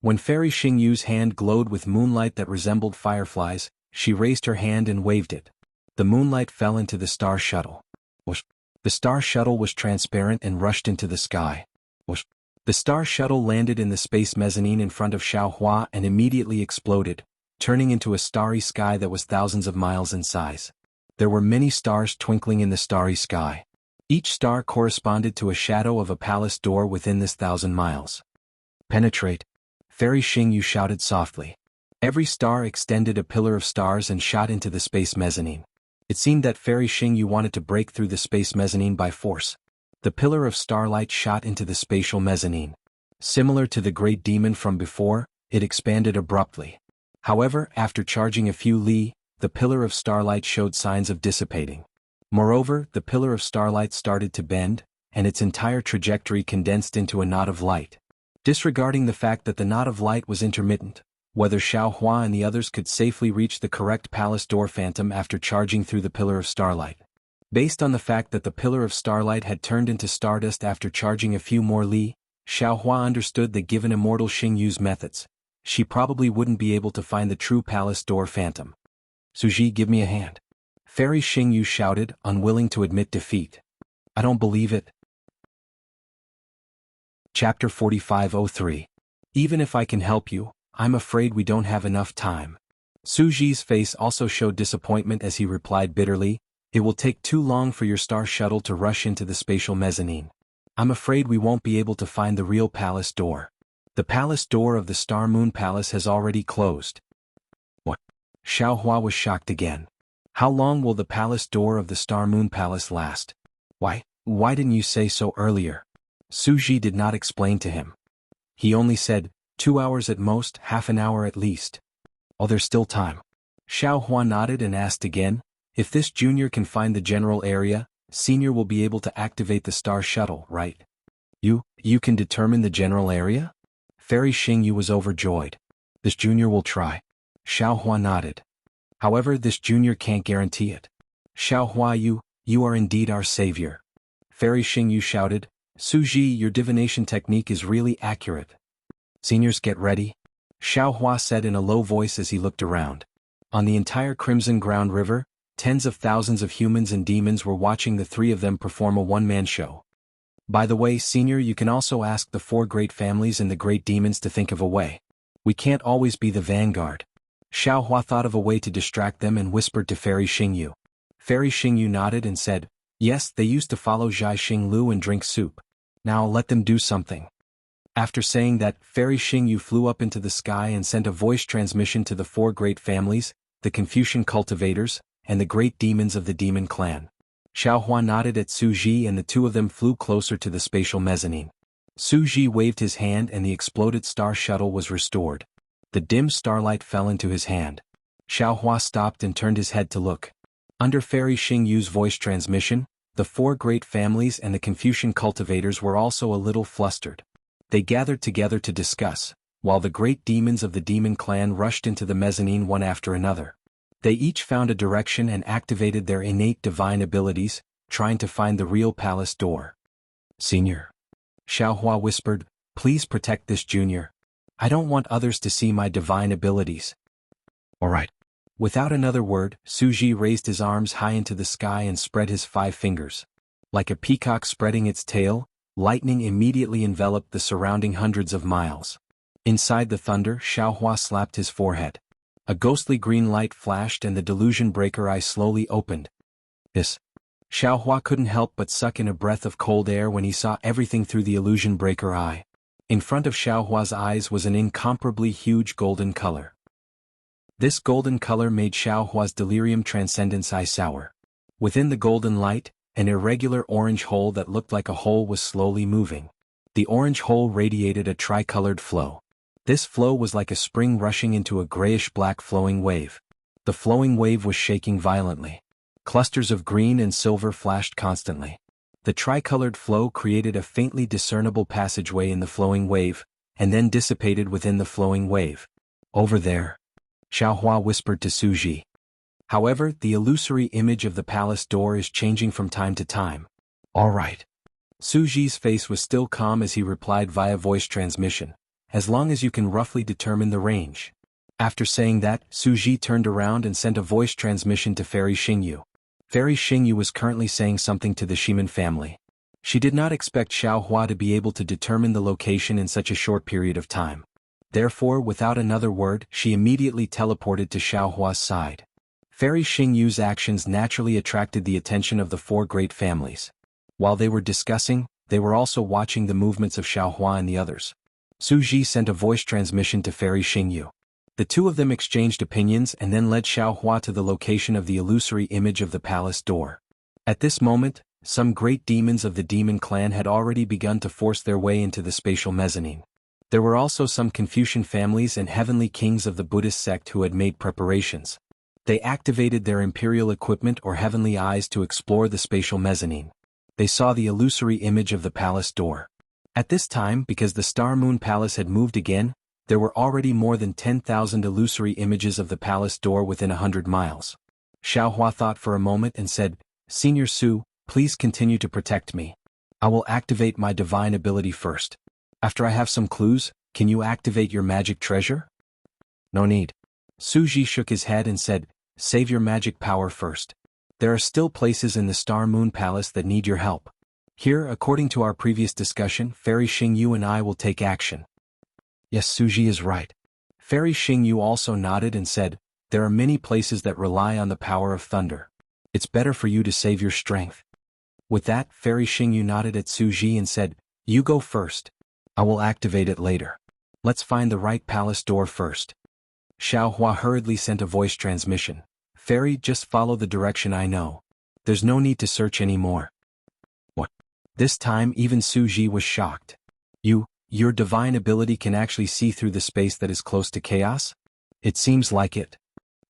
When Fairy Xingyu's hand glowed with moonlight that resembled fireflies, she raised her hand and waved it. The moonlight fell into the star shuttle. Whoosh. The star shuttle was transparent and rushed into the sky. Whoosh. The star shuttle landed in the space mezzanine in front of Xiaohua and immediately exploded, turning into a starry sky that was thousands of miles in size. There were many stars twinkling in the starry sky. Each star corresponded to a shadow of a palace door within this 1,000 miles. Penetrate. Fairy Xingyu shouted softly. Every star extended a pillar of stars and shot into the space mezzanine. It seemed that Fairy Xingyu wanted to break through the space mezzanine by force. The pillar of starlight shot into the spatial mezzanine. Similar to the great demon from before, it expanded abruptly. However, after charging a few li, the pillar of starlight showed signs of dissipating. Moreover, the pillar of starlight started to bend, and its entire trajectory condensed into a knot of light. Disregarding the fact that the knot of light was intermittent, whether Xiaohua and the others could safely reach the correct palace door phantom after charging through the pillar of starlight. Based on the fact that the pillar of starlight had turned into stardust after charging a few more li, Xiaohua understood that given immortal Xingyu's methods, she probably wouldn't be able to find the true palace door phantom. Suji, give me a hand. Fairy Xingyu shouted, unwilling to admit defeat. I don't believe it. Chapter 4503. Even if I can help you, I'm afraid we don't have enough time. Suji's face also showed disappointment as he replied bitterly, it will take too long for your star shuttle to rush into the spatial mezzanine. I'm afraid we won't be able to find the real palace door. The palace door of the Star Moon Palace has already closed. What? Xiaohua was shocked again. How long will the palace door of the Star Moon Palace last? Why didn't you say so earlier? Suji did not explain to him. He only said, 2 hours at most, half an hour at least. Oh, there's still time. Xiaohua nodded and asked again, if this junior can find the general area, senior will be able to activate the star shuttle, right? You can determine the general area? Fairy Xingyu was overjoyed. This junior will try. Xiaohua nodded. However, this junior can't guarantee it. Xiaohua, you are indeed our savior. Fairy Xingyu shouted, Suji, your divination technique is really accurate. Seniors, get ready. Xiaohua said in a low voice as he looked around. On the entire Crimson Ground River, tens of thousands of humans and demons were watching the three of them perform a one-man show. By the way, senior, you can also ask the 4 great families and the great demons to think of a way. We can't always be the vanguard. Xiaohua thought of a way to distract them and whispered to Fairy Xingyu. Fairy Xingyu nodded and said, yes, they used to follow Zhai Xinglu and drink soup. Now let them do something. After saying that, Fairy Xingyu flew up into the sky and sent a voice transmission to the 4 great families, the Confucian cultivators, and the great demons of the demon clan. Xiaohua nodded at Suji and the 2 of them flew closer to the spatial mezzanine. Suji waved his hand and the exploded star shuttle was restored. The dim starlight fell into his hand. Xiaohua stopped and turned his head to look. Under Fairy Xingyu's voice transmission, the 4 great families and the Confucian cultivators were also a little flustered. They gathered together to discuss, while the great demons of the demon clan rushed into the mezzanine one after another. They each found a direction and activated their innate divine abilities, trying to find the real palace door. Senior. Xiaohua whispered, please protect this junior. I don't want others to see my divine abilities. All right. Without another word, Suji raised his arms high into the sky and spread his 5 fingers. Like a peacock spreading its tail, lightning immediately enveloped the surrounding hundreds of miles. Inside the thunder, Xiaohua slapped his forehead. A ghostly green light flashed and the delusion breaker eye slowly opened. Xiaohua couldn't help but suck in a breath of cold air when he saw everything through the illusion breaker eye. In front of Xiaohua's eyes was an incomparably huge golden color. This golden color made Xiaohua's delirium transcendence eye sour. Within the golden light, an irregular orange hole that looked like a hole was slowly moving. The orange hole radiated a tricolored flow. This flow was like a spring rushing into a grayish-black flowing wave. The flowing wave was shaking violently. Clusters of green and silver flashed constantly. The tricolored flow created a faintly discernible passageway in the flowing wave, and then dissipated within the flowing wave. Over there, Xiaohua whispered to Su Ji. However, the illusory image of the palace door is changing from time to time. All right. Su Ji's face was still calm as he replied via voice transmission. As long as you can roughly determine the range. After saying that, Su Ji turned around and sent a voice transmission to Fairy Xingyu. Fairy Xingyu was currently saying something to the Shiman family. She did not expect Xiaohua to be able to determine the location in such a short period of time. Therefore, without another word, she immediately teleported to Xiaohua's side. Fairy Xingyu's actions naturally attracted the attention of the four great families. While they were discussing, they were also watching the movements of Xiaohua and the others. Su Ji sent a voice transmission to Fairy Xingyu. The two of them exchanged opinions and then led Xiaohua to the location of the illusory image of the palace door. At this moment, some great demons of the demon clan had already begun to force their way into the spatial mezzanine. There were also some Confucian families and heavenly kings of the Buddhist sect who had made preparations. They activated their imperial equipment or heavenly eyes to explore the spatial mezzanine. They saw the illusory image of the palace door. At this time, because the Star Moon Palace had moved again, there were already more than 10,000 illusory images of the palace door within 100 miles. Xiaohua thought for a moment and said, Senior Su, please continue to protect me. I will activate my divine ability first. After I have some clues, can you activate your magic treasure? No need. Su Ji shook his head and said, Save your magic power first. There are still places in the Star Moon Palace that need your help. Here, according to our previous discussion, Fairy Xingyu and I will take action. Yes, Su Ji is right. Fairy Xingyu also nodded and said, There are many places that rely on the power of thunder. It's better for you to save your strength. With that, Fairy Xingyu nodded at Su Ji and said, You go first. I will activate it later. Let's find the right palace door first. Xiaohua hurriedly sent a voice transmission. Fairy, just follow the direction I know. There's no need to search anymore. What? This time even Su Ji was shocked. Your divine ability can actually see through the space that is close to chaos? It seems like it.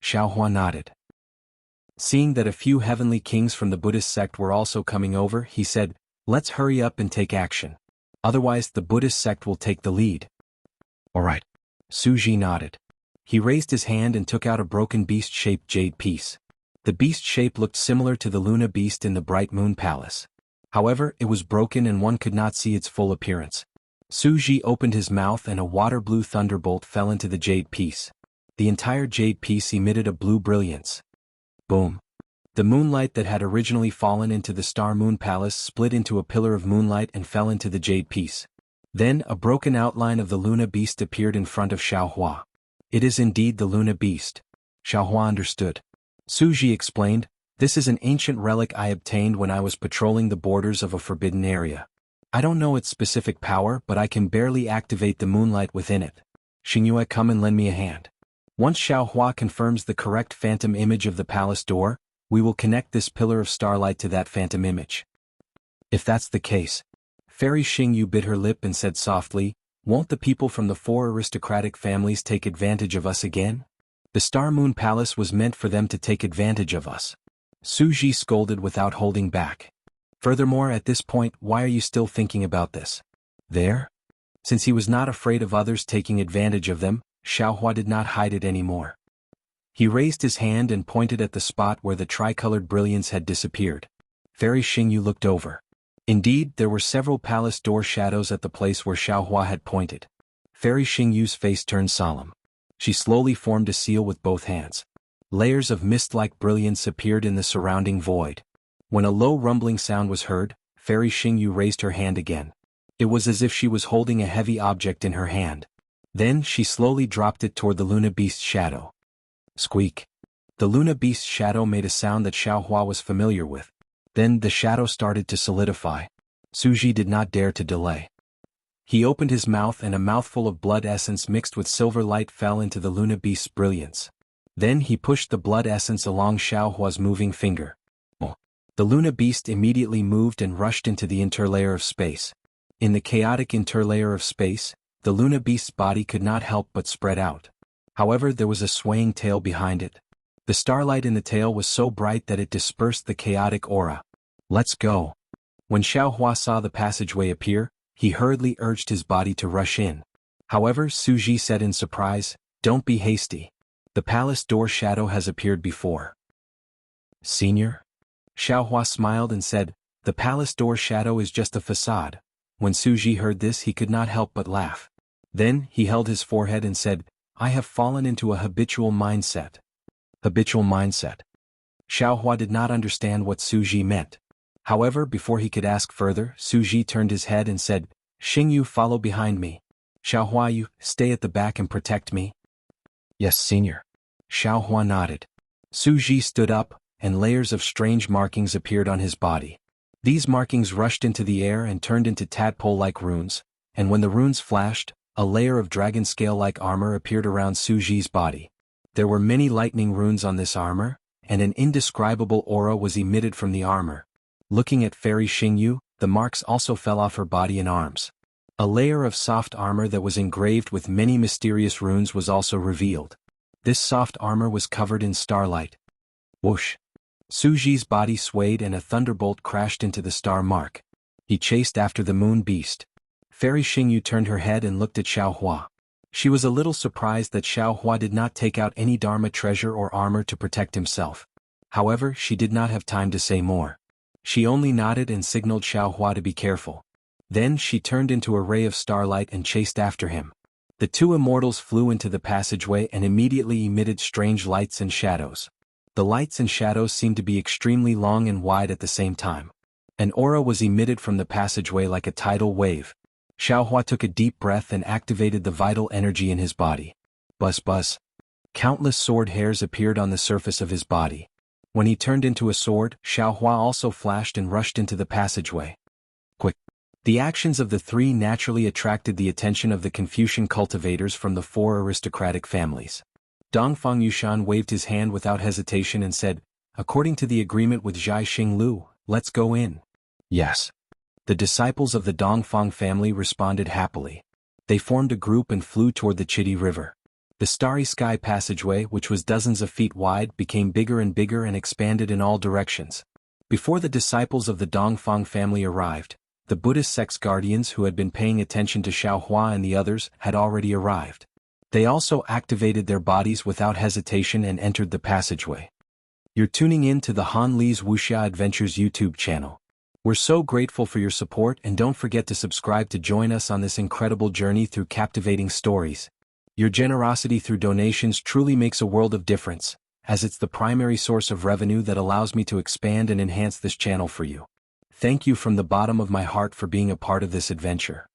Xiaohua nodded. Seeing that a few heavenly kings from the Buddhist sect were also coming over, he said, Let's hurry up and take action. Otherwise the Buddhist sect will take the lead. All right. Su Ji nodded. He raised his hand and took out a broken beast-shaped jade piece. The beast shape looked similar to the Luna beast in the Bright Moon Palace. However, it was broken and one could not see its full appearance. Su Ji opened his mouth and a water-blue thunderbolt fell into the jade piece. The entire jade piece emitted a blue brilliance. Boom. The moonlight that had originally fallen into the Star Moon Palace split into a pillar of moonlight and fell into the jade piece. Then a broken outline of the Luna beast appeared in front of Xiaohua. It is indeed the Luna beast. Xiaohua understood. Su Ji explained, This is an ancient relic I obtained when I was patrolling the borders of a forbidden area. I don't know its specific power, but I can barely activate the moonlight within it. Xingyue, come and lend me a hand. Once Xiaohua confirms the correct phantom image of the palace door, we will connect this pillar of starlight to that phantom image. If that's the case. Fairy Xingyu bit her lip and said softly, Won't the people from the four aristocratic families take advantage of us again? The Star Moon Palace was meant for them to take advantage of us. Su Ji scolded without holding back. Furthermore, at this point, why are you still thinking about this? There? Since he was not afraid of others taking advantage of them, Xiaohua did not hide it anymore. He raised his hand and pointed at the spot where the tricolored brilliance had disappeared. Fairy Xingyu looked over. Indeed, there were several palace door shadows at the place where Xiaohua had pointed. Fairy Xingyu's face turned solemn. She slowly formed a seal with both hands. Layers of mist-like brilliance appeared in the surrounding void. When a low rumbling sound was heard, Fairy Xingyu raised her hand again. It was as if she was holding a heavy object in her hand. Then she slowly dropped it toward the Luna Beast's shadow. Squeak. The Luna Beast's shadow made a sound that Xiaohua was familiar with. Then the shadow started to solidify. Su Ji did not dare to delay. He opened his mouth and a mouthful of blood essence mixed with silver light fell into the Luna Beast's brilliance. Then he pushed the blood essence along Xiaohua's moving finger. The Luna Beast immediately moved and rushed into the interlayer of space. In the chaotic interlayer of space, the Luna Beast's body could not help but spread out. However, there was a swaying tail behind it. The starlight in the tail was so bright that it dispersed the chaotic aura. Let's go. When Xiao Hua saw the passageway appear, he hurriedly urged his body to rush in. However, Su Ji said in surprise, "Don't be hasty. The palace door shadow has appeared before." "Senior?" Xiao Hua smiled and said, "The palace door shadow is just a facade." When Su Ji heard this, he could not help but laugh. Then, he held his forehead and said, "I have fallen into a habitual mindset." Habitual mindset. Xiao Hua did not understand what Su Ji meant. However, before he could ask further, Su Ji turned his head and said, "Xingyu, follow behind me. Xiao Hua, you stay at the back and protect me." "Yes, senior." Xiao Hua nodded. Su Ji stood up, and layers of strange markings appeared on his body. These markings rushed into the air and turned into tadpole-like runes, and when the runes flashed, a layer of dragon scale-like armor appeared around Su Ji's body. There were many lightning runes on this armor, and an indescribable aura was emitted from the armor. Looking at Fairy Xingyu, the marks also fell off her body and arms. A layer of soft armor that was engraved with many mysterious runes was also revealed. This soft armor was covered in starlight. Whoosh! Su Ji's body swayed and a thunderbolt crashed into the star mark. He chased after the moon beast. Fairy Xingyu turned her head and looked at Xiao Hua. She was a little surprised that Xiao Hua did not take out any Dharma treasure or armor to protect himself. However, she did not have time to say more. She only nodded and signaled Xiao Hua to be careful. Then she turned into a ray of starlight and chased after him. The two immortals flew into the passageway and immediately emitted strange lights and shadows. The lights and shadows seemed to be extremely long and wide at the same time. An aura was emitted from the passageway like a tidal wave. Xiao Hua took a deep breath and activated the vital energy in his body. Buzz buzz. Countless sword hairs appeared on the surface of his body. When he turned into a sword, Xiao Hua also flashed and rushed into the passageway. Quick! The actions of the three naturally attracted the attention of the Confucian cultivators from the four aristocratic families. Dongfang Yushan waved his hand without hesitation and said, "According to the agreement with Zhai Xinglu, let's go in." Yes. The disciples of the Dongfang family responded happily. They formed a group and flew toward the Chidi River. The starry sky passageway, which was dozens of feet wide, became bigger and expanded in all directions. Before the disciples of the Dongfang family arrived, the Buddhist sect's guardians who had been paying attention to Xiao Hua and the others had already arrived. They also activated their bodies without hesitation and entered the passageway. You're tuning in to the Han Li's Wuxia Adventures YouTube channel. We're so grateful for your support, and don't forget to subscribe to join us on this incredible journey through captivating stories. Your generosity through donations truly makes a world of difference, as it's the primary source of revenue that allows me to expand and enhance this channel for you. Thank you from the bottom of my heart for being a part of this adventure.